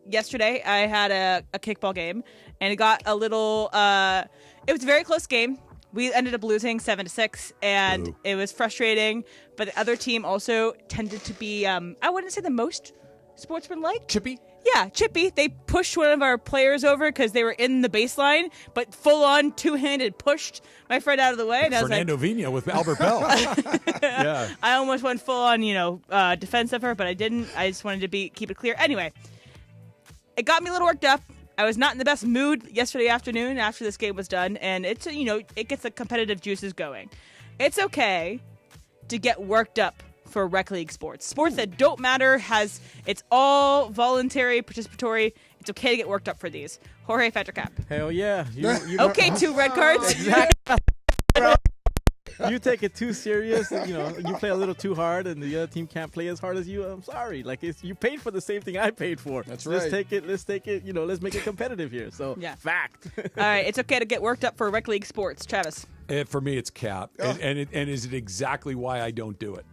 yesterday I had a kickball game, and it got a little. It was a very close game. We ended up losing 7-6, and it was frustrating. But the other team also tended to be, I wouldn't say the most sportsmanlike. Chippy? Yeah, chippy. They pushed one of our players over because they were in the baseline, but full-on two-handed pushed my friend out of the way. And Fernando Vina with Albert Bell. Yeah. I almost went full-on, defense of her, but I didn't. I just wanted to keep it clear. Anyway, it got me a little worked up. I was not in the best mood yesterday afternoon after this game was done, and it's it gets the competitive juices going. It's okay to get worked up for rec league sports that don't matter. It's all voluntary, participatory. It's okay to get worked up for these. Jorge Fettercap. Hell yeah! Okay, 2 red cards. Exactly. You take it too serious, you play a little too hard, and the other team can't play as hard as you. I'm sorry, you paid for the same thing I paid for. That's right. Let's take it. Let's make it competitive here. So yeah, fact. All right, it's okay to get worked up for rec league sports, Travis. For me, it's Cap, and is it exactly why I don't do it?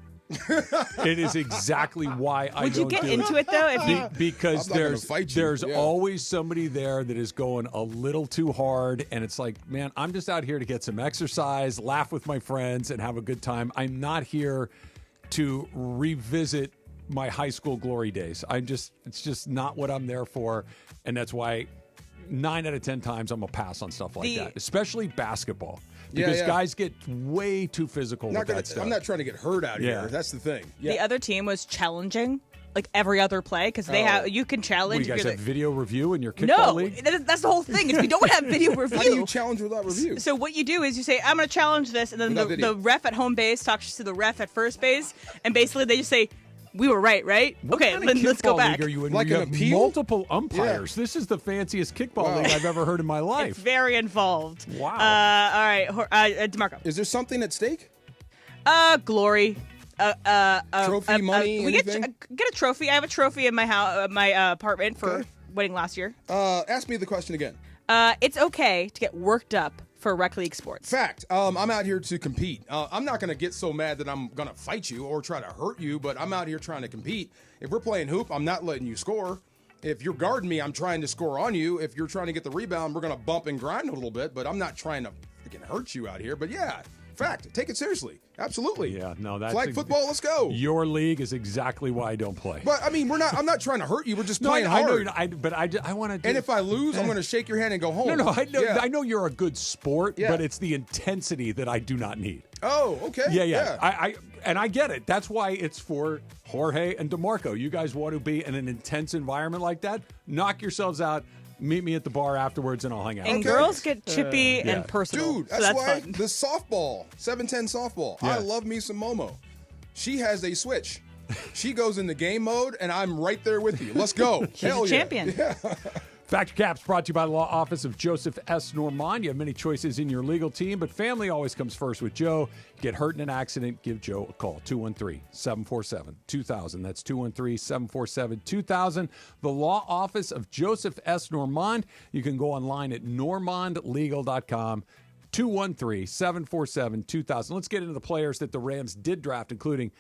It is exactly why I don't do it. Would you get into it though? Because there's always somebody there that is going a little too hard, and it's like, man, I'm just out here to get some exercise, laugh with my friends, and have a good time. I'm not here to revisit my high school glory days. It's just not what I'm there for, and that's why 9 out of 10 times I'm a pass on stuff like that, especially basketball. Because guys get way too physical with that stuff. I'm not trying to get hurt out here. That's the thing. Yeah. The other team was challenging, every other play, because you can challenge. You guys have video review in your kickball league? No, that's the whole thing. Is we don't have video review. How do you challenge without review? So what you do is you say, I'm going to challenge this, and then the ref at home base talks to the ref at first base, and basically they just say, we were right? What okay, kind of let's go back. League are you in? Like you an have appeal? Multiple umpires. Yeah. This is the fanciest kickball league I've ever heard in my life. It's very involved. Wow. All right, DeMarco. Is there something at stake? Glory. Trophy, money, we anything? get a trophy. I have a trophy in my house, my apartment for winning last year. Ask me the question again. It's okay to get worked up for rec league sports. Fact. I'm out here to compete. I'm not going to get so mad that I'm going to fight you or try to hurt you, but I'm out here trying to compete. If we're playing hoop, I'm not letting you score. If you're guarding me, I'm trying to score on you. If you're trying to get the rebound, we're going to bump and grind a little bit, but I'm not trying to freaking hurt you out here. But yeah, fact. Take it seriously. Absolutely. Yeah, no, that's flag football. Let's go. Your league is exactly why I don't play. But I mean, I'm not trying to hurt you. We're just playing hard. I know you're not, but I want to. And if I lose, I'm going to shake your hand and go home. No, I know. Yeah. I know you're a good sport, but it's the intensity that I do not need. Oh, okay. Yeah. I get it. That's why it's for Jorge and DeMarco. You guys want to be in an intense environment like that? Knock yourselves out. Meet me at the bar afterwards, and I'll hang out. And girls get chippy and personal. Dude, that's why fun. The softball, 710 softball. Yeah. I love me some Momo. She has a switch. She goes into game mode, and I'm right there with you. Let's go. She's a champion. Yeah. Factor Caps brought to you by the law office of Joseph S. Normand. You have many choices in your legal team, but family always comes first with Joe. Get hurt in an accident, give Joe a call. 213-747-2000. That's 213-747-2000. The law office of Joseph S. Normand. You can go online at normandlegal.com. 213-747-2000. Let's get into the players that the Rams did draft, including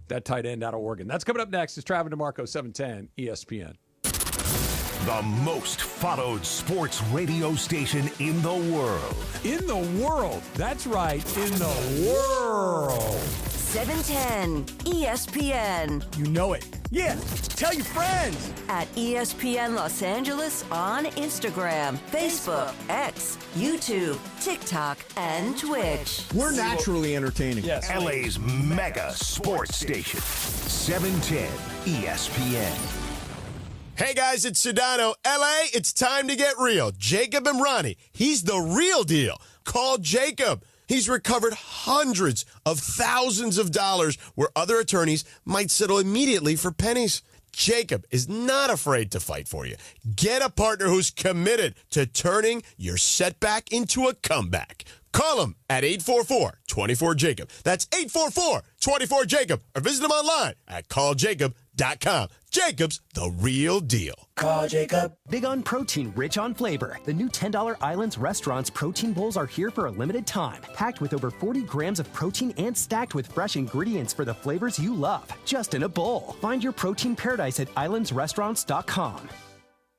that tight end out of Oregon. That's coming up next. It's Travis DeMarco, 710 ESPN. The most followed sports radio station in the world. In the world. That's right. In the world. 710 ESPN. You know it. Yeah. Tell your friends. At ESPN Los Angeles on Instagram, Facebook, X, YouTube, TikTok, and Twitch. We're naturally entertaining. Yes. LA's mega sports station. 710 ESPN. Hey guys, it's Sedano. LA, it's time to get real. Jacob Imrani, he's the real deal. Call Jacob. He's recovered hundreds of thousands of dollars where other attorneys might settle immediately for pennies. Jacob is not afraid to fight for you. Get a partner who's committed to turning your setback into a comeback. Call him at 844-24-JACOB. That's 844-24-JACOB. Or visit him online at calljacob.com. Jacob's the real deal. Call Jacob. Big on protein, rich on flavor. The new $10 Islands Restaurants protein bowls are here for a limited time. Packed with over 40 grams of protein and stacked with fresh ingredients for the flavors you love. Just in a bowl. Find your protein paradise at islandsrestaurants.com.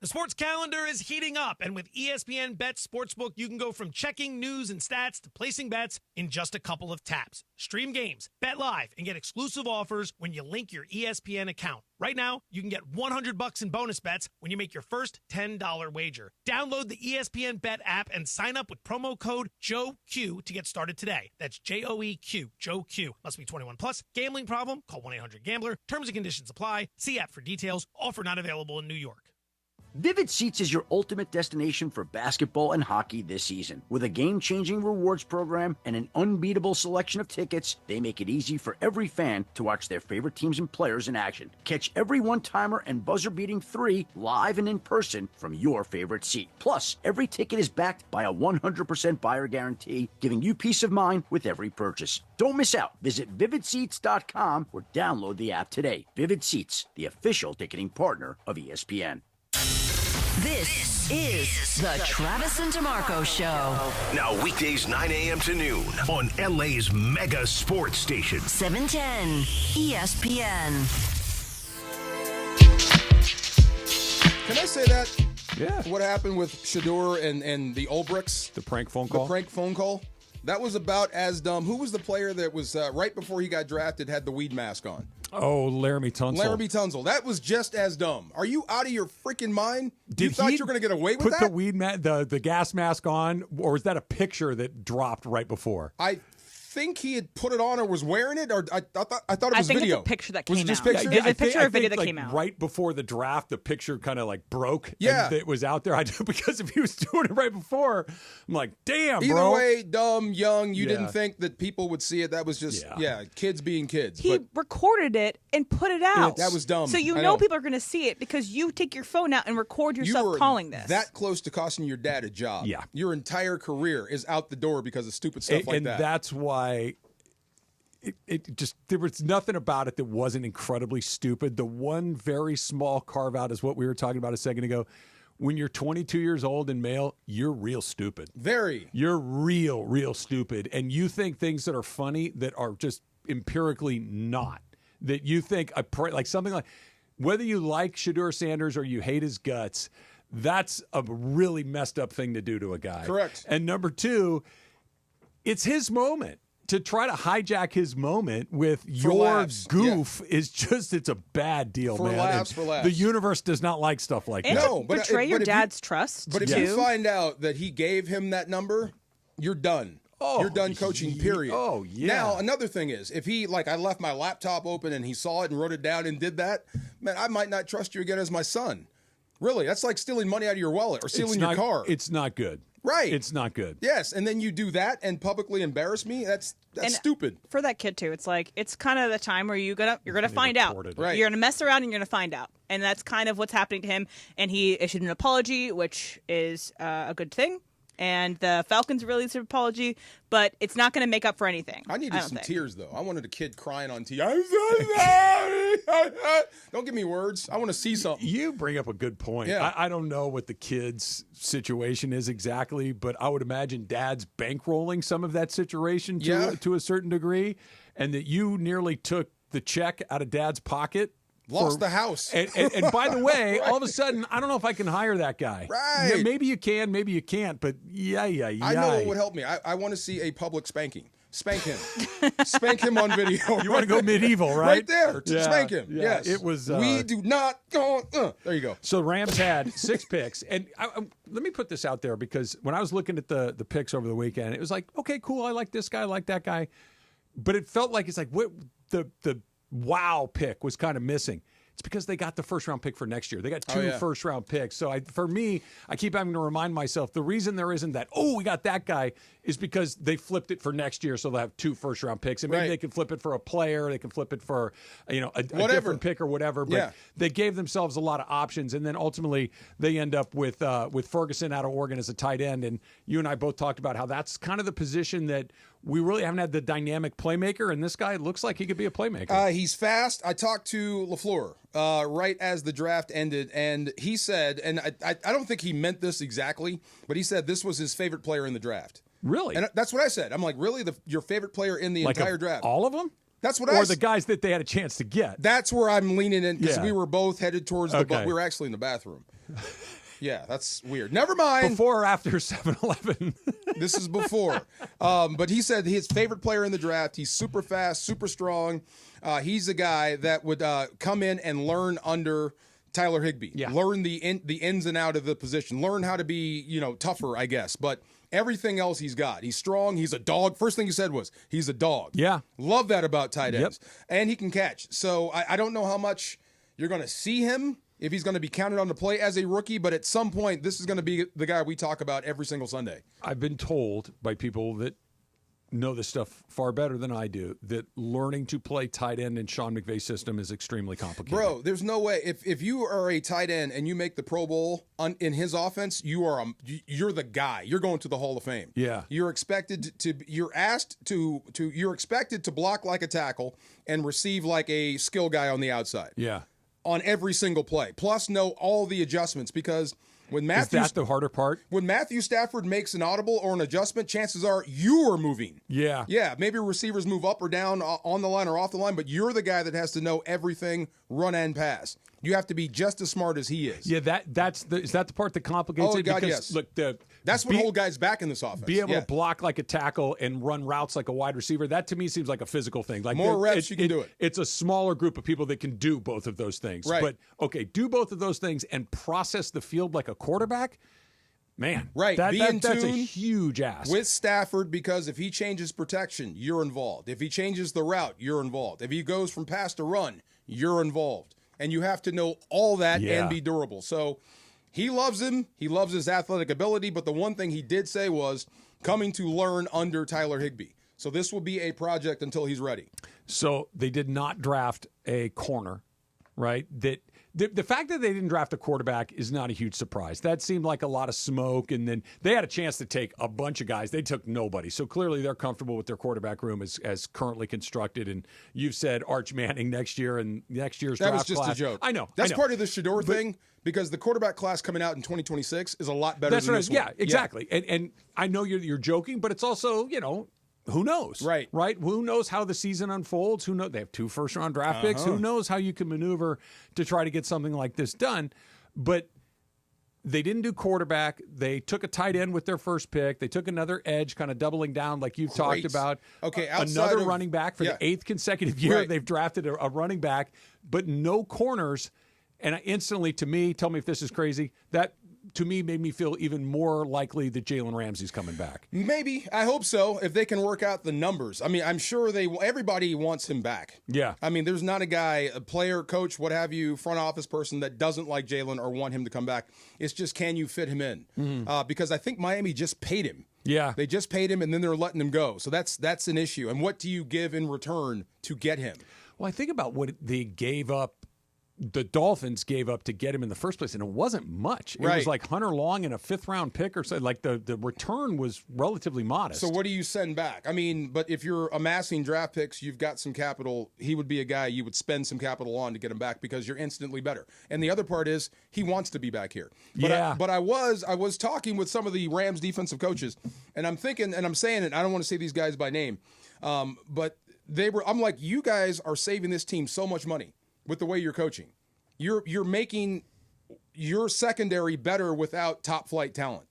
The sports calendar is heating up, and with ESPN Bet Sportsbook, you can go from checking news and stats to placing bets in just a couple of taps. Stream games, bet live, and get exclusive offers when you link your ESPN account. Right now, you can get $100 in bonus bets when you make your first $10 wager. Download the ESPN Bet app and sign up with promo code JOEQ to get started today. That's JOEQ, Joe Q. Must be 21 plus. Gambling problem? Call 1-800-GAMBLER. Terms and conditions apply. See app for details. Offer not available in New York. Vivid Seats is your ultimate destination for basketball and hockey this season. With a game-changing rewards program and an unbeatable selection of tickets, they make it easy for every fan to watch their favorite teams and players in action. Catch every one-timer and buzzer-beating 3 live and in person from your favorite seat. Plus, every ticket is backed by a 100% buyer guarantee, giving you peace of mind with every purchase. Don't miss out. Visit vividseats.com or download the app today. Vivid Seats, the official ticketing partner of ESPN. This is the Travis and DeMarco Show. Now weekdays 9 a.m. to noon on LA's mega sports station. 710 ESPN. Can I say that? Yeah. What happened with Shedeur and the Ulbrichts? The prank phone call? The prank phone call? That was about as dumb. Who was the player that was right before he got drafted had the weed mask on? Oh, Laramie Tunsil. Laramie Tunsil. That was just as dumb. Are you out of your freaking mind? You thought you were going to get away with that? Put the weed the gas mask on, or was that a picture that dropped right before? I think he had put it on or was wearing it, or I thought it was I think video. it's a picture that came Was it just out. picture? There's a picture or video that came out. Right before the draft, the picture kind of like broke. Yeah. And it was out there. Because if he was doing it right before, I'm like, damn, Either bro. way, dumb, young, you Yeah. didn't think that people would see it. That was just, kids being kids. He But recorded it and put it out. that was dumb. So you I know people are going to see it because you take your phone out and record you yourself were calling this. that close to costing your dad a job. Yeah. Your entire career is out the door because of stupid stuff like and that. that's why it just, there was nothing about it that wasn't incredibly stupid. The one very small carve out is what we were talking about a second ago. When you're 22 years old and male, you're real stupid. Very. You're real stupid. And you think things that are funny that are just empirically not. That you think, like something like, whether you like Shedeur Sanders or you hate his guts, that's a really messed up thing to do to a guy. Correct. And number two, it's his moment. To try to hijack his moment with your laughs, goof is just, it's a bad deal, For man. laughs, And for laughs. The universe does not like stuff like and that. to betray your dad's trust. But if too. you find out that he gave him that number, you're done. You're done coaching, period. Oh, yeah. Now, another thing is, if he, I left my laptop open and he saw it and wrote it down and did that, man, I might not trust you again as my son. Really, that's like stealing money out of your wallet or stealing your car. It's not good. Right. It's not good. Yes, and then you do that and publicly embarrass me. That's And stupid. For that kid too, it's kind of the time where you're gonna find out. Right. You're gonna mess around and you're gonna find out, and that's kind of what's happening to him. And he issued an apology, which is a good thing. And the Falcons released an apology, but it's not going to make up for anything. I needed don't some think. tears, though. I wanted a kid crying on TV. I'm so sorry. Don't give me words. I want to see something. You bring up a good point. Yeah. I don't know what the kid's situation is exactly, but I would imagine dad's bankrolling some of that situation to a certain degree, and that you nearly took the check out of dad's pocket. Lost the house. And by the way, all of a sudden, I don't know if I can hire that guy. Right. Yeah, maybe you can, maybe you can't, but yeah. I know what would help me. I want to see a public spanking. Spank him. Spank him on video. You want to go medieval, right? Right there. Yeah, Spank him. yeah. Yes. It was. We do not go. There you go. So Rams had 6 picks. And let me put this out there, because when I was looking at the picks over the weekend, it was like, okay, cool. I like this guy. I like that guy. But it felt like it's like what the wow pick was kind of missing. It's because they got the first-round pick for next year. They got two first-round picks. So for me, I keep having to remind myself the reason there isn't that, we got that guy, is because they flipped it for next year, so they'll have two first-round picks. And maybe they can flip it for a player. They can flip it for a different pick or whatever. But they gave themselves a lot of options. And then ultimately they end up with Ferguson out of Oregon as a tight end. And you and I both talked about how that's kind of the position that we really haven't had the dynamic playmaker, and this guy looks like he could be a playmaker. He's fast. I talked to LaFleur right as the draft ended, and he said, and I don't think he meant this exactly, but he said this was his favorite player in the draft. Really? And that's what I said. I'm like, really? Your favorite player in the entire draft? All of them? That's what Or the guys that they had a chance to get. That's where I'm leaning in, because we were both headed towards the we were actually in the bathroom. Yeah, that's weird. Never mind. Before or after 7-Eleven? This is before. But he said his favorite player in the draft. He's super fast, super strong. He's a guy that would come in and learn under Tyler Higbee. Yeah. Learn the ins and out of the position. Learn how to be, tougher, I guess. But everything else he's got. He's strong. He's a dog. First thing he said was, he's a dog. Yeah. Love that about tight ends. Yep. And he can catch. So I don't know how much you're going to see him, if he's going to be counted on to play as a rookie, but at some point, this is going to be the guy we talk about every single Sunday. I've been told by people that know this stuff far better than I do that learning to play tight end in Sean McVay's system is extremely complicated. Bro, there's no way. If you are a tight end and you make the Pro Bowl in his offense, you're the guy. You're going to the Hall of Fame. Yeah. You're expected you're expected to block like a tackle and receive like a skill guy on the outside. Yeah. On every single play, plus know all the adjustments, because when Matthew... Is that the harder part? When Matthew Stafford makes an audible or an adjustment, chances are you are moving. Yeah. Yeah, maybe receivers move up or down on the line or off the line, but you're the guy that has to know everything, run and pass. You have to be just as smart as he is. Yeah, is that the part that complicates it? God, because, yes. Look, that's what hold guys back in this offense. Be able to block like a tackle and run routes like a wide receiver. That to me seems like a physical thing. Like more reps, you can do it. It's a smaller group of people that can do both of those things. Right. But okay, do both of those things and process the field like a quarterback. Man, right. That's a huge ask. With Stafford, because if he changes protection, you're involved. If he changes the route, you're involved. If he goes from pass to run, you're involved. And you have to know all that and be durable. So he loves him. He loves his athletic ability. But the one thing he did say was coming to learn under Tyler Higbee. So this will be a project until he's ready. So they did not draft a corner, right? The fact that they didn't draft a quarterback is not a huge surprise. That seemed like a lot of smoke, and then they had a chance to take a bunch of guys. They took nobody. So clearly they're comfortable with their quarterback room as currently constructed. And you've said Arch Manning next year and next year's draft class. That was just a joke. I know. That's part of the Shedeur thing, because the quarterback class coming out in 2026 is a lot better than this one. Yeah, exactly. Yeah. And I know you're joking, but it's also, who knows? Right. Who knows how the season unfolds? Who knows? They have 2 first-round draft picks. Who knows how you can maneuver to try to get something like this done? But they didn't do quarterback. They took a tight end with their first pick. They took another edge, kind of doubling down like you've talked about. Okay, another running back for the 8th consecutive year. Right. They've drafted a running back, but no corners. And instantly, to me, tell me if this is crazy, that to me made me feel even more likely that Jalen Ramsey's coming back. Maybe. I hope so, if they can work out the numbers. I mean, I'm sure everybody wants him back. Yeah. I mean, there's not a guy, a player, coach, what have you, front office person that doesn't like Jalen or want him to come back. It's just, can you fit him in? Because I think Miami just paid him. Yeah. They just paid him, and then they're letting him go. So that's an issue. And what do you give in return to get him? Well, I think about what they gave up. The Dolphins gave up to get him in the first place, and it wasn't much. It was like Hunter Long and a 5th-round pick or something. Like the return was relatively modest. So what do you send back? I mean, but if you're amassing draft picks, you've got some capital. He would be a guy you would spend some capital on to get him back because you're instantly better. And the other part is he wants to be back here. But I was talking with some of the Rams defensive coaches, and I'm thinking, and I'm saying it, I don't want to say these guys by name, but I'm like, you guys are saving this team so much money with the way you're coaching. You're making your secondary better without top flight talent.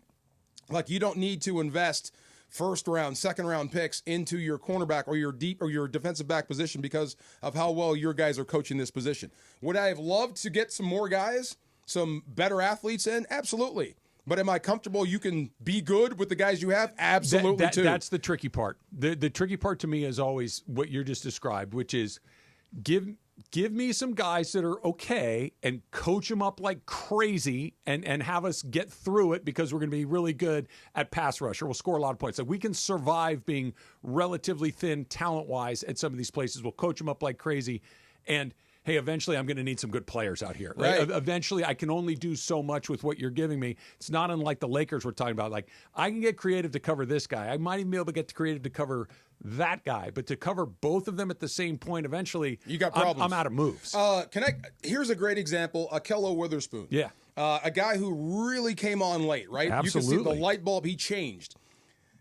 Like, you don't need to invest 1st round, 2nd round picks into your cornerback or your defensive back position because of how well your guys are coaching this position. Would I have loved to get some more guys, some better athletes in? Absolutely. But am I comfortable you can be good with the guys you have? Absolutely, too. That's the tricky part. The tricky part to me is always what you just described, which is give give me some guys that are okay and coach them up like crazy and have us get through it because we're going to be really good at pass rush or we'll score a lot of points. Like we can survive being relatively thin talent-wise at some of these places. We'll coach them up like crazy. And, hey, eventually I'm going to need some good players out here. Right? Eventually I can only do so much with what you're giving me. It's not unlike the Lakers we're talking about. Like, I can get creative to cover this guy. I might even be able to get creative to cover that guy. But to cover both of them at the same point, eventually you got problems. I'm out of moves. Here's a great example, Akello Witherspoon. Yeah. A guy who really came on late, right? Absolutely. You can see the light bulb, he changed.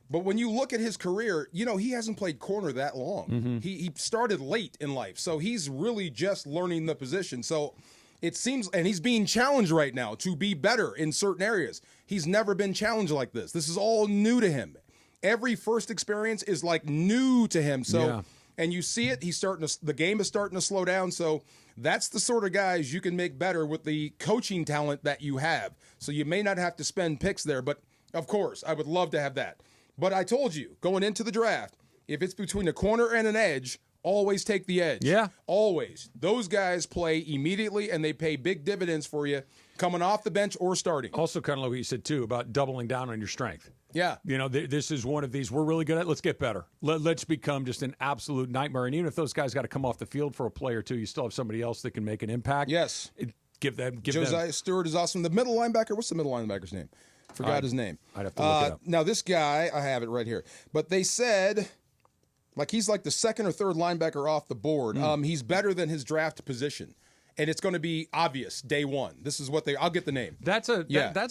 But when you look at his career, he hasn't played corner that long. Mm-hmm. He started late in life, so he's really just learning the position. So it seems, and he's being challenged right now to be better in certain areas. He's never been challenged like this. This is all new to him. Every first experience is like new to him. So, and you see it, the game is starting to slow down. So that's the sort of guys you can make better with the coaching talent that you have. So you may not have to spend picks there, but of course, I would love to have that. But I told you, going into the draft, if it's between a corner and an edge, always take the edge. Yeah. Always. Those guys play immediately, and they pay big dividends for you coming off the bench or starting. Also, kind of like what you said, too, about doubling down on your strength. Yeah. This is one of these we're really good at. Let's get better. Let's become just an absolute nightmare. And even if those guys got to come off the field for a play or two, you still have somebody else that can make an impact. Yes. Give them. Josiah Stewart is awesome. The middle linebacker, what's the middle linebacker's name? Forgot his name. I'd have to look it up. Now, this guy, I have it right here. But they said, he's like the second or third linebacker off the board. He's better than his draft position. And it's going to be obvious day one. This is what I'll get the name. That's a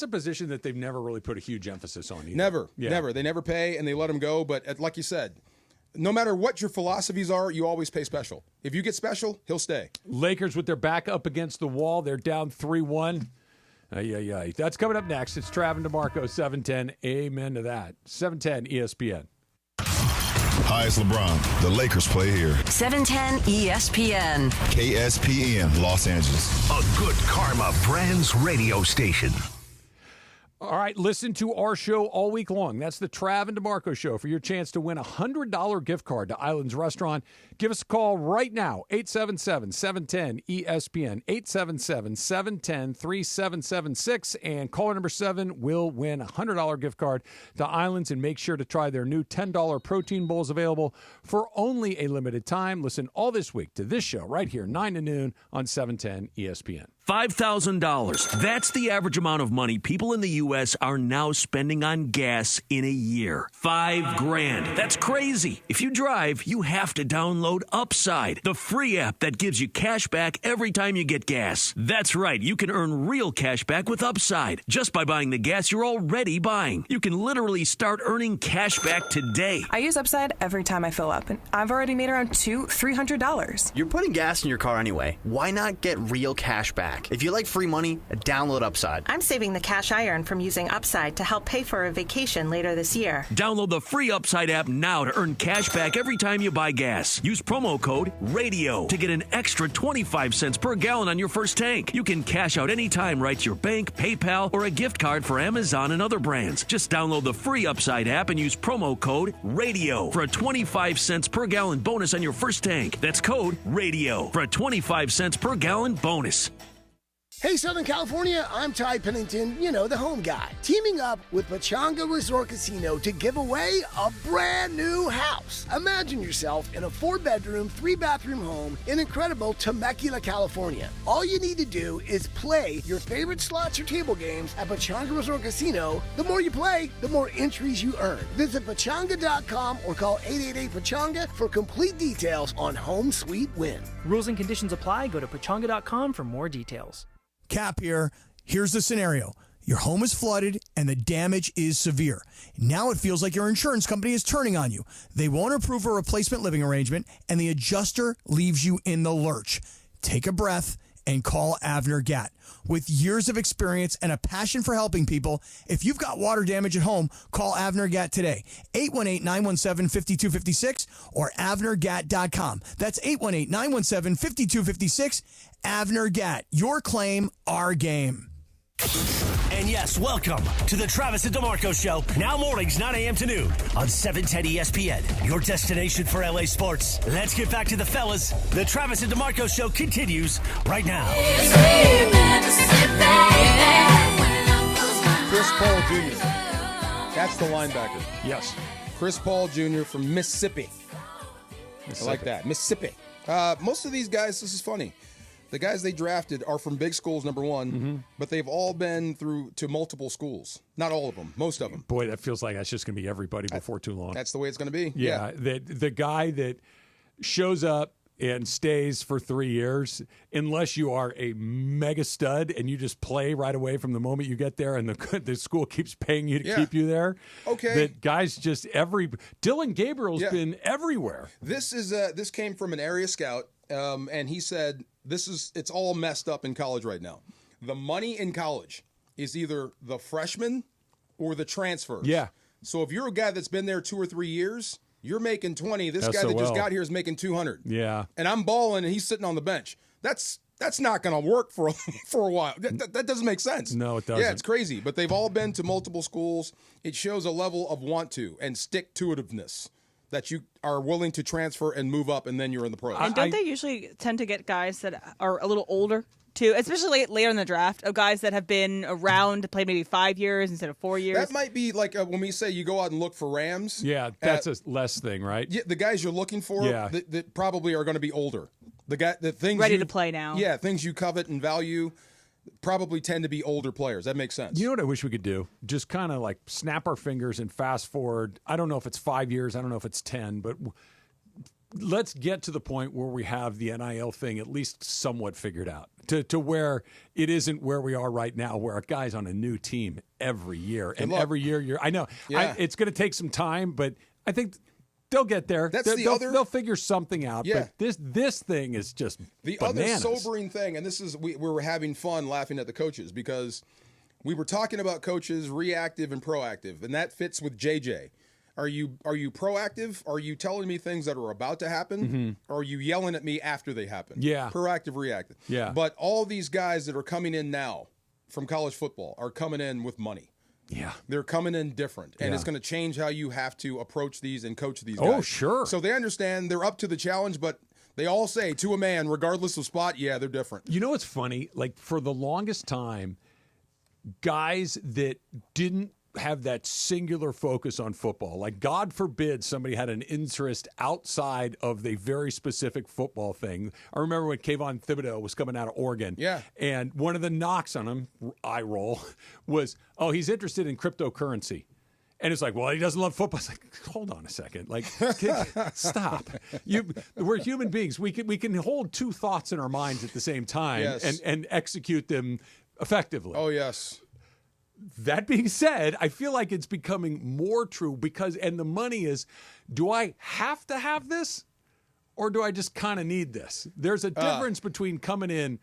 position that they've never really put a huge emphasis on either. Never. They never pay, and they let him go. But like you said, no matter what your philosophies are, you always pay special. If you get special, he'll stay. Lakers with their back up against the wall. They're down 3-1. That's coming up next. It's Trav and DeMarco, 710. Amen to that. 710 ESPN. Hi, it's LeBron. The Lakers play here. 710 ESPN. KSPN, Los Angeles. A Good Karma Brands radio station. All right, listen to our show all week long. That's the Trav and DeMarco Show for your chance to win a $100 gift card to Islands Restaurant. Give us a call right now, 877-710-ESPN, 877-710-3776, and caller number 7 will win a $100 gift card to Islands, and make sure to try their new $10 protein bowls available for only a limited time. Listen all this week to this show right here, 9 to noon on 710 ESPN. $5,000. That's the average amount of money people in the U.S. are now spending on gas in a year. $5,000. That's crazy. If you drive, you have to download Upside, the free app that gives you cash back every time you get gas. That's right. You can earn real cash back with Upside just by buying the gas you're already buying. You can literally start earning cash back today. I use Upside every time I fill up, and I've already made around $200-$300. You're putting gas in your car anyway. Why not get real cash back? If you like free money, download Upside. I'm saving the cash I earn from using Upside to help pay for a vacation later this year. Download the free Upside app now to earn cash back every time you buy gas. Use promo code RADIO to get an extra 25 cents per gallon on your first tank. You can cash out anytime right to your bank, PayPal, or a gift card for Amazon and other brands. Just download the free Upside app and use promo code RADIO for a 25 cents per gallon bonus on your first tank. That's code RADIO for a 25 cents per gallon bonus. Hey, Southern California, I'm Ty Pennington, the home guy, teaming up with Pechanga Resort Casino to give away a brand new house. Imagine yourself in a 4-bedroom, 3-bathroom home in incredible Temecula, California. All you need to do is play your favorite slots or table games at Pechanga Resort Casino. The more you play, the more entries you earn. Visit Pechanga.com or call 888-PECHANGA for complete details on Home Sweet Win. Rules and conditions apply. Go to Pechanga.com for more details. Cap here. Here's the scenario. Your home is flooded and the damage is severe. Now it feels like your insurance company is turning on you. They won't approve a replacement living arrangement and the adjuster leaves you in the lurch. Take a breath and call Avner Gatt. With years of experience and a passion for helping people, if you've got water damage at home, call Avner Gatt today. 818-917-5256 or avnergatt.com. That's 818-917-5256. Avner Gatt. Your claim, our game. And yes, welcome to the Travis and DeMarco Show. Now mornings, 9 a.m. to noon on 710 ESPN. Your destination for LA sports. Let's get back to the fellas. The Travis and DeMarco Show continues right now. Chris Paul Jr. That's the linebacker. Yes. Chris Paul Jr. from Mississippi. I like that. Mississippi. Most of these guys, this is funny. The guys they drafted are from big schools, number one, but they've all been through to multiple schools. Not all of them, most of them. Boy, that feels like that's just going to be everybody before too long. That's the way it's going to be. Yeah, the guy that shows up and stays for 3 years, unless you are a mega stud and you just play right away from the moment you get there and the school keeps paying you to keep you there. Okay. That guy's just Dylan Gabriel's been everywhere. This came from an area scout, and he said it's all messed up in college right now. The money in college is either the freshmen or the transfers. Yeah. So if you're a guy that's been there 2 or 3 years, you're making 20. This guy that just got here is making 200. Yeah. And I'm balling, and he's sitting on the bench. That's not going to work for a while. That doesn't make sense. No, it doesn't. Yeah, it's crazy. But they've all been to multiple schools. It shows a level of want to and stick-to-itiveness that you are willing to transfer and move up, and then you're in the pros. And don't they usually tend to get guys that are a little older, too, especially later in the draft, of guys that have been around to play maybe 5 years instead of 4 years? That might be like when we say you go out and look for Rams. Yeah, that's a less thing, right? Yeah, the guys you're looking for that probably are going to be older. The things ready to play now. Yeah, things you covet and value probably tend to be older players. That makes sense. You know what I wish we could do? Just kind of like snap our fingers and fast forward. I don't know if it's 5 years. I don't know if it's 10, but let's get to the point where we have the NIL thing at least somewhat figured out to where it isn't where we are right now, where a guy's on a new team every year. And every year I know it's going to take some time, but I think they'll get there. They'll figure something out. Yeah. But this thing is just the bananas. other sobering thing, and this is we were having fun laughing at the coaches because we were talking about coaches reactive and proactive, and that fits with JJ. Are you proactive? Are you telling me things that are about to happen? Or are you yelling at me after they happen? Yeah. Proactive, reactive. Yeah. But all these guys that are coming in now from college football are coming in with money. Yeah. They're coming in different, and Yeah. it's going to change how you have to approach these and coach these guys. Oh, sure. So they understand they're up to the challenge, but they all say to a man, regardless of spot, yeah, they're different. You know what's funny? Like for the longest time, guys that didn't have that singular focus on football, like God forbid somebody had an interest outside of the very specific football thing. I remember when Kayvon Thibodeau was coming out of Oregon. Yeah. And one of the knocks on him, eye roll, was, oh, he's interested in cryptocurrency. And it's like, well, he doesn't love football. It's like, hold on a second. Like, stop. We're human beings. We can hold two thoughts in our minds at the same time Yes. and execute them effectively. Oh, yes. That being said, I feel like it's becoming more true and the money is, do I have to have this or do I just kind of need this? There's a difference between coming in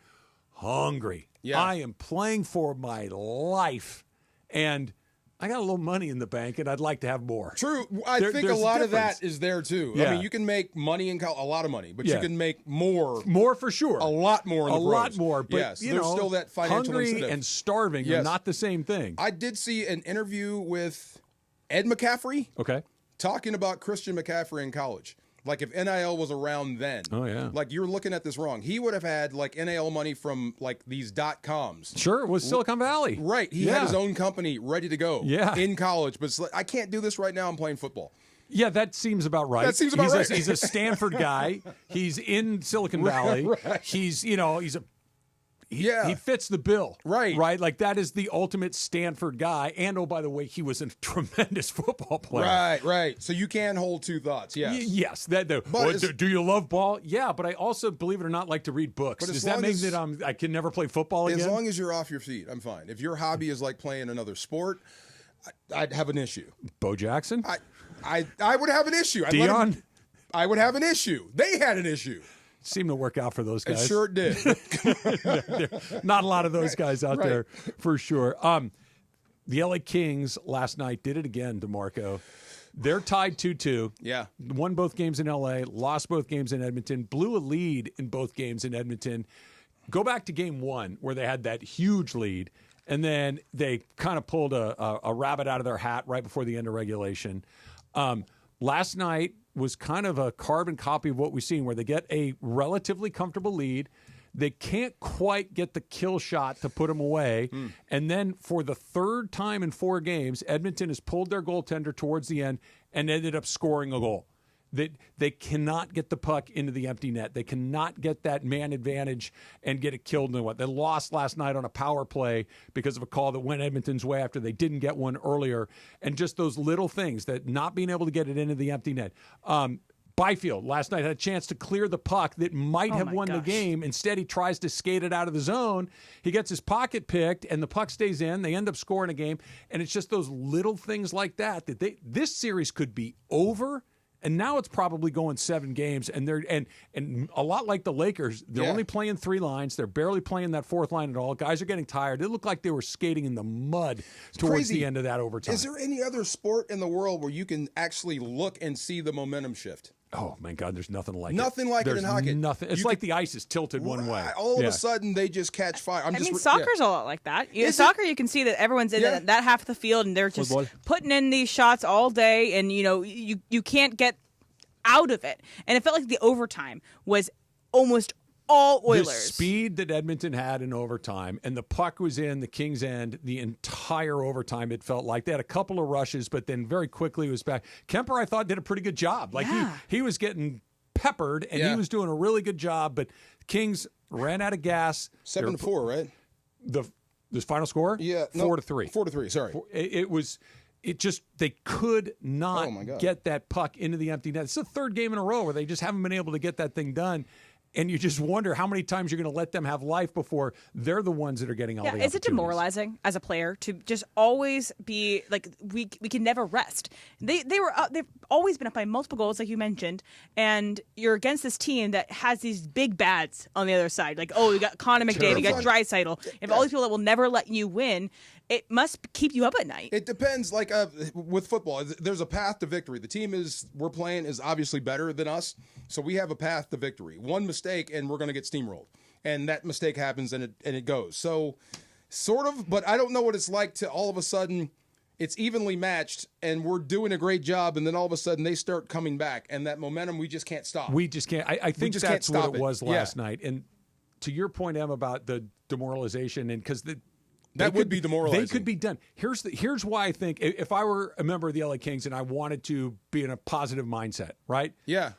hungry. Yeah. I am playing for my life and I got a little money in the bank and I'd like to have more. True. I think a lot of that is there too. Yeah. I mean, you can make money in college, a lot of money, but you can make more. More for sure. A lot more in the A pros. lot more. But, yes, you there's know, still that financial hungry incentive. and starving are not the same thing. I did see an interview with Ed McCaffrey. Okay. Talking about Christian McCaffrey in college. Like if NIL was around then. Oh, yeah. Like you're looking at this wrong. He would have had like NIL money from like these .coms. Sure, it was Silicon Valley. Right. He had his own company ready to go in college. But it's like, I can't do this right now. I'm playing football. Yeah, that seems about right. That seems about right. He's a Stanford guy. He's in Silicon Valley. Right. He fits the bill. Right. Right? Like that is the ultimate Stanford guy. And oh, by the way, he was a tremendous football player. Right. So you can hold two thoughts. Yes. Yes. Do you love ball? Yeah, but I also, believe it or not, like to read books. Does that mean that I can never play football again? As long as you're off your feet, I'm fine. If your hobby is like playing another sport, I'd have an issue. Bo Jackson? I would have an issue. Dion? I would have an issue. They had an issue. Seemed to work out for those guys. It sure did. Not a lot of those guys out there for sure. The LA Kings last night did it again, DeMarco. They're tied 2-2. Yeah. Won both games in LA, lost both games in Edmonton, blew a lead in both games in Edmonton. Go back to game one where they had that huge lead. and then they kind of pulled a rabbit out of their hat right before the end of regulation. Last night was kind of a carbon copy of what we've seen, where they get a relatively comfortable lead. They can't quite get the kill shot to put them away. And then for the third time in 4 games, Edmonton has pulled their goaltender towards the end and ended up scoring a goal. They cannot get the puck into the empty net. They cannot get that man advantage and get it killed. And what they lost last night on a power play because of a call that went Edmonton's way after they didn't get one earlier. And just those little things, that not being able to get it into the empty net. Byfield last night had a chance to clear the puck that might have won the game. Instead, he tries to skate it out of the zone. He gets his pocket picked, and the puck stays in. They end up scoring a game. And it's just those little things like that this series could be over. And now it's probably going 7 games, and they're and a lot like the Lakers, they're only playing 3 lines. They're barely playing that 4th line at all. Guys are getting tired. It looked like they were skating in the mud towards the end of that overtime. Is there any other sport in the world where you can actually look and see the momentum shift? Oh, my God, there's nothing like it. Nothing like it in hockey. Nothing. It's like the ice is tilted one way. All of a sudden, they just catch fire. Soccer's a lot like that. Soccer, you can see that everyone's in that half of the field, and they're just putting in these shots all day, and, you can't get out of it. And it felt like the overtime was almost all Oilers. The speed that Edmonton had in overtime, and the puck was in the Kings' end the entire overtime, it felt like. They had a couple of rushes, but then very quickly it was back. Kemper, I thought, did a pretty good job. He was getting peppered, and he was doing a really good job, but Kings ran out of gas. 7-4, right? The final score? Yeah. 4-3. 4-3, sorry. They could not get that puck into the empty net. It's the 3rd game in a row where they just haven't been able to get that thing done. And you just wonder how many times you're going to let them have life before they're the ones that are getting all the opportunities. Is it demoralizing as a player to just always be like, we can never rest? They've always been up by multiple goals, like you mentioned, and you're against this team that has these big bads on the other side. Like, you got Connor McDavid, you got Draisaitl. If all these people that will never let you win, it must keep you up at night. It depends. Like with football, there's a path to victory. The team we're playing is obviously better than us, so we have a path to victory. One mistake, and we're going to get steamrolled. And that mistake happens, and it goes. So, sort of, but I don't know what it's like to all of a sudden it's evenly matched, and we're doing a great job, and then all of a sudden they start coming back, and that momentum we just can't stop. We just can't. I think that's what it was last night. And to your point, Em, about the demoralization, and because that would be demoralizing. They could be done. Here's why I think if I were a member of the LA Kings and I wanted to be in a positive mindset, right? Yeah.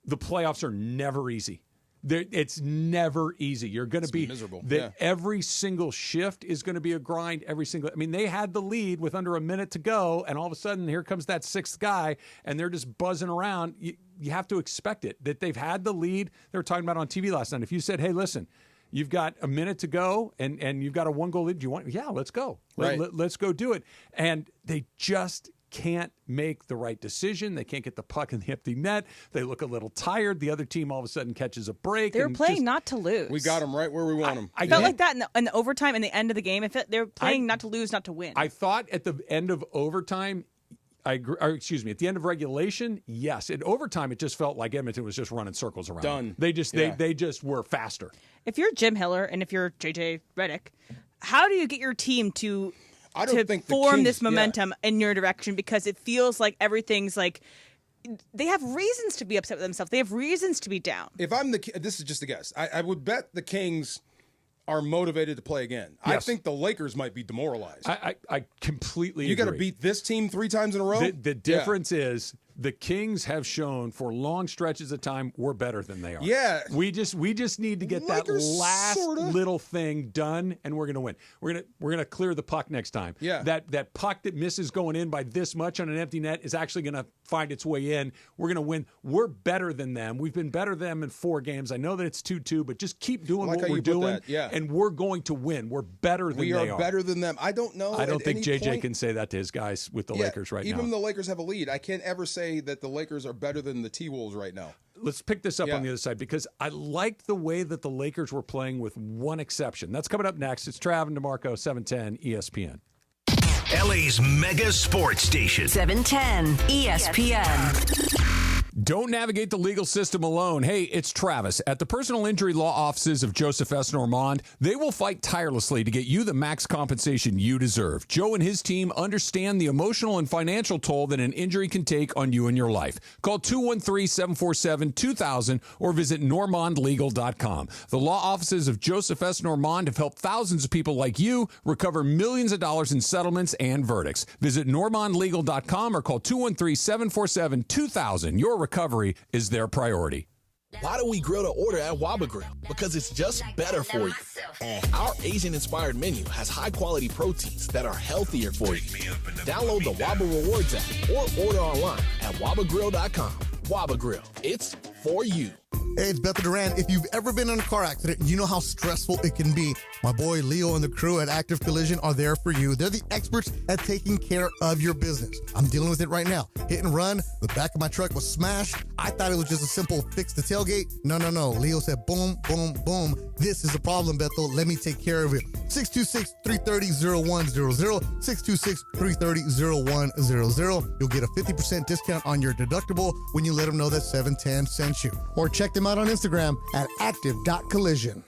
The playoffs are never easy. It's never easy. You're going to be miserable. Every single shift is going to be a grind. They had the lead with under a minute to go, and all of a sudden here comes that 6th guy, and they're just buzzing around. You have to expect it. That they've had the lead. They were talking about on TV last night. If you said, hey, listen, you've got a minute to go, and you've got a 1-goal lead. Do you want? Yeah, let's go. Right. Let's go do it. And they just can't make the right decision. They can't get the puck in the empty net. They look a little tired. The other team all of a sudden catches a break. They're playing not to lose. We got them right where we want them. I felt like that in the overtime and the end of the game. They're playing not to lose, not to win. I thought at the end of overtime, at the end of regulation, yes. In overtime, it just felt like Edmonton was just running circles around. Done. They just were faster. If you're Jim Hiller and if you're JJ Redick, how do you get your team to form this momentum in your direction? Because it feels like everything's like they have reasons to be upset with themselves. They have reasons to be down. If I'm this is just a guess. I would bet the Kings are motivated to play again. Yes. I think the Lakers might be demoralized. I completely agree. You got to beat this team 3 times in a row? The difference is the Kings have shown for long stretches of time we're better than they are. Yeah. We just need to get Lakers, that last sorta. little thing done, and we're going to win. We're gonna clear the puck next time. Yeah. That puck that misses going in by this much on an empty net is actually going to find its way in. We're going to win. We're better than them. We've been better than them in 4 games. I know that it's 2-2, but just keep doing what we're doing, and we're going to win. We're better than they are. We are better than them. I don't know. I don't think JJ can say that to his guys with the Lakers right now. Even the Lakers have a lead. I can't ever say that the Lakers are better than the T-Wolves right now. Let's pick this up on the other side because I like the way that the Lakers were playing with one exception. That's coming up next. It's Trav and DeMarco, 710 ESPN. LA's mega sports station. 710 ESPN. Don't navigate the legal system alone. Hey, it's Travis. At the personal injury law offices of Joseph S. Normand, they will fight tirelessly to get you the max compensation you deserve. Joe and his team understand the emotional and financial toll that an injury can take on you and your life. Call 213-747-2000 or visit normandlegal.com. The law offices of Joseph S. Normand have helped thousands of people like you recover millions of dollars in settlements and verdicts. Visit normandlegal.com or call 213-747-2000. Your recovery is their priority. Why do we grill to order at Waba Grill? Because it's just better for you. Our Asian-inspired menu has high-quality proteins that are healthier for you. Download the Waba Rewards app or order online at wabagrill.com. Waba Grill, it's for you. Hey, it's Bethel Duran. If you've ever been in a car accident, you know how stressful it can be. My boy Leo and the crew at Active Collision are there for you. They're the experts at taking care of your business. I'm dealing with it right now. Hit and run. The back of my truck was smashed. I thought it was just a simple fix the tailgate. No. Leo said, boom, boom, boom. This is a problem, Bethel. Let me take care of it. 626-330-0100. 626-330-0100. You'll get a 50% discount on your deductible when you let them know that 710 sent you. Or check them out on Instagram at active.collision.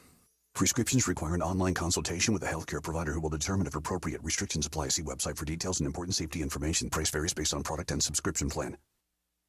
Prescriptions require an online consultation with a healthcare provider who will determine if appropriate. Restrictions apply. See website for details and important safety information. Price varies based on product and subscription plan.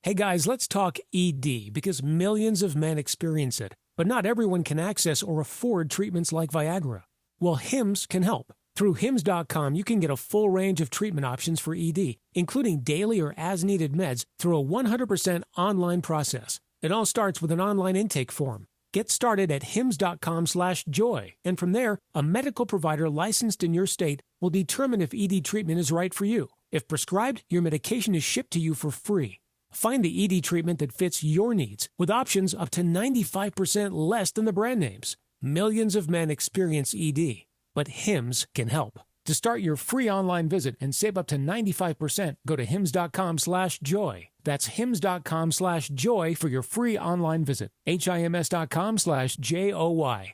Hey guys, let's talk ED because millions of men experience it, but not everyone can access or afford treatments like Viagra. Well, Hims can help. Through Hims.com, you can get a full range of treatment options for ED, including daily or as-needed meds through a 100% online process. It all starts with an online intake form. Get started at hims.com/joy, and from there, a medical provider licensed in your state will determine if ED treatment is right for you. If prescribed, your medication is shipped to you for free. Find the ED treatment that fits your needs, with options up to 95% less than the brand names. Millions of men experience ED, but Hims can help. To start your free online visit and save up to 95%, go to hims.com/joy. That's hims.com/joy for your free online visit. HIMS.com/JOY.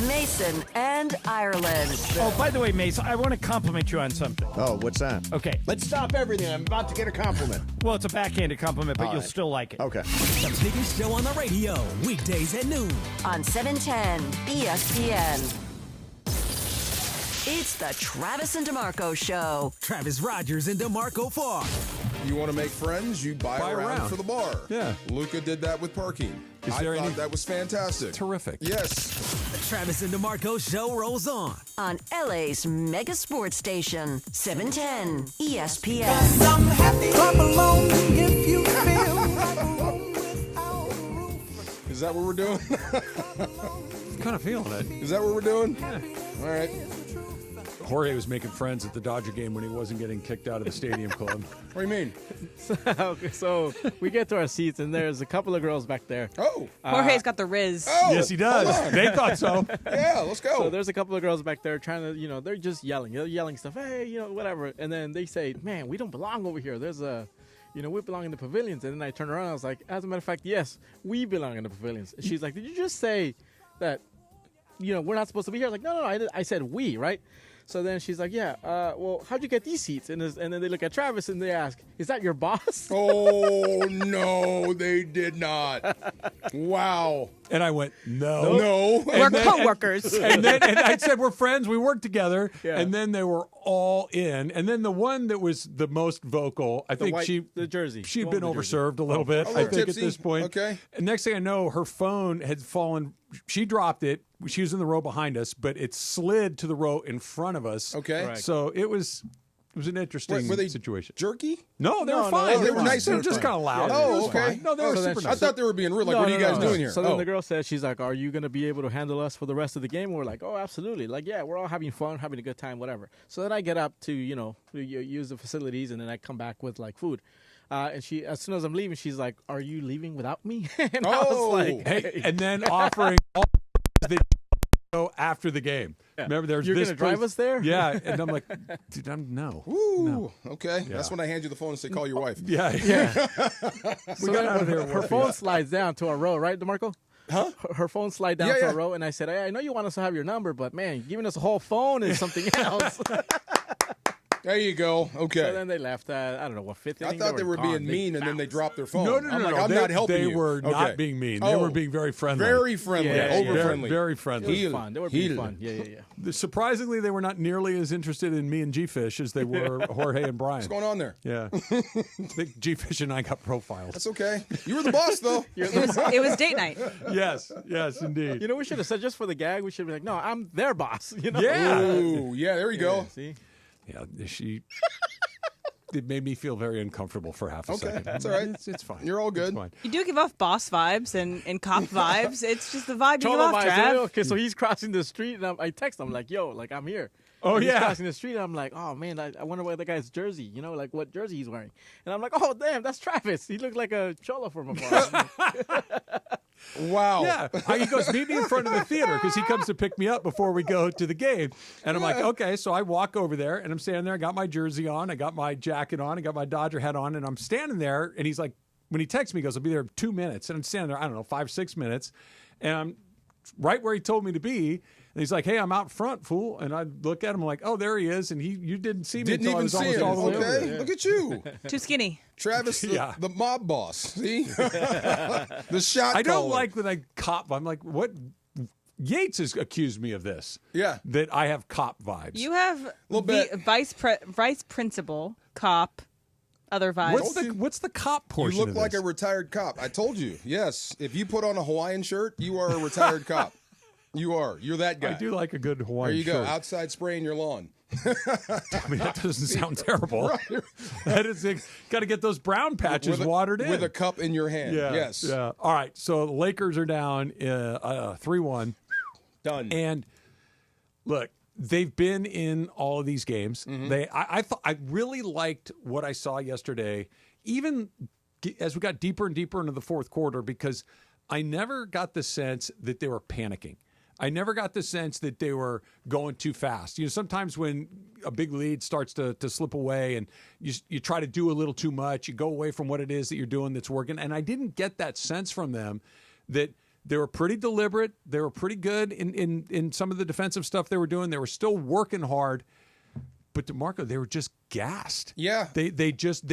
Mason and Ireland. Oh, by the way, Mason, I want to compliment you on something. Oh, what's that? Okay. Let's stop everything. I'm about to get a compliment. Well, it's a backhanded compliment, but All you'll right. still like it. Okay. The biggest show on the radio, weekdays at noon. On 710 ESPN. It's the Travis and DeMarco Show. Travis Rogers and DeMarco Farr. You want to make friends? You buy around for the bar. Yeah. Luka did that with parking. I thought that was fantastic. Terrific. Yes. The Travis and DeMarco Show rolls on. On LA's mega sports station, 710 ESPN. Clap along if you feel Is that what we're doing? Kind of feeling it. Is that what we're doing? Yeah. All right. Jorge was making friends at the Dodger game when he wasn't getting kicked out of the stadium club. What do you mean? So we get to our seats, and there's a couple of girls back there. Oh. Jorge's got the Riz. Oh, yes, he does. They thought so. Yeah, let's go. So there's a couple of girls back there trying to, they're just yelling. They're yelling stuff. Hey, whatever. And then they say, man, we don't belong over here. There's we belong in the pavilions. And then I turn around. I was like, as a matter of fact, yes, we belong in the pavilions. And she's like, did you just say that, we're not supposed to be here? I was like, no, I said we, right? So then she's like, yeah, well, how'd you get these seats? And then they look at Travis and they ask, is that your boss? Oh, no, they did not. Wow. And I went, no. No. We're co-workers. And I said, we're friends. We work together. Yeah. And then they were all in. And then the one that was the most vocal, I think the jersey. She'd been overserved a little bit, I think, tipsy. at this point. Okay. And next thing I know, her phone had fallen. She dropped it. She was in the row behind us, but it slid to the row in front of us. Okay. Correct. So it was an interesting Were they situation. Jerky? No, they were No, fine. they were nice. They were and just fine. kind of loud. Yeah, Oh, It was okay. fine. No, they were so then super she- I nice. thought they were being rude. Like, what are you guys doing here? So then the girl says, she's like, are you going to be able to handle us for the rest of the game? And we're like, oh, absolutely. Like, yeah, we're all having fun, having a good time, whatever. So then I get up to, use the facilities, and then I come back with, food. And she, as soon as I'm leaving, she's like, are you leaving without me? And I was like, Hey, and then offering all the after the game. Yeah. Remember, there's You're this gonna drive place- us there? Yeah, and I'm like, dude, no. Ooh, okay. Yeah. That's when I hand you the phone and say, call your wife. Yeah. so then her phone slides down to our row, right, DeMarco? Huh? Her phone slide down to our row, and I said, hey, I know you want us to have your number, but man, giving us a whole phone is something else. There you go. Okay. So then they left. I don't know what fifth inning. I thought they were gone. being mean, and then they dropped their phone. No, I'm not helping you. They were not being mean. They were being very friendly. Very friendly. Over friendly. Very friendly. It was fun. They were being fun. Yeah. Surprisingly, they were not nearly as interested in me and G-Fish as they were Jorge and Brian. What's going on there? Yeah. I think G-Fish and I got profiled. That's okay. You were the boss, though. It was date night. Yes, indeed. You know, we should have said, just for the gag, we should be like, no, I'm their boss. You know? Yeah. Ooh, yeah, there you go. See? Yeah, it made me feel very uncomfortable for half a second. That's all right. It's fine. You're all good. You do give off boss vibes and cop vibes. It's just the vibe you give Cholo off, vibes. Trav. Okay, so he's crossing the street, and I text him, like, yo, like, I'm here. Oh, and he's yeah. crossing the street, and I'm like, oh, man, I wonder what the guy's jersey, you know, like what jersey he's wearing. And I'm like, oh, damn, that's Travis. He looked like a Cholo from afar. Wow. Yeah. He goes, meet me in front of the theater because he comes to pick me up before we go to the game. And I'm like, okay. So I walk over there and I'm standing there. I got my jersey on. I got my jacket on. I got my Dodger hat on. And I'm standing there. And he's like, when he texts me, he goes, I'll be there in 2 minutes. And I'm standing there, I don't know, 5-6 minutes. And I'm right where he told me to be. And he's like, hey, I'm out front, fool. And I look at him like, oh, there he is. And you didn't see me. Didn't even see him. Okay, look at you. Too skinny. Travis, the mob boss. See? The shot I don't caller. like that I cop. I'm like, what? Yates has accused me of this. Yeah. That I have cop vibes. You have vice principal, cop, other vibes. What's the cop portion You look of like this? a retired cop. I told you. Yes. If you put on a Hawaiian shirt, you are a retired cop. You are. You're that guy. I do like a good Hawaiian There you go. shirt. Outside spraying your lawn. I mean, that doesn't sound terrible. That is, got to get those brown patches watered in. With a cup in your hand. Yeah, Yes. Yeah. All right. So the Lakers are down 3-1. Done. And look, they've been in all of these games. Mm-hmm. I really liked what I saw yesterday, even as we got deeper and deeper into the fourth quarter, because I never got the sense that they were panicking. I never got the sense that they were going too fast. You know, sometimes when a big lead starts to slip away and you try to do a little too much, you go away from what it is that you're doing that's working. And I didn't get that sense from them that they were pretty deliberate. They were pretty good in some of the defensive stuff they were doing. They were still working hard. But DeMarco, they were just gassed. Yeah. They just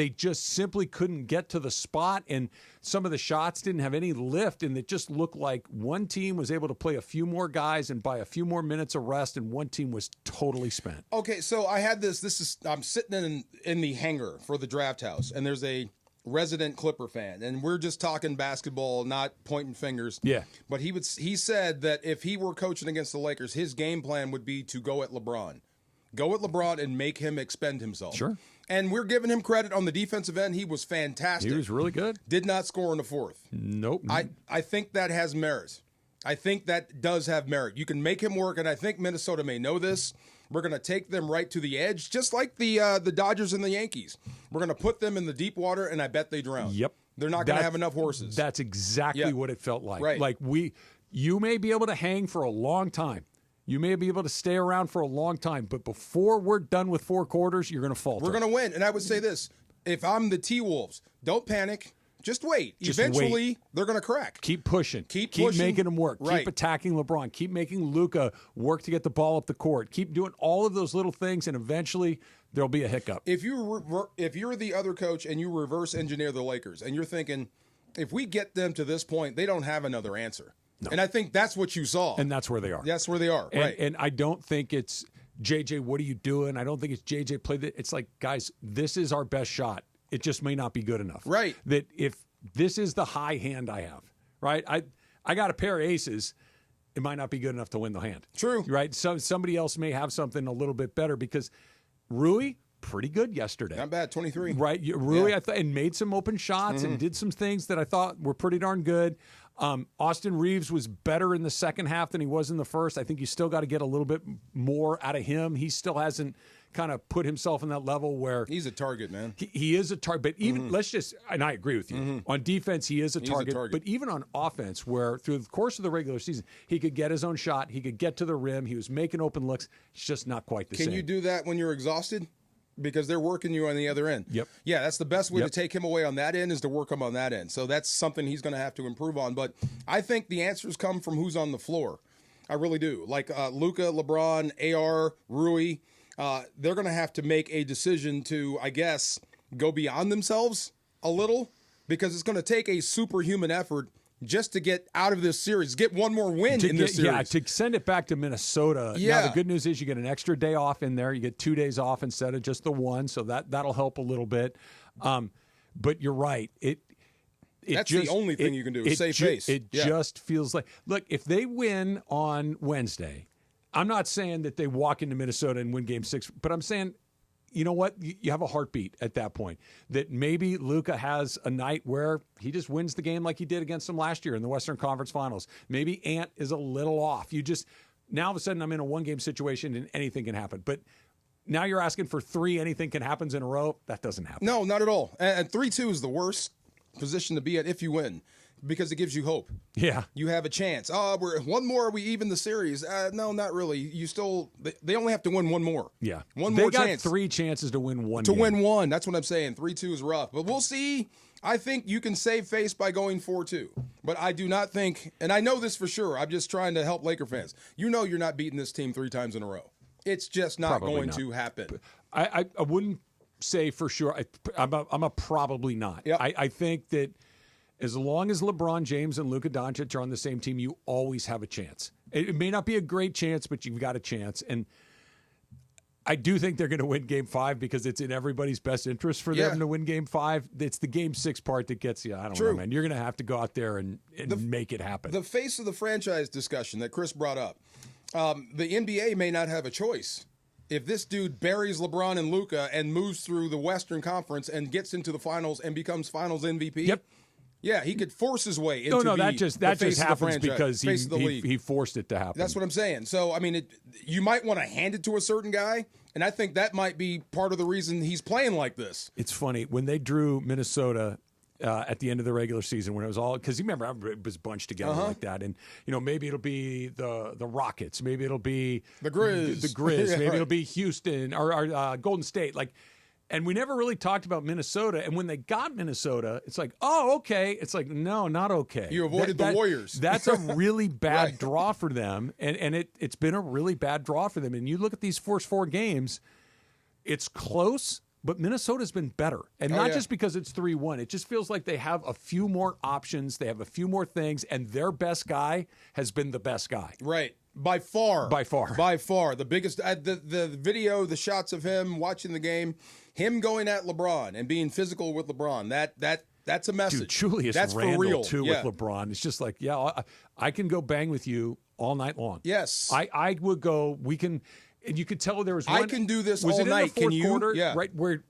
simply couldn't get to the spot, and some of the shots didn't have any lift, and it just looked like one team was able to play a few more guys and buy a few more minutes of rest, and one team was totally spent. Okay, so I had I'm sitting in the hangar for the draft house, and there's a resident Clipper fan, and we're just talking basketball, not pointing fingers. Yeah. But he said that if he were coaching against the Lakers, his game plan would be to go at LeBron. Go at LeBron and make him expend himself. Sure. And we're giving him credit on the defensive end. He was fantastic. He was really good. Did not score in the fourth. Nope. I think that has merit. I think that does have merit. You can make him work, and I think Minnesota may know this. We're going to take them right to the edge, just like the Dodgers and the Yankees. We're going to put them in the deep water, and I bet they drown. Yep. They're not going to have enough horses. That's exactly what it felt like. Right. Like you may be able to hang for a long time. You may be able to stay around for a long time, but before we're done with 4 quarters, you're going to falter. We're going to win. And I would say this. If I'm the T-Wolves, don't panic. Just wait. Just Eventually, wait. They're going to crack. Keep pushing. Keep making them work. Right. Keep attacking LeBron. Keep making Luka work to get the ball up the court. Keep doing all of those little things, and eventually there'll be a hiccup. If you're the other coach and you reverse engineer the Lakers, and you're thinking, if we get them to this point, they don't have another answer. No. And I think that's what you saw. And that's where they are. That's where they are, right. And I don't think it's, JJ, what are you doing? I don't think it's JJ played it. It's like, guys, this is our best shot. It just may not be good enough. Right. That if this is the high hand I have, right? I got a pair of aces. It might not be good enough to win the hand. True. Right? So somebody else may have something a little bit better because Rui, pretty good yesterday. Not bad, 23. Right. Rui, I thought, and made some open shots and did some things that I thought were pretty darn good. Austin Reeves was better in the second half than he was in the first. I think you still got to get a little bit more out of him. He still hasn't kind of put himself in that level where he's a target, man. He is a target. But even let's just, and I agree with you, on defense he is a target. But even on offense, where through the course of the regular season he could get his own shot, he could get to the rim, he was making open looks. It's just not quite the same. Can you do that when you're exhausted? Because they're working you on the other end. Yep. Yeah, that's the best way to take him away on that end is to work him on that end. So that's something he's going to have to improve on. But I think the answers come from who's on the floor. I really do. Like Luka, LeBron, AR, Rui. they're going to have to make a decision to, I guess, go beyond themselves a little, because it's going to take a superhuman effort just to get out of this series, get one more win in this series. Yeah, to send it back to Minnesota. Yeah. Now, the good news is you get an extra day off in there. You get 2 days off instead of just the one, so that'll help a little bit. But you're right. That's the only thing you can do is save face. It just feels like, look, if they win on Wednesday, I'm not saying that they walk into Minnesota and win Game 6, but I'm saying, you know what? You have a heartbeat at that point. That maybe Luka has a night where he just wins the game like he did against them last year in the Western Conference Finals. Maybe Ant is a little off. Now all of a sudden I'm in a one-game situation and anything can happen. But now you're asking for 3 anything can happens in a row. That doesn't happen. No, not at all. And 3-2 is the worst position to be at if you win, because it gives you hope. Yeah. You have a chance. We're one more, we even the series. No, not really. You still, they only have to win one more. Yeah. One more chance. They got 3 chances to win one To game. win one. That's what I'm saying. 3-2 is rough. But we'll see. I think you can save face by going 4-2. But I do not think, and I know this for sure, I'm just trying to help Laker fans. You know you're not beating this team 3 times in a row. It's just not going to happen. I wouldn't say for sure. I'm a probably not. Yep. I think that as long as LeBron James and Luka Doncic are on the same team, you always have a chance. It may not be a great chance, but you've got a chance. And I do think they're going to win Game 5 because it's in everybody's best interest for them to win Game 5. It's the Game 6 part that gets you. I don't know, man. You're going to have to go out there and make it happen. The face of the franchise discussion that Chris brought up, the NBA may not have a choice. If this dude buries LeBron and Luka and moves through the Western Conference and gets into the finals and becomes finals MVP, yeah, he could force his way into that just happens because face of the league. He forced it to happen. That's what I'm saying. So, I mean, you might want to hand it to a certain guy, and I think that might be part of the reason he's playing like this. It's funny. When they drew Minnesota at the end of the regular season, when it was all – because you remember it was bunched together like that. And, maybe it'll be the Rockets. Maybe it'll be – the Grizz. The Grizz. Maybe it'll be Houston or Golden State. And we never really talked about Minnesota. And when they got Minnesota, it's like, oh, okay. It's like, no, not okay. You avoided the Warriors. That's a really bad draw for them. And it's been a really bad draw for them. And you look at these first 4 games, it's close, but Minnesota's been better. And not just because it's 3-1. It just feels like they have a few more options. They have a few more things. And their best guy has been the best guy. Right. By far. The biggest, the video, the shots of him watching the game, him going at LeBron and being physical with LeBron, that's a message. Dude, Julius that's Randle, for real. too, with LeBron. It's just like, I can go bang with you all night long. Yes. I would go, we can, and you could tell there was one. I can do this was all it night. In the fourth can you? quarter, yeah. Right, where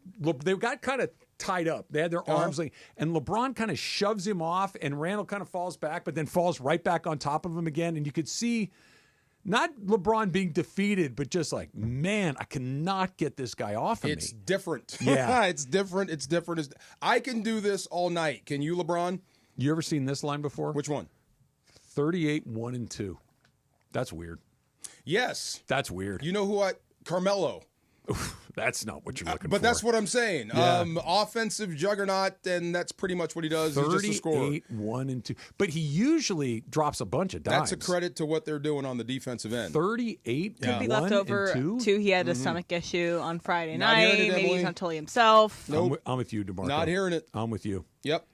they got kind of tied up. They had their arms, and LeBron kind of shoves him off, and Randle kind of falls back, but then falls right back on top of him again, and you could see not LeBron being defeated, but just like, man, I cannot get this guy off of me. It's different. Yeah. It's different. I can do this all night. Can you, LeBron? You ever seen this line before? Which one? 38-1-2. That's weird. Yes. That's weird. You know Carmelo. That's not what you're looking for. But that's what I'm saying. Yeah. Offensive juggernaut, and that's pretty much what he does. He's just a scorer. 38-1-2. But he usually drops a bunch of dimes. That's a credit to what they're doing on the defensive end. 38-1-2. Could be left over, too. He had a stomach issue on Friday Not night. hearing it, Maybe Emily. he's not totally himself. Nope. I'm with you, DeMarco. Not hearing it. I'm with you. Yep.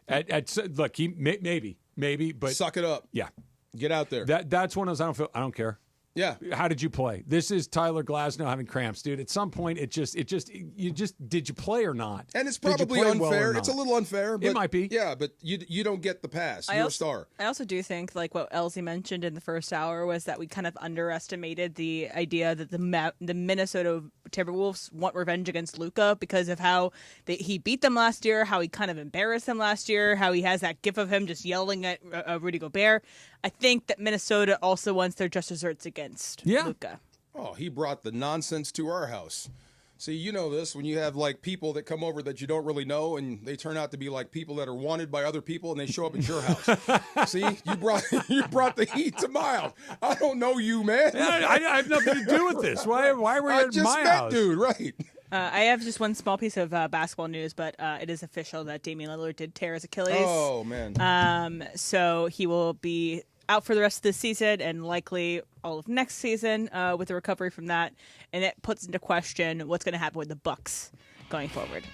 Look, he maybe, but suck it up. Yeah. Get out there. That's one of those I don't care. Yeah. How did you play? This is Tyler Glasnow having cramps, dude. At some point, did you play or not? And it's probably unfair. It's a little unfair. But it might be. Yeah, but you don't get the pass. You're a star. I also do think, like what Elsie mentioned in the first hour, was that we kind of underestimated the idea that the Minnesota Timberwolves want revenge against Luka because of how he beat them last year, how he kind of embarrassed them last year, how he has that gif of him just yelling at Rudy Gobert. I think that Minnesota also wants their just desserts against Luka. Oh, he brought the nonsense to our house. See, you know this, when you have like people that come over that you don't really know and they turn out to be like people that are wanted by other people and they show up at your house. See, you brought the heat to my house. I don't know you, man. Yeah, I have nothing to do with this. Why were you at my house? Dude, right. I have just one small piece of basketball news, but it is official that Damian Lillard did tear his Achilles. Oh, man. So he will be out for the rest of the season and likely all of next season with the recovery from that, and it puts into question what's going to happen with the Bucks going forward.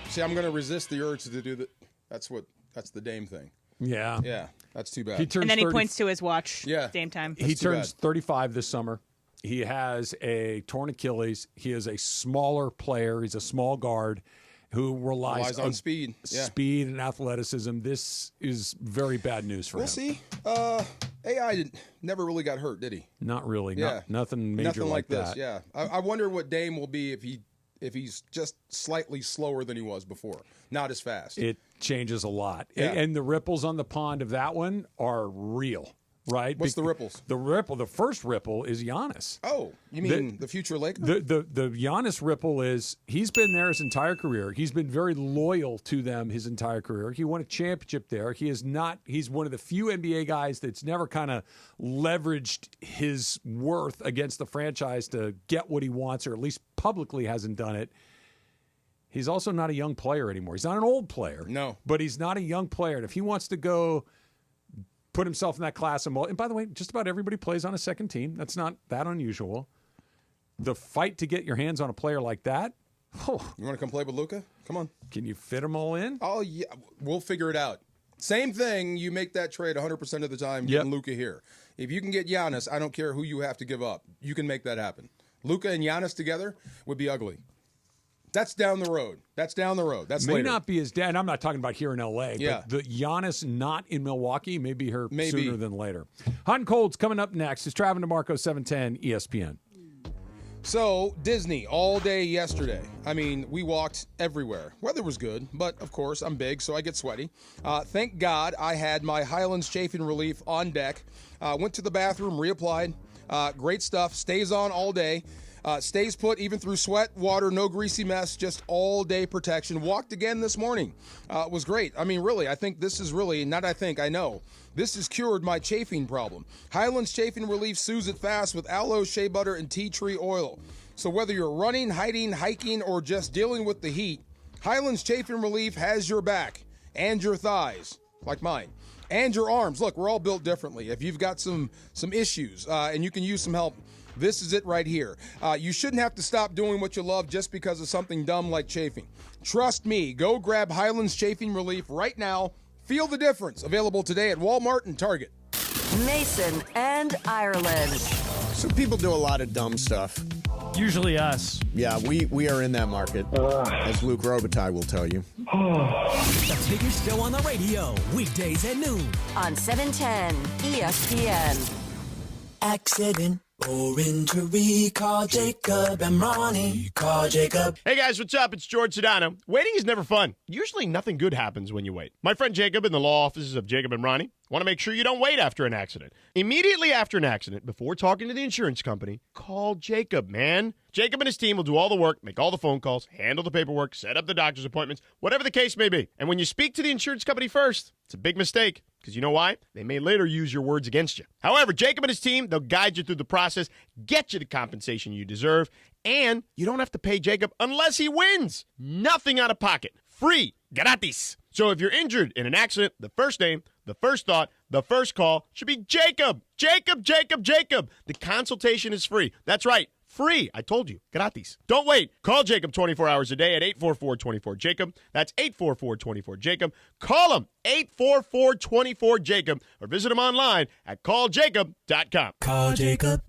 See, I'm going to resist the urge to do that. That's the Dame thing. Yeah. Yeah, that's too bad. And then he points to his watch. Yeah. Dame time. He turns 35 this summer. He has a torn Achilles. He is a smaller player. He's a small guard who relies on speed. Speed and athleticism. This is very bad news for him. We'll see. AI never really got hurt, did he? Not really. Yeah. Nothing major Nothing like that. this. Yeah. I wonder what Dame will be if he's just slightly slower than he was before, not as fast. It changes a lot. Yeah. And the ripples on the pond of that one are real, right? What's the ripples? The first ripple is Giannis. Oh, you mean the future Laker? The Giannis ripple is he's been there his entire career. He's been very loyal to them his entire career. He won a championship there. He's one of the few NBA guys that's never kind of leveraged his worth against the franchise to get what he wants, or at least publicly hasn't done it. He's also not a young player anymore. He's not an old player. No. But he's not a young player. And if he wants to go put himself in that class, and by the way, just about everybody plays on a second team. That's not that unusual. The fight to get your hands on a player like that. You want to come play with Luka? Come on. Can you fit them all in? Oh, yeah. We'll figure it out. Same thing. You make that trade 100% of the time getting Luka here. If you can get Giannis, I don't care who you have to give up. You can make that happen. Luka and Giannis together would be ugly. That's down the road. That's May later. not be as dead. I'm not talking about here in L.A., but the Giannis not in Milwaukee may be here sooner than later. Hot and Cold's coming up next. It's Travis DeMarco, 710 ESPN. So, Disney all day yesterday. I mean, we walked everywhere. Weather was good, but of course, I'm big, so I get sweaty. Thank God I had my Highlands chafing relief on deck. Went to the bathroom, reapplied. Great stuff. Stays on all day. Stays put even through sweat, water, no greasy mess, just all-day protection. Walked again this morning. Was great. I mean, really, I think this is really, I know. This has cured my chafing problem. Highlands Chafing Relief soothes it fast with aloe, shea butter, and tea tree oil. So whether you're running, hiding, hiking, or just dealing with the heat, Highlands Chafing Relief has your back and your thighs, like mine, and your arms. Look, we're all built differently. If you've got some issues and you can use some help, this is it right here. You shouldn't have to stop doing what you love just because of something dumb like chafing. Trust me. Go grab Highlands Chafing Relief right now. Feel the difference. Available today at Walmart and Target. Mason and Ireland. So people do a lot of dumb stuff. Usually us. Yeah, we are in that market, as Luke Robitaille will tell you. The biggest show on the radio, weekdays at noon. On 710 ESPN. Accident or injury, call Jacob and Ronnie. Call Jacob. Hey guys, what's up? It's George Sedano. Waiting is never fun. Usually nothing good happens when you wait. My friend Jacob in the law offices of Jacob and Ronnie want to make sure you don't wait after an accident. Immediately after an accident, before talking to the insurance company, call Jacob, man. Jacob and his team will do all the work, make all the phone calls, handle the paperwork, set up the doctor's appointments, whatever the case may be. And when you speak to the insurance company first, it's a big mistake. Because you know why? They may later use your words against you. However, Jacob and his team, they'll guide you through the process, get you the compensation you deserve, and you don't have to pay Jacob unless he wins. Nothing out of pocket. Free. Gratis. So if you're injured in an accident, the first name, the first thought, the first call should be Jacob. Jacob, Jacob, Jacob. The consultation is free. That's right. Free. I told you. Gratis. Don't wait. Call Jacob 24 hours a day at 844-24-JACOB. That's 844-24-JACOB. Call him 844-24-JACOB or visit him online at calljacob.com. Call Jacob.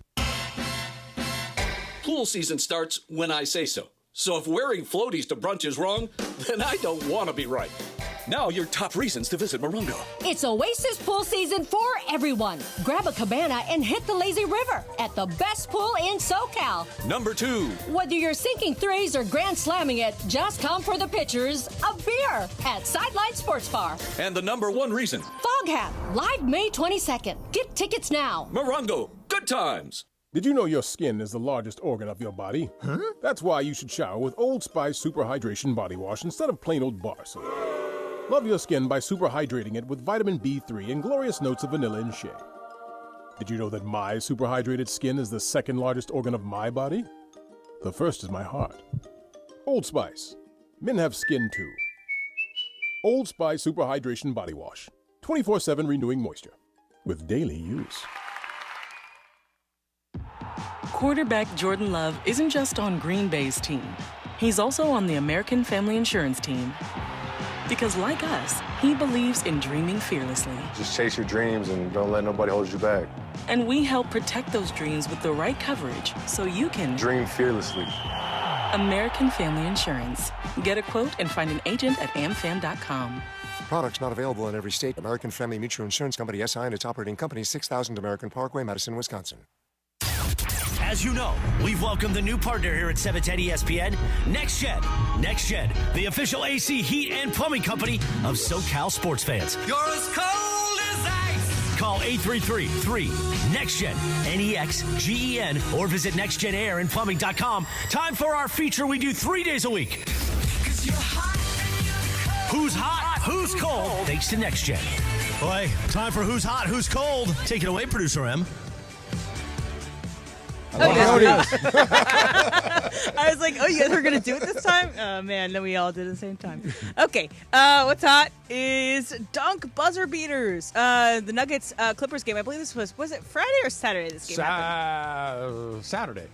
Pool season starts when I say so. So if wearing floaties to brunch is wrong, then I don't want to be right. Now your top reasons to visit Morongo. It's Oasis pool season for everyone. Grab a cabana and hit the lazy river at the best pool in SoCal. Number 2. Whether you're sinking threes or grand slamming it, just come for the pitchers of beer at Sideline Sports Bar. And the number 1 reason. Foghat, live May 22nd. Get tickets now. Morongo, good times. Did you know your skin is the largest organ of your body? Huh? That's why you should shower with Old Spice Super Hydration Body Wash instead of plain old bar soap. Love your skin by super hydrating it with vitamin B3 and glorious notes of vanilla and shea. Did you know that my super hydrated skin is the second largest organ of my body? The first is my heart. Old Spice. Men have skin too. Old Spice Super Hydration Body Wash. 24/7 renewing moisture. with daily use. Quarterback Jordan Love isn't just on Green Bay's team. He's also on the American Family Insurance team. Because like us, he believes in dreaming fearlessly. Just chase your dreams and don't let nobody hold you back. And we help protect those dreams with the right coverage so you can dream fearlessly. American Family Insurance. Get a quote and find an agent at amfam.com. Products not available in every state. American Family Mutual Insurance Company, SI, and its operating company, 6000 American Parkway, Madison, Wisconsin. As you know, we've welcomed the new partner here at 710 ESPN, NextGen. NextGen, the official AC, heat, and plumbing company of SoCal sports fans. You're as cold as ice. Call 833-3-NEXTGEN, NEXGEN, or visit nextgenairandplumbing.com. Time for our feature we do 3 days a week. Who's hot? Who's cold? Thanks to NextGen. Boy, time for Who's Hot? Who's Cold? Take it away, Producer M. I was like, oh, you guys were going to do it this time? Oh, man, then we all did it at the same time. Okay, what's hot is dunk buzzer beaters. The Nuggets-Clippers game, I believe this was it Friday or Saturday this game happened? Saturday.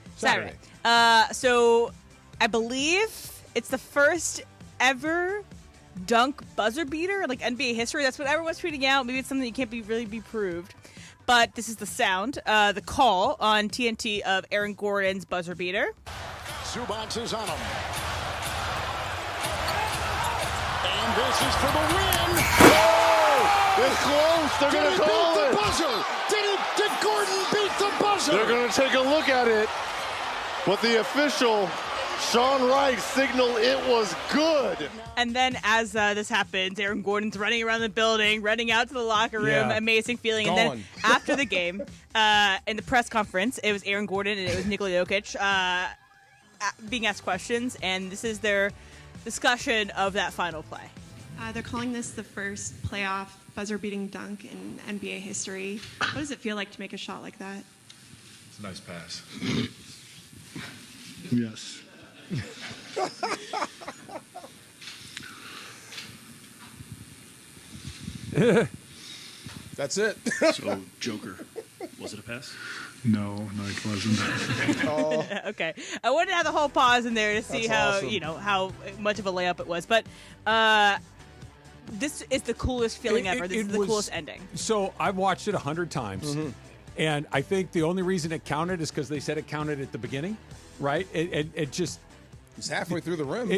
So I believe it's the first ever dunk buzzer beater, like NBA history. That's what everyone's tweeting out. Maybe it's something that can't really be proved. But this is the sound, the call on TNT of Aaron Gordon's buzzer beater. Zubats is on him. And this is for the win. Oh! It's close. They're going to call it. Did he beat the buzzer? Did Gordon beat the buzzer? They're going to take a look at it. But the official, Sean Wright, signaled it was good. And then as this happens, Aaron Gordon's running around the building, running out to the locker room. Yeah. Amazing feeling. And then after the game, in the press conference, it was Aaron Gordon and it was Nikola Jokic being asked questions. And this is their discussion of that final play. They're calling this the first playoff buzzer-beating dunk in NBA history. What does it feel like to make a shot like that? It's a nice pass. Yes. That's it. So, Joker, was it a pass? No, it wasn't. Okay. I wanted to have the whole pause in there to see That's how, awesome. how much of a layup it was. But this is the coolest feeling ever. This is the coolest ending. So I've watched it 100 times, and I think the only reason it counted is because they said it counted at the beginning, right? It just... It's halfway through the rim.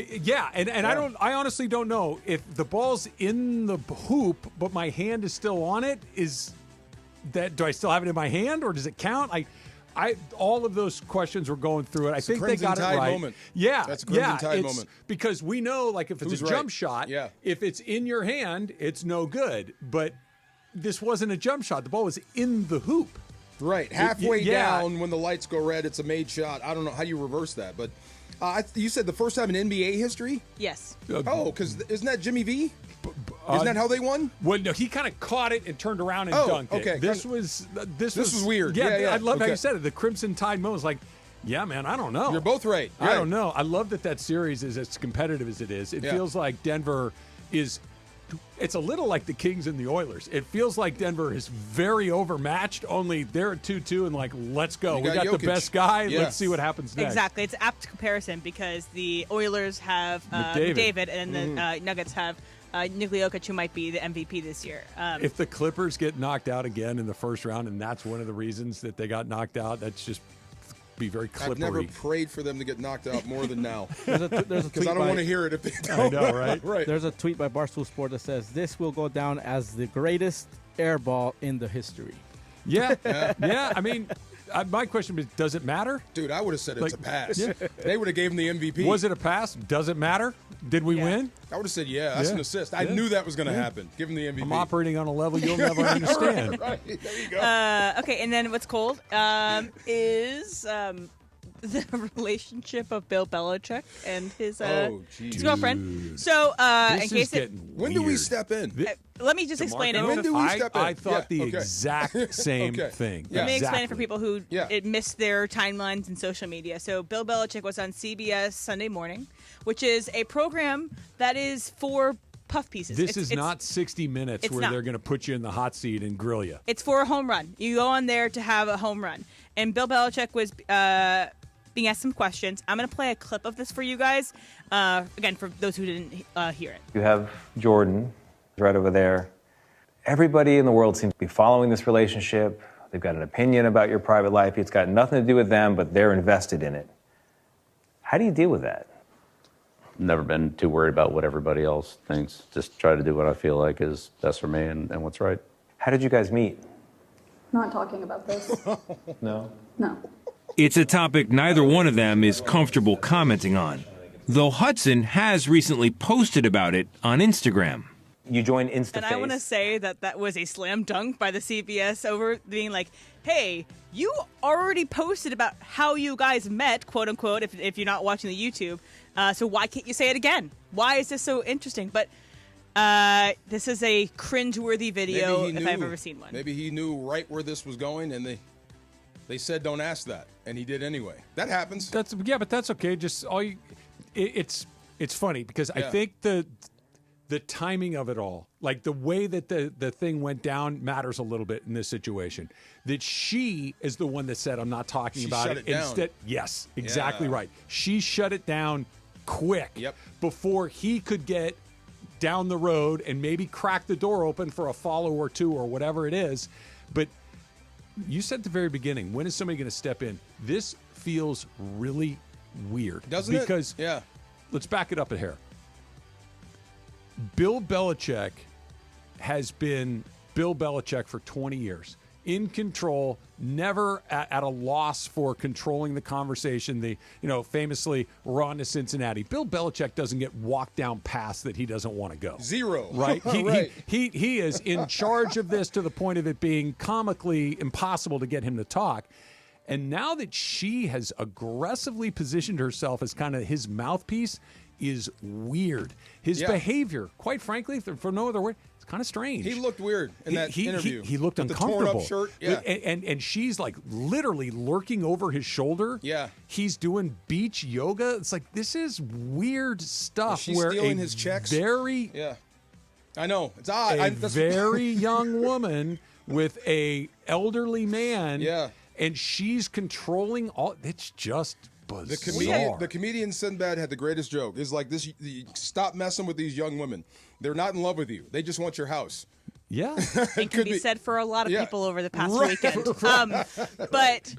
I honestly don't know if the ball's in the hoop, but my hand is still on it. Do I still have it in my hand, or does it count? All of those questions were going through it. I think they got it right. Moment. Yeah, that's a Crimson Tide moment. Because we know, like, if it's Who's a right? jump shot, if it's in your hand, it's no good. But this wasn't a jump shot. The ball was in the hoop. Right, halfway down when the lights go red, it's a made shot. I don't know how you reverse that, but you said the first time in NBA history? Yes. Because isn't that Jimmy V? Isn't that how they won? Well, no, he kind of caught it and turned around and dunked it. Okay. This was weird. Yeah, I love how Okay. you said it. The Crimson Tide moment was like, yeah, man, I don't know. You're both right. I don't know. I love that series is as competitive as it is. It feels like Denver is... It's a little like the Kings and the Oilers. It feels like Denver is very overmatched, only they're at 2-2 and like, let's go. We got the best guy. Yeah. Let's see what happens next. Exactly. It's an apt comparison because the Oilers have McDavid and the Nuggets have Nikola Jokic, who might be the MVP this year. If the Clippers get knocked out again in the first round, and that's one of the reasons that they got knocked out, that's just be very Clippery. I've never prayed for them to get knocked out more than now. There's a Because I don't want to hear it if they don't. I know, right? Right. There's a tweet by Barstool Sport that says, this will go down as the greatest air ball in the history. Yeah. I mean, my question is, does it matter? Dude, I would have said it's a pass. They would have gave him the MVP. Was it a pass? Does it matter? Did we win? I would have said, that's an assist. I knew that was going to happen. Give him the MVP. I'm operating on a level you'll never understand. Right. There you go. Okay, and then what's cold is the relationship of Bill Belichick and his girlfriend. So, in case when do we step in? Let me just explain it. When do we step in? I thought the exact same thing. Let me explain it for people who missed their timelines and social media. So Bill Belichick was on CBS Sunday Morning, which is a program that is for puff pieces. This is not 60 Minutes where they're going to put you in the hot seat and grill you. It's for a home run. You go on there to have a home run. And Bill Belichick was being asked some questions. I'm going to play a clip of this for you guys. Again, for those who didn't hear it. You have Jordan right over there. Everybody in the world seems to be following this relationship. They've got an opinion about your private life. It's got nothing to do with them, but they're invested in it. How do you deal with that? Never been too worried about what everybody else thinks. Just try to do what I feel like is best for me and what's right. How did you guys meet? Not talking about this. No? No. It's a topic neither one of them is comfortable commenting on, though Hudson has recently posted about it on Instagram. You joined InstaFace. And I want to say that was a slam dunk by the CBS over being like, hey, you already posted about how you guys met, quote unquote, if you're not watching the YouTube. So why can't you say it again? Why is this so interesting? But this is a cringeworthy video if I've ever seen one. Maybe he knew right where this was going, and they said don't ask that, and he did anyway. That happens. But that's okay. Just it's funny because I think the timing of it all, like the way that the thing went down, matters a little bit in this situation. That she is the one that said, I'm not talking about shut it. it down. Instead, yes, exactly right. She shut it down quick before he could get down the road and maybe crack the door open for a follow or two or whatever it is. But you said at the very beginning, when is somebody going to step in? This feels really weird. Doesn't it? Because let's back it up a hair. Bill Belichick has been Bill Belichick for 20 years. In control, never at a loss for controlling the conversation. Famously, we're on to Cincinnati. Bill Belichick doesn't get walked down paths that he doesn't want to go. Zero. Right? Right. He is in charge of this to the point of it being comically impossible to get him to talk. And now that she has aggressively positioned herself as kind of his mouthpiece is weird. His behavior, quite frankly, for no other word, it's kind of strange. He looked weird in that interview. He looked with uncomfortable. The torn up shirt. And she's like literally lurking over his shoulder. Yeah. He's doing beach yoga. It's like, this is weird stuff. She's stealing his checks. Yeah. I know. It's odd. A very young woman with a elderly man. Yeah. And she's controlling all. It's just bizarre. The comedian Sinbad had the greatest joke. It's like this: stop messing with these young women. They're not in love with you. They just want your house. Yeah, it can be said for a lot of people over the past weekend. But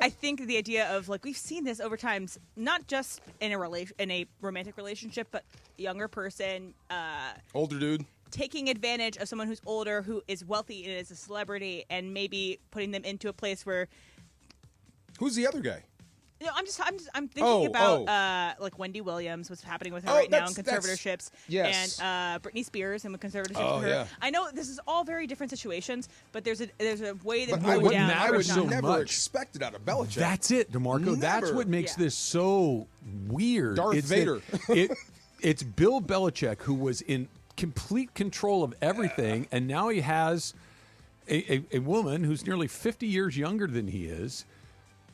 I think the idea of we've seen this over times, not just in a romantic relationship, but younger person, older dude. Taking advantage of someone who's older, who is wealthy and is a celebrity, and maybe putting them into a place where. Who's the other guy? I'm thinking about Wendy Williams, what's happening with her right now in conservatorships, and Britney Spears and with conservatorships with her. Yeah. I know this is all very different situations, but there's a way that I would so never much. expect it out of Belichick. That's it, DeMarco. Never. That's what makes this so weird. Darth Vader. It's Bill Belichick who was in complete control of everything, and now he has a woman who's nearly 50 years younger than he is,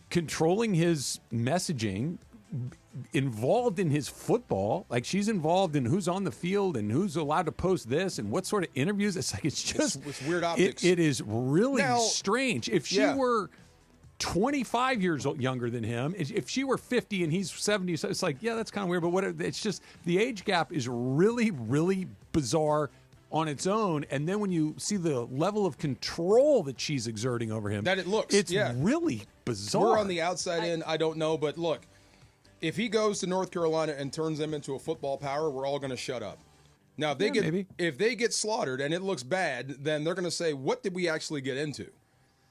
controlling his messaging, involved in his football. Like, she's involved in who's on the field and who's allowed to post this and what sort of interviews. It's like, it's just it's weird optics. It is really strange. If she were 25 years younger than him, if she were 50 and he's 70, so it's like, yeah, that's kind of weird. But it's just the age gap is really, really bizarre on its own. And then when you see the level of control that she's exerting over him, that it looks, it's really bizarre. We're on the outside in. I don't know, but look, if he goes to North Carolina and turns them into a football power, we're all going to shut up. Now, if they get slaughtered and it looks bad, then they're going to say, what did we actually get into?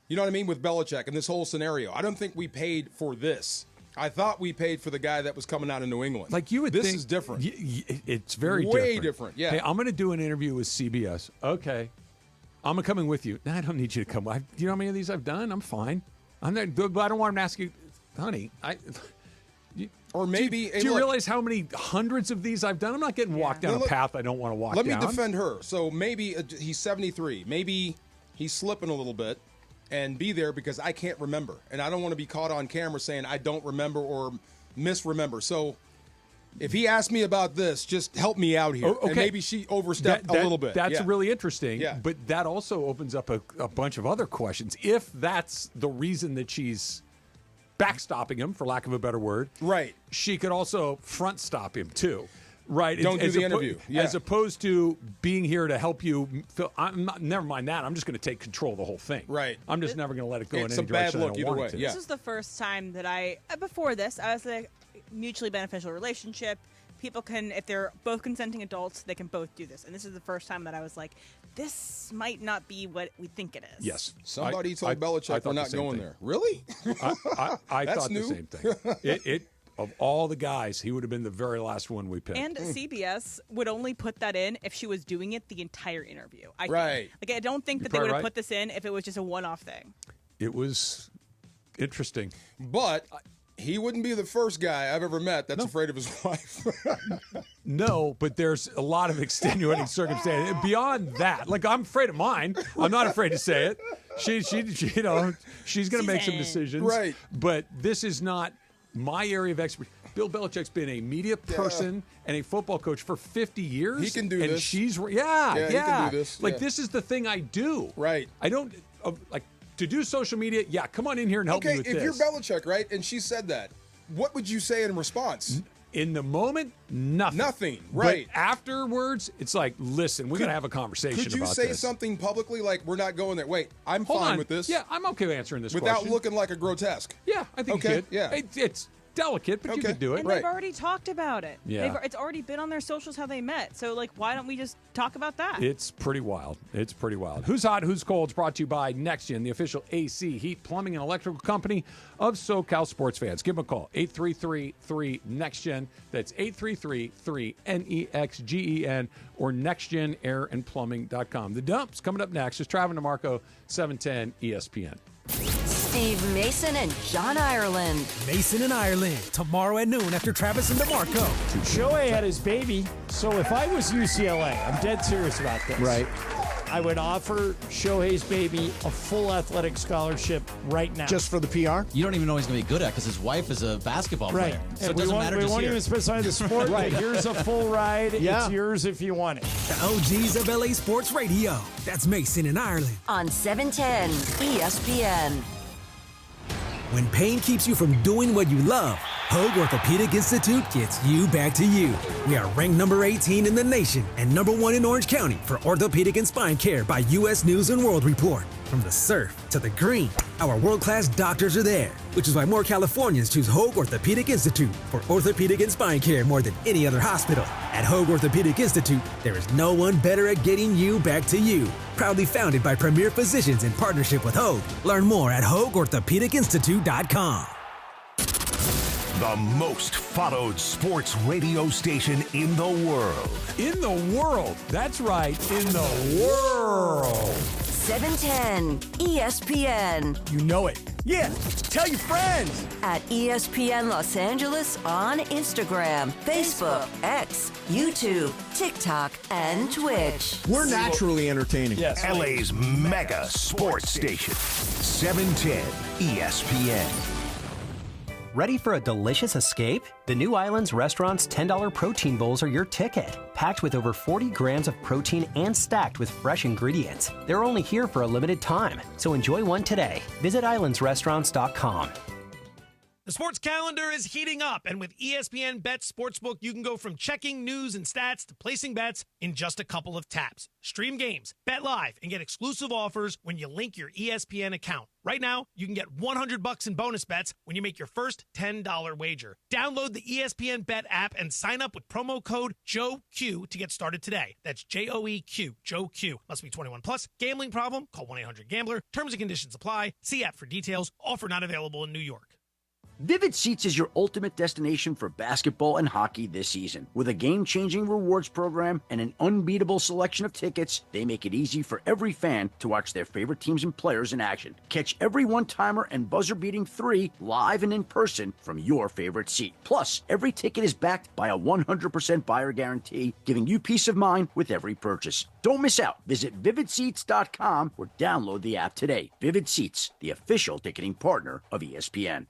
You know what I mean? With Belichick and this whole scenario. I don't think we paid for this. I thought we paid for the guy that was coming out of New England. Like you would think. This is different. It's very way different. Yeah. Hey, I'm going to do an interview with CBS. Okay. I'm coming with you. No, I don't need you to come. You know how many of these I've done? I'm fine. I'm not. But I don't want to ask you, honey. Or maybe do you realize how many hundreds of these I've done? I'm not getting walked down a path I don't want to walk down. Let me defend her. So maybe he's 73. Maybe he's slipping a little bit. And be there because I can't remember. And I don't want to be caught on camera saying I don't remember or misremember. So if he asked me about this, just help me out here. Okay. And maybe she overstepped a little bit. That's Yeah. really interesting. Yeah. But that also opens up a bunch of other questions. If that's the reason that she's backstopping him, for lack of a better word, right, she could also front stop him too. Right. Don't do the interview. Yeah. As opposed to being here to help you feel, never mind that. I'm just going to take control of the whole thing. Right. I'm just never going to let it go in It's any a bad direction look I don't either want way. it to. Yeah. This was the first time that before this, I was like, mutually beneficial relationship. People can, if they're both consenting adults, they can both do this. And this is the first time that I was like, this might not be what we think it is. Yes. Somebody told Belichick we're not going there. Really? I That's thought new. the same thing. It of all the guys, he would have been the very last one we picked. And CBS would only put that in if she was doing it the entire interview. I Right. Think. Like, I don't think You're that they would have probably put this in if it was just a one-off thing. It was interesting. But he wouldn't be the first guy I've ever met that's afraid of his wife. No, but there's a lot of extenuating circumstances. Beyond that, like, I'm afraid of mine. I'm not afraid to say it. She she's going to make some decisions. Right. But this is not my area of expertise. Bill Belichick's been a media person and a football coach for 50 years. He can do and this. She's He can do this. Like, Yeah. this is the thing I do. Right. I don't like to do social media. Yeah, come on in here and help me Okay, with if this. you're Belichick, right, and she said that, what would you say in response? In the moment, nothing. Nothing, right. But afterwards, it's like, listen, we got to have a conversation Could you about say this. something publicly like, we're not going there? Wait, I'm Hold fine on. with this. Yeah, I'm okay with answering this Without question. looking like a grotesque. Yeah, I think Okay, you could. yeah. It's delicate, but you could do it. And they've already talked about it. Yeah. It's already been on their socials how they met. So, like, why don't we just talk about that? It's pretty wild. It's pretty wild. Who's Hot, Who's Cold is brought to you by NextGen, the official AC, heat, plumbing, and electrical company of SoCal sports fans. Give them a call, 833-3-NEXTGen. That's 833-3-NEXGEN or nextgenairandplumbing.com. The Dumps coming up next is Travis DeMarco, 710 ESPN. Steve Mason and John Ireland. Mason and Ireland, tomorrow at noon after Travis and DeMarco. Shohei had his baby, so if I was UCLA, I'm dead serious about this. Right. I would offer Shohei's baby a full athletic scholarship right now. Just for the PR? You don't even know what he's going to be good at because his wife is a basketball Right. player. So And it doesn't matter. we Just won't here. even specify the sport. Right. But here's a full ride. Yeah. It's yours if you want it. The OGs of LA Sports Radio. That's Mason and Ireland. On 710 ESPN. When pain keeps you from doing what you love, Hoag Orthopedic Institute gets you back to you. We are ranked number 18 in the nation and number 1 in Orange County for orthopedic and spine care by U.S. News & World Report. From the surf to the green, our world-class doctors are there, which is why more Californians choose Hoag Orthopedic Institute for orthopedic and spine care more than any other hospital. At Hoag Orthopedic Institute, there is no one better at getting you back to you. Proudly founded by premier physicians in partnership with Hoag. Learn more at HoagOrthopedicInstitute.com. The most followed sports radio station in the world. In the world. That's right. In the world. 710 ESPN. You know it. Yeah, tell your friends. At ESPN Los Angeles on Instagram, Facebook, X, YouTube, TikTok, and Twitch. We're naturally entertaining. Yes. LA's mega sports station. 710 ESPN. Ready for a delicious escape? The New Islands Restaurant's $10 protein bowls are your ticket. Packed with over 40 grams of protein and stacked with fresh ingredients. They're only here for a limited time, so enjoy one today. Visit islandsrestaurants.com. The sports calendar is heating up, and with ESPN Bet Sportsbook, you can go from checking news and stats to placing bets in just a couple of taps. Stream games, bet live, and get exclusive offers when you link your ESPN account. Right now, you can get $100 in bonus bets when you make your first $10 wager. Download the ESPN Bet app and sign up with promo code JOEQ to get started today. That's JOEQ, JOEQ. Must be 21 plus. Gambling problem? Call 1-800-GAMBLER. Terms and conditions apply. See app for details. Offer not available in New York. Vivid Seats is your ultimate destination for basketball and hockey this season. With a game-changing rewards program and an unbeatable selection of tickets, they make it easy for every fan to watch their favorite teams and players in action. Catch every one-timer and buzzer-beating 3 live and in person from your favorite seat. Plus, every ticket is backed by a 100% buyer guarantee, giving you peace of mind with every purchase. Don't miss out. Visit VividSeats.com or download the app today. Vivid Seats, the official ticketing partner of ESPN.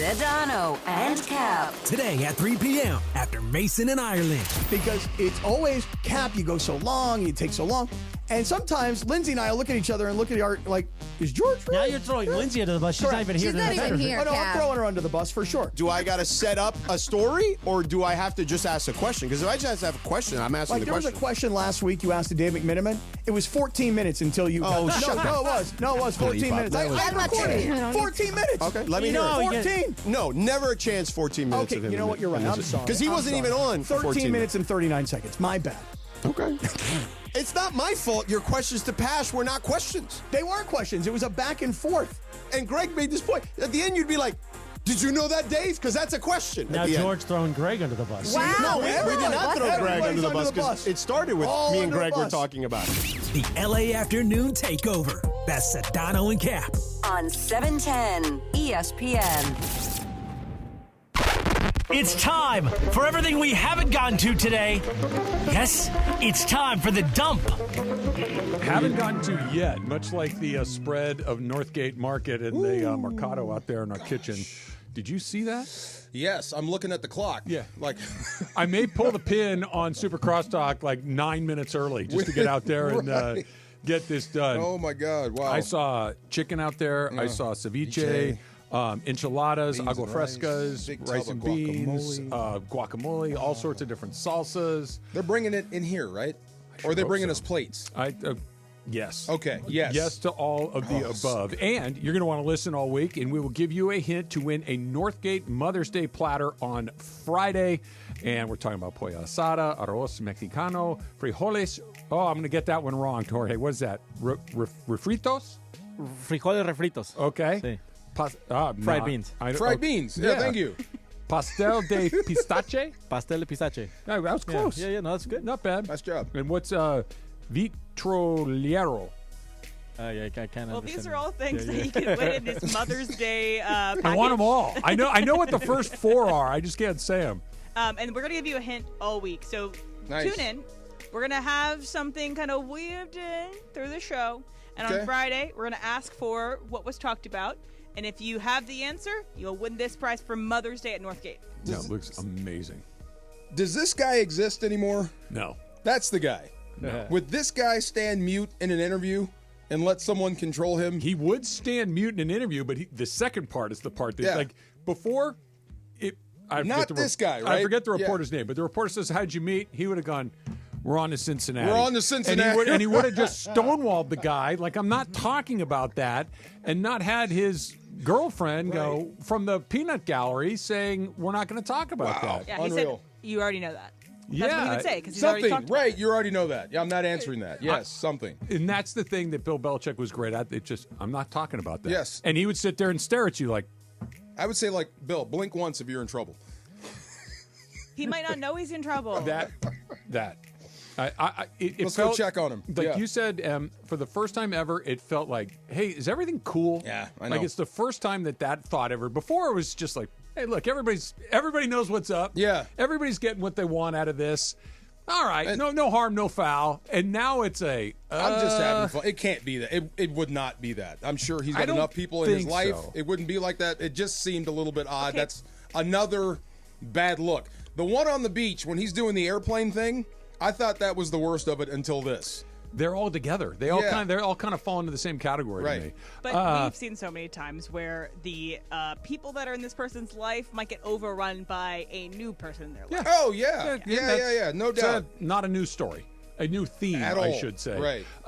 Sedano and Cap. Today at 3 p.m. after Mason and Ireland. Because it's always, Cap, you go so long, you take so long. And sometimes Lindsay and I will look at each other and look at our, like, is George right? Now you're throwing Lindsay under the bus. She's not even here. She's not even here, Oh, no, I'm Cap. throwing her under the bus for sure. Do I got to set up a story, or do I have to just ask a question? Because if I just have a question, I'm asking Like, the there was question. a question last week you asked to Dave McMiniman. It was 14 minutes until you... Oh, shut up. No, it was. No, it was 14 minutes. That was- I recorded 14 minutes. Okay, let me hear it. 14. No, never a chance 14 minutes. Okay, you know what? You're right. I'm sorry. Because he wasn't even on for 13 minutes and 39 seconds. My bad. Okay. It's not my fault your questions to Pash were not questions. They were questions. It was a back and forth. And Greg made this point. At the end, you'd be like, did you know that, Dave? Because that's a question. Now at the George end. throwing Greg under the bus. Wow. No, we did not throw Greg under the bus Everybody's because it started with All me and under the Greg were bus. talking about it. The LA Afternoon Takeover. That's Sedano and Cap. On 710 ESPN. It's time for everything we haven't gotten to today. Yes, it's time for the dump. Haven't gotten to yet, much like the spread of Northgate Market and the Mercado out there in our kitchen. Did you see that? Yes, I'm looking at the clock. Yeah. Like, I may pull the pin on Super Crosstalk like 9 minutes early just to get out there and Right. get this done. Oh, my God. Wow. I saw chicken out there. I saw ceviche. Enchiladas, Beans agua and rice, frescas, big rice tub and of beans, guacamole, all sorts of different salsas. They're bringing it in here, right? Or they're hope bringing so. us plates? Yes. Okay, yes. Yes to all of the above. And you're going to want to listen all week, and we will give you a hint to win a Northgate Mother's Day platter on Friday. And we're talking about pollo asada, arroz mexicano, frijoles. Oh, I'm going to get that one wrong, Jorge. What is that? Refritos? Frijoles refritos. Okay. Sí. Fried beans. Fried beans. Yeah, thank you. Pastel de pistache? Pastel de pistache. No, that was close. Yeah, no, that's good. Not bad. Nice job. And what's vitroliero? Yeah, I kind of. Well, these are all things that you can win in this Mother's Day package. I want them all. I know what the first four are. I just can't say them. And we're going to give you a hint all week. So Nice. tune in. We're going to have something kind of weaved in through the show. And Okay. on Friday, we're going to ask for what was talked about. And if you have the answer, you'll win this prize for Mother's Day at Northgate. No, it looks amazing. Does this guy exist anymore? No. That's the guy. No. Would this guy stand mute in an interview and let someone control him? He would stand mute in an interview, but the second part is the part that, like, before it. I Not forget this guy, I right? forget the Yeah. reporter's name, but the reporter says, "How'd you meet?" He would have gone, "We're on to Cincinnati." We're on to Cincinnati. And he would have just stonewalled the guy. Like, I'm not talking about that, and not had his girlfriend go from the peanut gallery saying, "We're not going to talk about that." Yeah, he said, you already know that. That's what he Yeah. would say, because he's already Something, talked about right? You already know that. Yeah, I'm not answering that. Yes, something. And that's the thing that Bill Belichick was great at. It just, I'm not talking about that. Yes. And he would sit there and stare at you like, I would say, like, Bill, blink once if you're in trouble. He might not know he's in trouble. that. It Let's go felt, check on him. Like Yeah. you said, for the first time ever, it felt like, hey, is everything cool? Yeah, I know. Like, it's the first time that thought ever. Before, it was just like, hey, look, everybody knows what's up. Yeah. Everybody's getting what they want out of this. All right, no harm, no foul. And now it's I'm just having fun. It can't be that. It would not be that. I'm sure he's I got don't enough people in his think life. so. It wouldn't be like that. It just seemed a little bit odd. Okay. That's another bad look. The one on the beach when he's doing the airplane thing, I thought that was the worst of it until this. they're all together. They're all kind of fall into the same category to me. But we've seen so many times where the people that are in this person's life might get overrun by a new person in their life. Oh, yeah. Yeah. No It's doubt. not a new story. A new theme, At I all. should say.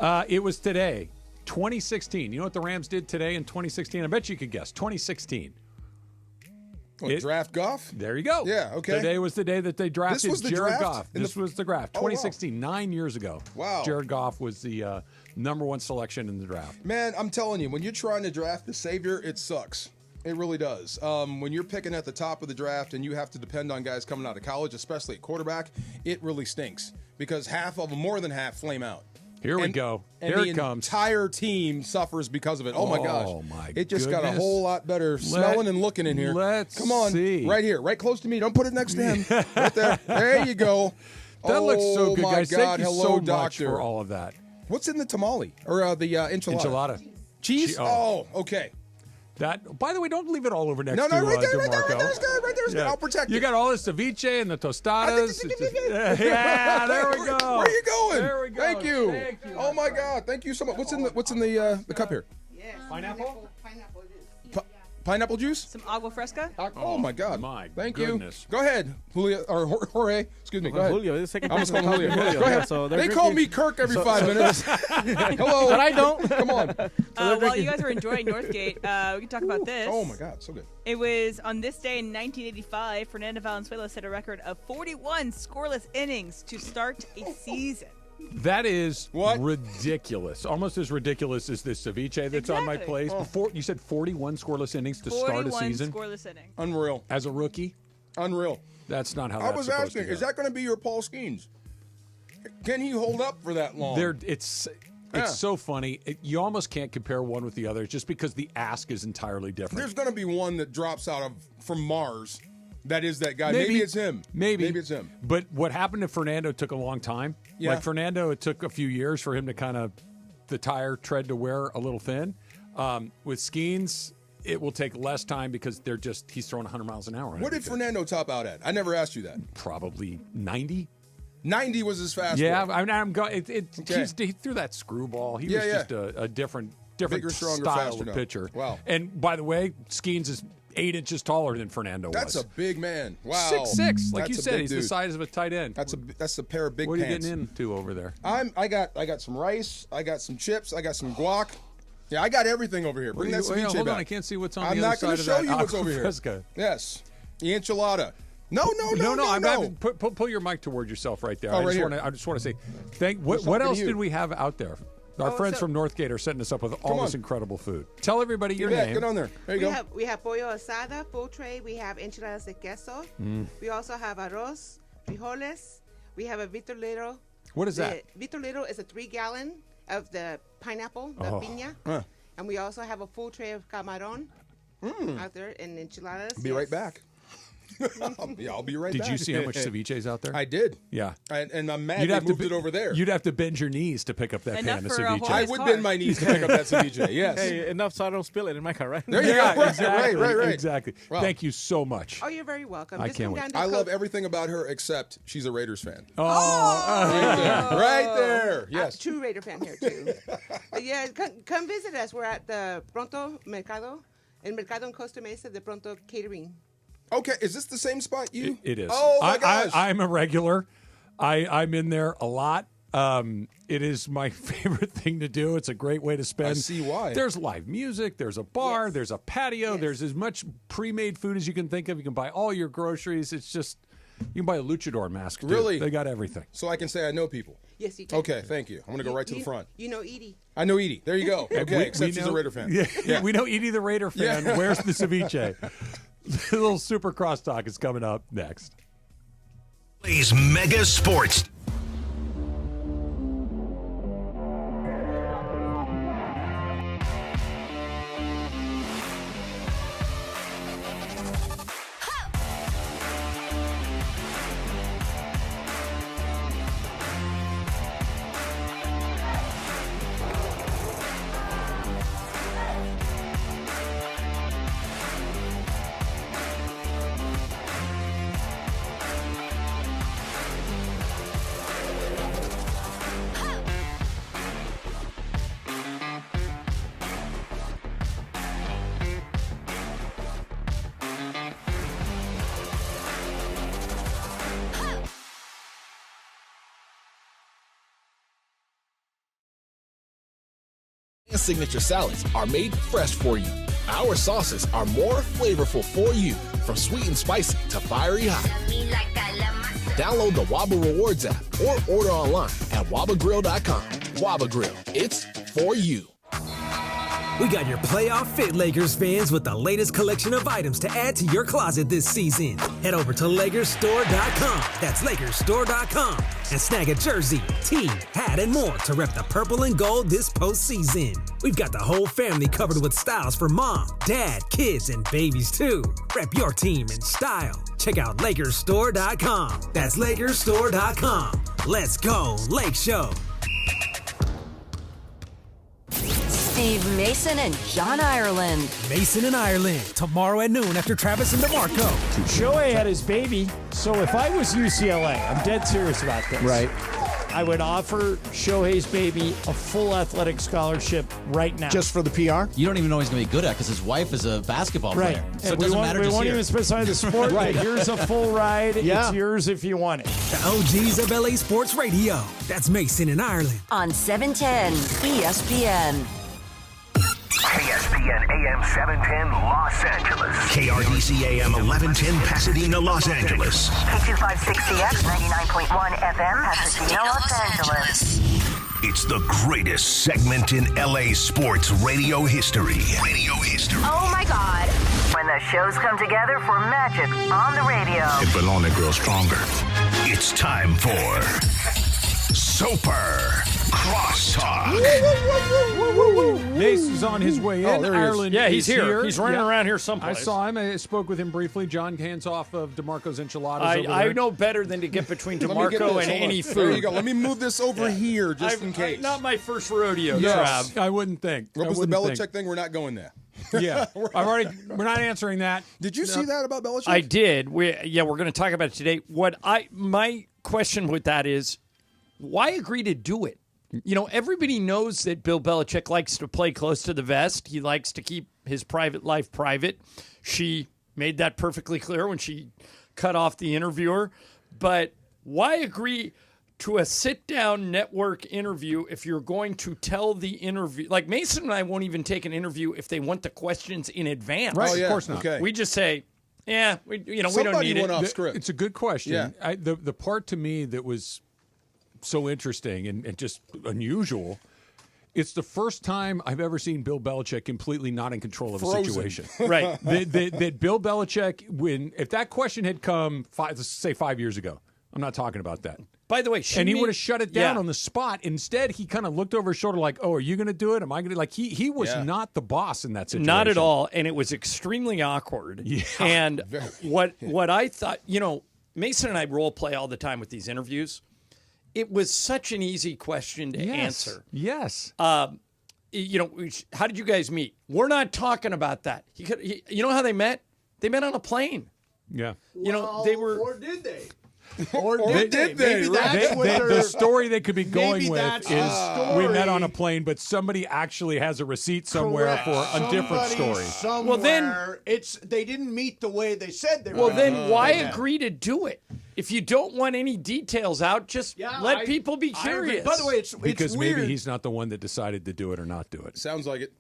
Right. It was today, 2016. You know what the Rams did today in 2016? I bet you could guess. 2016. Draft Goff? There you go. Yeah, okay. Today was the day that they drafted This was the Jared draft? Goff. In This the- was the draft. Oh, wow. 2016, 9 years ago. Wow. Jared Goff was the number one selection in the draft. Man, I'm telling you, when you're trying to draft the savior, it sucks. It really does. When you're picking at the top of the draft and you have to depend on guys coming out of college, especially at quarterback, it really stinks because half of them, more than half, flame out. Here we go. And Here the it comes. entire team suffers because of it. Oh, my gosh. Oh, my It just got a goodness. whole lot better smelling and looking in here. Let's Come on. see. Right here. Right close to me. Don't put it next to him. Right there. There you go. That looks so good, my guys. God. Thank you Hello, so much doctor. for all of that. What's in the tamale? Or the enchilada? Enchilada. Cheese? Oh. Oh, okay. That. By the way, don't leave it all over next No, to right there, right there, DeMarco. right there's good, right there's good. I'll protect You it. got all this ceviche and the tostadas. Yeah, there we go. Where are you going? There we go. Thank you. Thank you. Oh my God, thank you so much. What's in the cup here? Pineapple? Pineapple juice? Some agua fresca. Oh my God. My Thank goodness. you. Go ahead, Julio or Jorge. Excuse me. Go ahead. Julio, the second I almost person called him called me Julio. Julio. Go Yeah, ahead. so They they're call drinking- me Kirk every so- 5 minutes. Hello. But I don't. Come on. While you guys were enjoying Northgate, we can talk about this. Oh my God, so good. It was on this day in 1985, Fernando Valenzuela set a record of 41 scoreless innings to start a season. That is ridiculous. Almost as ridiculous as this ceviche that's on my Exactly. place. Before you said 41 scoreless innings to start a season. 41 scoreless innings. Unreal. As a rookie? Unreal. That's not how I that's was supposed asking, to go. is that going to be your Paul Skenes? Can he hold up for that long? It's Yeah. so funny. You almost can't compare one with the other just because the ask is entirely different. There's going to be one that drops out from Mars. That is that guy. Maybe it's him. Maybe it's him. But what happened to Fernando took a long time. Yeah. Like Fernando, it took a few years for him to kind of the tire tread to wear a little thin. With Skenes, it will take less time because he's throwing 100 miles an hour. What did Fernando top out at? I never asked you that. Probably 90. 90 was his fastball. Yeah, I'm going. Okay. He threw that screwball. He was just a different Bigger, stronger, style faster of now. pitcher. Wow. And by the way, Skenes is 8 inches taller than Fernando That's was. a big man. Wow. 6'6", like That's you a said, big he's dude. the size of a tight end. That's a pair of big What are you pants. getting into over there? I got some rice. I got some chips. I got some guac. Yeah, I got everything over here. Bring that ceviche Hold back. on, I can't see what's on I'm the not other gonna side of show that you what's over agua here. fresca. Yes, the enchilada. No. I'm having, pull your mic toward yourself right there. Oh, right I just want to say, what talking else to you. did we have out there? Our friends from Northgate are setting us up with all this incredible food. Tell everybody your name. Get on there. There you go. We have pollo asada, full tray. We have enchiladas de queso. We also have arroz, frijoles. We have a vitolero. What is that? Vitolero is a 3-gallon of the pineapple, the piña. And we also have a full tray of camarón out there and enchiladas. Be right back. I'll be right back. Did you see how much ceviche is out there? I did. Yeah. And I'm mad they moved it over there. You'd have to bend your knees to pick up that Enough pan of for a ceviche. whole I would bend my knees to pick up that ceviche. Yes. Hey, enough so I don't spill it in my car, right? There you go. Exactly. Right. Exactly. Wow. Thank you so much. Oh, you're very welcome. I Just can't come wait. down to I Coke. love everything about her except she's a Raiders fan. Oh. Right there. Yes. I'm a true Raider fan here, too. But yeah, come visit us. We're at the Pronto Mercado, El Mercado en Costa Mesa, the Pronto Catering. Okay, is this the same spot you? It is. Oh my gosh! I'm a regular. I'm in there a lot. It is my favorite thing to do. It's a great way to spend. I see why. There's live music. There's a bar. There's a patio. There's as much pre-made food as you can think of. You can buy all your groceries. It's just you can buy a luchador mask. Too. Really? They got everything. So I can say I know people. Yes, you can. Okay, thank you. I'm gonna go right to the front. You know Edie. I know Edie. There you go. Okay, except she's a know- Raider fan. Yeah, we know Edie the Raider fan. Yeah. Where's the ceviche? A little super crosstalk is coming up next. Plays Mega Sports. Signature salads are made fresh for you. Our sauces are more flavorful for you, from sweet and spicy to fiery hot. Download the Waba Rewards app or order online at wabagrill.com. Waba Grill, it's for you. We got your playoff fit, Lakers fans, with the latest collection of items to add to your closet this season. Head over to LakersStore.com. That's LakersStore.com. And snag a jersey, tee, hat, and more to rep the purple and gold this postseason. We've got the whole family covered with styles for mom, dad, kids, and babies too. Rep your team in style. Check out LakersStore.com. That's LakersStore.com. Let's go, Lake Show. Steve Mason and John Ireland. Mason and Ireland, tomorrow at noon after Travis and DeMarco. Shohei had his baby, so if I was UCLA, I'm dead serious about this. Right. I would offer Shohei's baby a full athletic scholarship right now. Just for the PR? You don't even know he's going to be good at because his wife is a basketball player. So it doesn't matter. We won't even specify the sport. Right. Here's a full ride. Yeah. It's yours if you want it. The OGs of LA Sports Radio. That's Mason and Ireland. On 710 ESPN. ESPN AM 710 Los Angeles. KRDC AM 1110 Pasadena, Los Angeles. K2560X 99.1 FM Pasadena, Los Angeles. It's the greatest segment in LA sports radio history. Oh my God. When the shows come together for magic on the radio. It will only grow stronger. It's time for Super Crosstalk. Mace is on his way in. there he is. Ireland Yeah, he's is here. He's running around here I someplace. saw him. I spoke with him briefly. John, hands off of DeMarco's enchiladas over I there. know better than to get between Let me get DeMarco this. and Hold on. any food. There you go. Let me move this over here just in case. Not my first rodeo, Yes. Trav. I wouldn't think. What I was the wouldn't Belichick think. thing? We're not going there. Yeah. We're not answering that. Did you see that about Belichick? I did. We're going to talk about it today. My question with that is, why agree to do it? You know, everybody knows that Bill Belichick likes to play close to the vest. He likes to keep his private life private. She made that perfectly clear when she cut off the interviewer. But why agree to a sit-down network interview if you're going to tell the interview? Like, Mason and I won't even take an interview if they want the questions in advance. Right, Oh, yeah. of course not. Okay. We just say, yeah, we don't Somebody need went it. off script. It's a good question. Yeah. The part to me that was so interesting and just unusual, it's the first time I've ever seen Bill Belichick completely not in control of a Frozen. situation. Right. that Bill Belichick, if that question had come, let's say 5 years ago, I'm not talking about that. By the way, And he would have shut it down on the spot. Instead, he kind of looked over his shoulder like, oh, are you going to do it? Am I going to? Like, he was not the boss in that situation. Not at all, and it was extremely awkward. Yeah. And what I thought, Mason and I role play all the time with these interviews. It was such an easy question to answer. Yes. How did you guys meet? We're not talking about that. You know how they met? They met on a plane. Yeah. They were. Or did they? Or did they? Maybe that's what The story they could be going Maybe with that's is the story. we met on a plane, but somebody actually has a receipt somewhere Correct. for a different Somebody story. Somewhere, Well, then- they didn't meet the way they said they were. Well, then why Yeah. agree to do it? If you don't want any details out, just let people be I agree. curious. By the way, it's Because weird. maybe he's not the one that decided to do it or not do it. Sounds like it.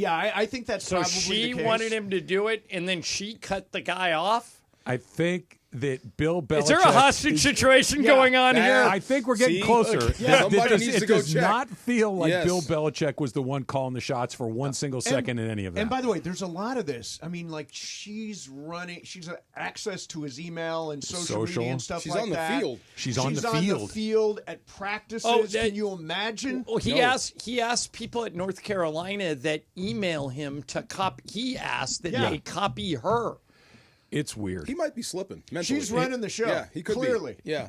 I think that's so probably she the case. wanted him to do it, and then she cut the guy off. I think that Bill Belichick... Is there a hostage situation going on here? I think we're getting closer. Somebody needs to go does check. not feel like Yes. Bill Belichick was the one calling the shots for one single second in any of that. And by the way, there's a lot of this. I mean, like she's got access to his email and social media and stuff She's like on the that. field. She's on the the field. field at practices. Oh, Can you imagine? Well, he asked people at North Carolina that email him to copy. He asked that they copy her. It's weird. He might be slipping mentally. She's running the show. Yeah, he could clearly. be. Yeah.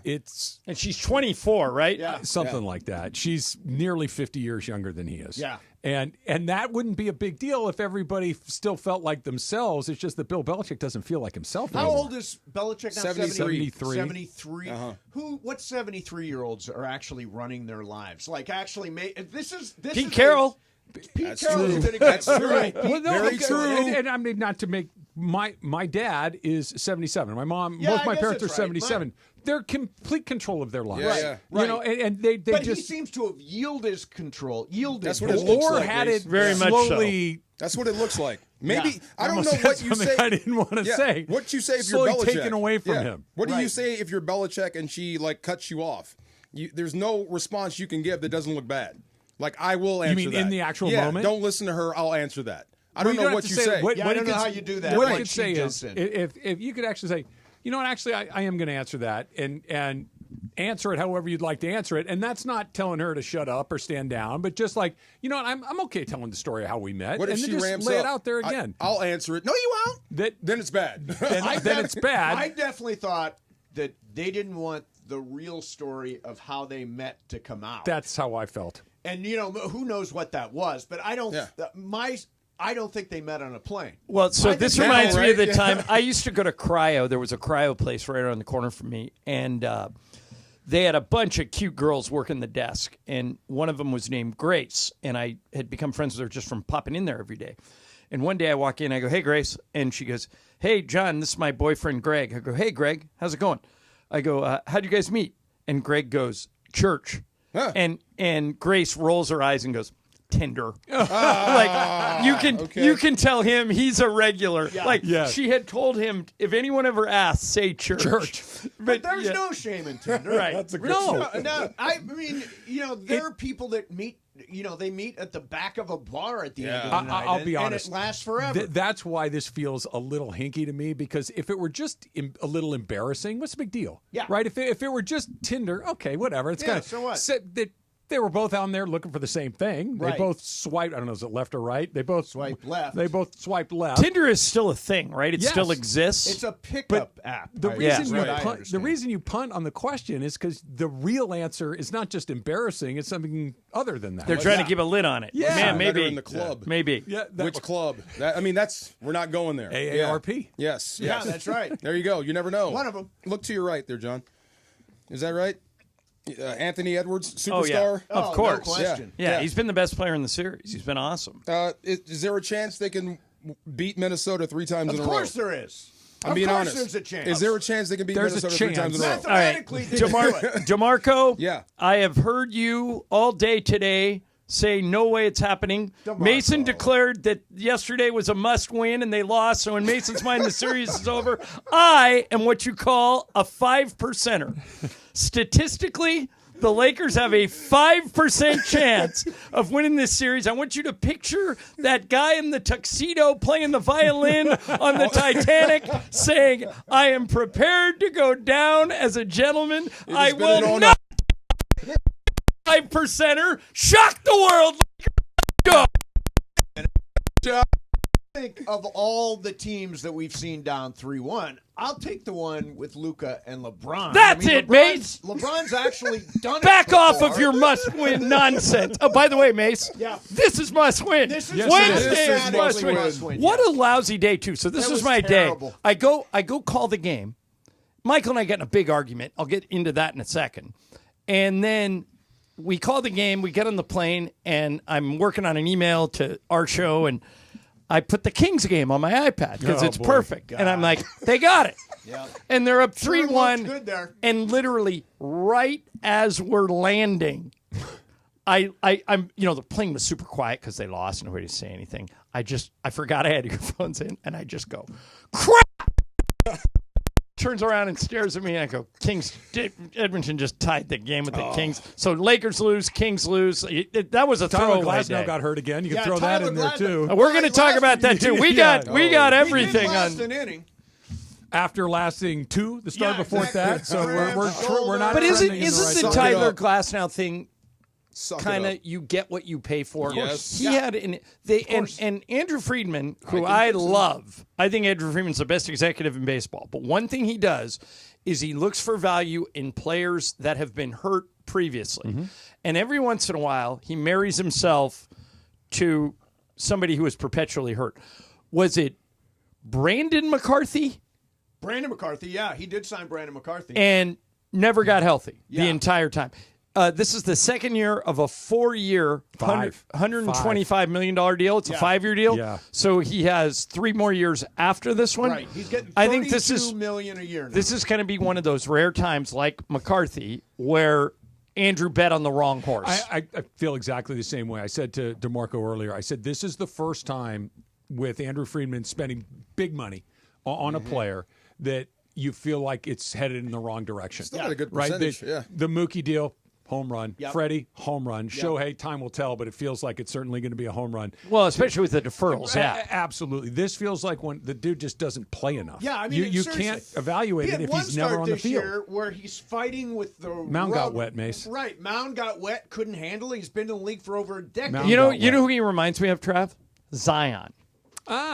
And she's 24, right? Yeah. Something like that. She's nearly 50 years younger than he is. Yeah. And that wouldn't be a big deal if everybody still felt like themselves. It's just that Bill Belichick doesn't feel like himself How anymore. old is Belichick now? 73. 73. What 73-year-olds are actually running their lives? Like actually this is Pete Carroll. Pete Carroll is going to That's get true. right. Well, no, Very true. And I mean, not to make my dad is 77. My mom, Yeah, both I my guess parents are that's right. 77. They're complete control of their lives. Yeah, Right. You know, and they But just he seems to have yielded his control. That's what it looks or like. had it Very much so. slowly. That's what it looks like. Maybe I don't almost know said what you something say. I didn't want to say. What you say if Slowly you're Belichick? taken away from him. What do you Right. say if you're Belichick and she like cuts you off? There's no response you can give that doesn't look bad. Like I will answer. mean that. in the actual Yeah, moment? Don't listen to her. I'll answer that. I Well, don't know what you say. What, Yeah, what I don't you know could- how you do that. What Like I could she say jumps is, in. if you could actually say, you know what, actually, I am going to answer that, and answer it however you'd like to answer it, and that's not telling her to shut up or stand down, but just like, you know what, I'm okay telling the story of how we met, What if and then she just ramps lay up? it out there again. I'll answer it. No, you won't. Then it's bad. then it's bad. I definitely thought that they didn't want the real story of how they met to come out. That's how I felt. And who knows what that was, but I don't. I don't think they met on a plane. Well, so this reminds me of the time I used to go to Cryo. There was a cryo place right around the corner from me, and they had a bunch of cute girls working the desk, and one of them was named Grace, and I had become friends with her just from popping in there every day. And one day I walk in, I go, "Hey, Grace," and she goes, "Hey, John, this is my boyfriend, Greg." I go, "Hey, Greg, how's it going?" I go, "How'd you guys meet?" And Greg goes, "Church." Huh. And Grace rolls her eyes and goes, "Tinder." Like you can tell him he's a regular. Yeah. She had told him, if anyone ever asks, say church. But there's no shame in Tinder. Right. That's a good no, I mean, there are people that meet. They meet at the back of a bar at the end of the night. I'll be honest. And it lasts forever. That's why this feels a little hinky to me, because if it were just a little embarrassing, what's the big deal? Yeah. Right? If it were just Tinder, okay, whatever. It's kind of so what? They were both on there looking for the same thing. Right. They both swiped. I don't know, is it left or right? They both swiped left. They both swiped left. Tinder is still a thing, right? It still exists. It's a pickup app. The reason you punt on the question is because the real answer is not just embarrassing; it's something other than that. They're trying to keep a lid on it. Yeah, man, maybe in the club. Maybe. Yeah, Which club? We're not going there. AARP. Yeah. Yes. Yeah, that's right. There you go. You never know. One of them. Look to your right there, John. Is that right? Anthony Edwards, superstar. Oh, yeah. Of course. No question. Yeah, he's been the best player in the series. He's been awesome. Is there a chance they can beat Minnesota 3 times in a row? Of course there is. I'm being honest. There's a chance. Is there a chance they can beat Minnesota 3 times in a row? Mathematically, they DeMarco, yeah. I have heard you all day today say no way it's happening. DeMarco. Mason declared that yesterday was a must-win and they lost, so in Mason's mind the series is over. I am what you call a 5%er. Statistically, the Lakers have a 5% chance of winning this series. I want you to picture that guy in the tuxedo playing the violin on the Titanic saying, "I am prepared to go down as a gentleman. I will not 5%er. Shock the world. Go." I think of all the teams that we've seen down 3-1, I'll take the one with Luka and LeBron. That's it, Mace. LeBron's actually done it. Back off before. of your must-win nonsense. Oh, by the way, Mace, this is must-win. This is Wednesday this is must-win. must-win. What a lousy day, too. So this was my terrible. day. I go call the game. Michael and I get in a big argument. I'll get into that in a second. And then we call the game. We get on the plane, and I'm working on an email to our show, and I put the Kings game on my iPad because it's perfect. God. And I'm like, they got it. Yeah. And they're up Sure 3-1. good there. And literally right as we're landing, I'm the plane was super quiet because they lost and nobody to say anything. I forgot I had earphones in, and I just go, crap! Turns around and stares at me, and I go, Kings, Edmonton just tied the game with the Kings. So Lakers lose, Kings lose. That was a Tyler throwaway Glasnow day. got hurt again. You can throw that in there, too. We're going to talk about that, too. We got everything He did last on. an inning. After lasting 2, the start before that. So we're not. But isn't trending in the right Tyler direction. Glasnow thing kind of you get what you pay for? Yes. He had and Andrew Friedman, who I love. I think Andrew Friedman's the best executive in baseball. But one thing he does is he looks for value in players that have been hurt previously. Mm-hmm. And every once in a while, he marries himself to somebody who is perpetually hurt. Was it Brandon McCarthy? Brandon McCarthy, yeah. He did sign Brandon McCarthy. And never got healthy the entire time. This is the second year of a 4-year, $125 million deal. It's a 5-year deal. Yeah. So he has 3 more years after this one. Right. He's getting I think this is $32 million a year now. This is going to be one of those rare times like McCarthy where Andrew bet on the wrong horse. I feel exactly the same way. I said to DeMarco earlier, I said, this is the first time with Andrew Friedman spending big money on a player that you feel like it's headed in the wrong direction. Still got a good percentage, right? The Mookie deal, home run. Yep. Freddie, home run. Shohei, time will tell, but it feels like it's certainly going to be a home run. Well, especially with the deferrals, yeah. Absolutely. This feels like when the dude just doesn't play enough. Yeah, I mean, you can't evaluate it if he's never on the field. He had one start this year where he's fighting with the Mound got wet, Mace. Right, Mound got wet, couldn't handle it. He's been in the league for over a decade. You know who he reminds me of, Trav? Zion.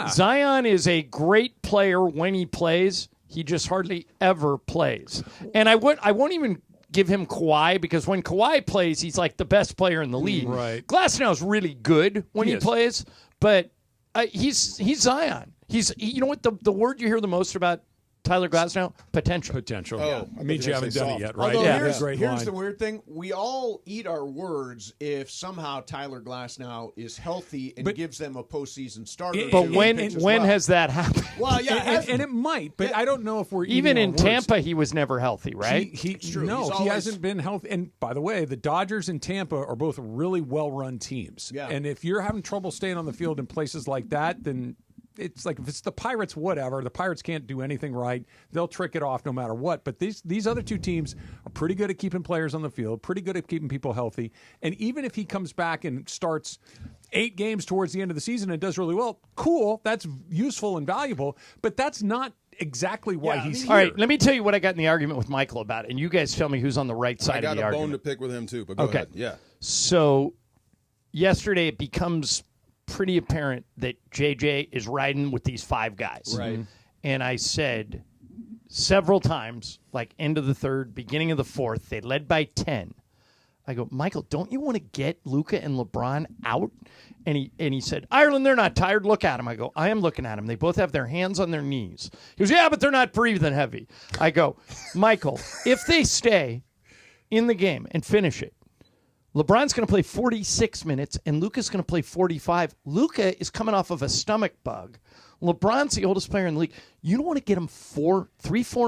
Zion is a great player when he plays. He just hardly ever plays. And I won't even give him Kawhi because when Kawhi plays, he's like the best player in the league. Right. Glasnow's really good when he is. plays, but he's Zion. You know what the word you hear the most about Tyler Glasnow? Potential. Potential. Oh, it means you haven't done it yet, right? Although Yeah. here's the weird thing. We all eat our words if somehow Tyler Glasnow is healthy and gives them a postseason starter. But when has that happened? Well, yeah, and it might, but I don't know if we're Even eating in our words. Tampa, he was never healthy, right? It's true. No, He's he always- hasn't been healthy. And by the way, the Dodgers and Tampa are both really well-run teams. Yeah. And if you're having trouble staying on the field in places like that, then it's like if it's the Pirates, whatever. The Pirates can't do anything right. They'll trick it off no matter what. But these other two teams are pretty good at keeping players on the field, pretty good at keeping people healthy. And even if he comes back and starts 8 games towards the end of the season and does really well, cool, that's useful and valuable. But that's not exactly why he's here. All right, let me tell you what I got in the argument with Michael about it, and you guys tell me who's on the right side of the I got a argument. bone to pick with him too, but go ahead. Yeah. So yesterday it becomes pretty apparent that JJ is riding with these 5 guys. Right. And I said several times, like end of the third, beginning of the fourth, they led by 10. I go, Michael, don't you want to get Luka and LeBron out? And he said, Ireland, they're not tired. Look at them. I go, I am looking at them. They both have their hands on their knees. He goes, yeah, but they're not breathing heavy. I go, Michael, if they stay in the game and finish it, LeBron's going to play 46 minutes, and Luka's going to play 45. Luka is coming off of a stomach bug. LeBron's the oldest player in the league. You don't want to get him 4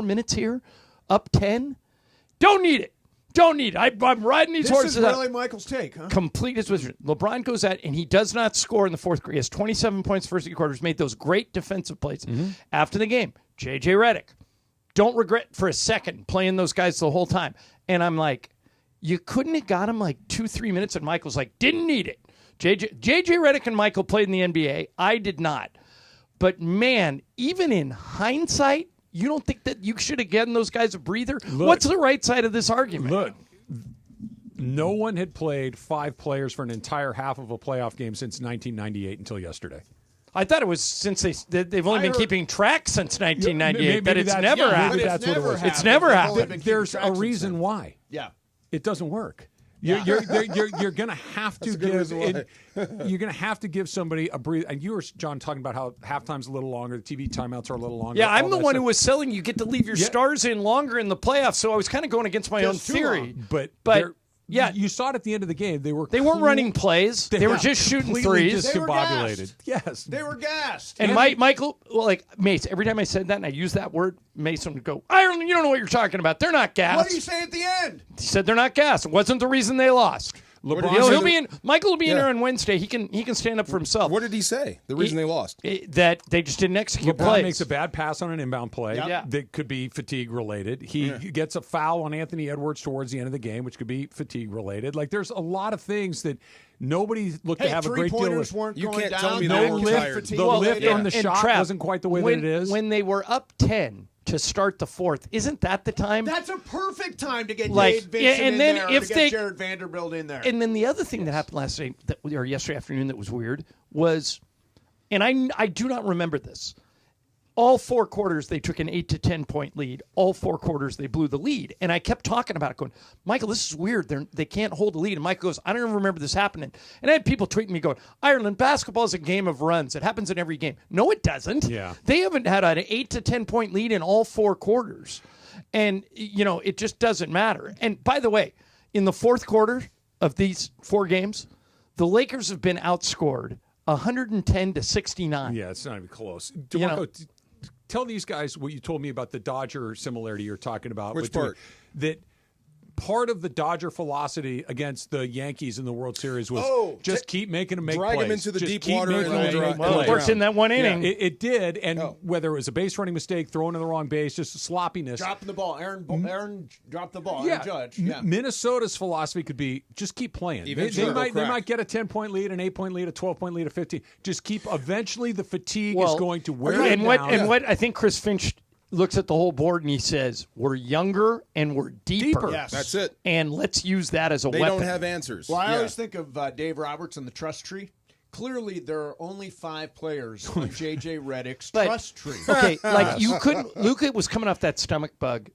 minutes here, up 10? Don't need it. Don't need it. I'm riding these horses This is up. really Michael's take, huh? Complete his vision. LeBron goes out, and he does not score in the fourth quarter. He has 27 points first 3 quarters, made those great defensive plays. After the game, J.J. Redick, don't regret for a second playing those guys the whole time. And I'm like, you couldn't have got him like 2-3 minutes, and Michael's like, didn't need it. J.J. Redick and Michael played in the NBA. I did not. But, man, even in hindsight, you don't think that you should have given those guys a breather? What's the right side of this argument? Look, no one had played 5 players for an entire half of a playoff game since 1998 until yesterday. I thought it was since they've only been keeping track since 1998, that it's never happened. That's what it was. It's never happened. There's a reason why. Yeah. It doesn't work. You're going to have to give you're going to have to give somebody a breathe. And you were, John, talking about how halftime's a little longer, the TV timeouts are a little longer. Yeah, I'm the one who was selling you get to leave your stars in longer in the playoffs, so I was kind of going against my own theory. But yeah, you saw it at the end of the game. They weren't running plays. They were just shooting threes. Discombobulated. Yes, they were gassed. And Michael, Mace, every time I said that and I used that word, Mason would go, Ireland, you don't know what you're talking about. They're not gassed. What did you say at the end? He said they're not gassed. It wasn't the reason they lost. He'll be in. Michael will be in there on Wednesday. He can stand up for himself. What did he say? The reason they lost? That they just didn't execute LeBron plays. makes a bad pass on an inbound play that could be fatigue related. He gets a foul on Anthony Edwards towards the end of the game, which could be fatigue related. Like there's a lot of things that nobody looked to have a great deal of. You can't tell me no lift. The lift on the shot wasn't quite the way that it is. When they were up 10 to start the fourth, isn't that the time? That's a perfect time to get Dave Vincent in there, to get Jared Vanderbilt in there. And then the other thing that happened last night, or yesterday afternoon, that was weird was, and I do not remember this. All 4 quarters, they took an 8 to 10 point lead. All 4 quarters, they blew the lead. And I kept talking about it, going, Michael, this is weird. They can't hold a lead. And Michael goes, I don't even remember this happening. And I had people tweeting me going, Ireland, basketball is a game of runs. It happens in every game. No, it doesn't. Yeah. They haven't had an 8 to 10 point lead in all 4 quarters. And, it just doesn't matter. And by the way, in the fourth quarter of these 4 games, the Lakers have been outscored 110 to 69. Yeah, it's not even close. DeMarco, tell these guys what you told me about the Dodger similarity you're talking about. Which part? That part of the Dodger philosophy against the Yankees in the World Series was just keep making them make drag plays. them into the just deep keep water making and them make Well, plays. it worked in that one inning. Yeah, it did, and whether it was a base running mistake, throwing in the wrong base, just sloppiness. Dropping the ball. Aaron dropped the ball. Yeah. Aaron Judge. Yeah. Minnesota's philosophy could be just keep playing. They might get a 10-point lead, an 8-point lead, a 12-point lead, a 15. Just keep. Eventually, the fatigue is going to wear them down. And what I think Chris Finch looks at the whole board and he says, we're younger and we're deeper. Yes. That's it. And let's use that as a weapon. They don't have answers. Well, I always think of Dave Roberts and the trust tree. Clearly, there are only 5 players on J.J. Redick's trust tree. Okay, like you couldn't. Luka was coming off that stomach bug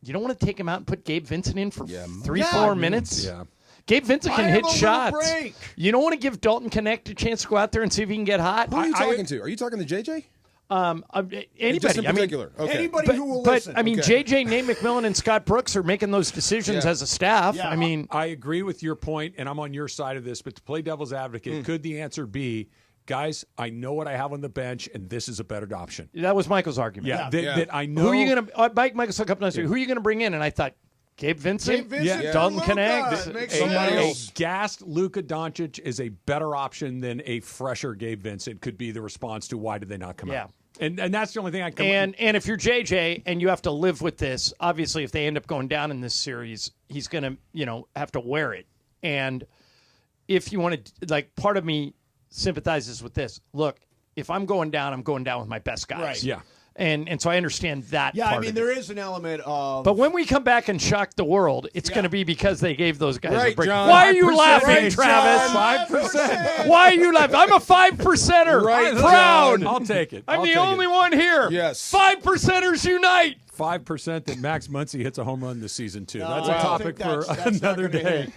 You don't want to take him out and put Gabe Vincent in for 3-4 Yeah. minutes? Yeah. Gabe Vincent can Buy him hit a little shots. break. You don't want to give Dalton Knecht a chance to go out there and see if he can get hot? Who are you talking to? Are you talking to JJ? Anybody. Just in I mean, particular. Okay. Anybody who will but listen. I mean, Okay. JJ, Nate McMillan, and Scott Brooks are making those decisions Yeah. as a staff. Yeah. I mean, I agree with your point, and I'm on your side of this. But to play devil's advocate, could the answer be, guys, I know what I have on the bench, and this is a better option? that was Michael's argument. Yeah, that I know. Who are you going to? Michael said a couple nights ago, who are you going to bring in? And I thought, Gabe Vincent, Dalton Knecht, Make somebody A else. gassed Luka Doncic is a better option than a fresher Gabe Vincent. Could be the response to why did they not come out? And that's the only thing I come. And if you're JJ and you have to live with this, obviously, if they end up going down in this series, he's going to have to wear it. And if you want to, like, part of me sympathizes with this. Look, if I'm going down with my best guys. Right. Yeah. And so I understand that. Yeah, part I mean, of there it. is an element of. But when we come back and shock the world, it's going to be because they gave those guys a Right, break. John. Why are you 5%, laughing, right, Travis? John. 5%. Why are you laughing? I'm a 5%er. Right, Proud. John. I'll take it. I'm I'll the take only it. one here. Yes. 5%ers unite. 5% that Max Muncy hits a home run this season too. No, That's I a don't topic think for that's not another gonna day. hit.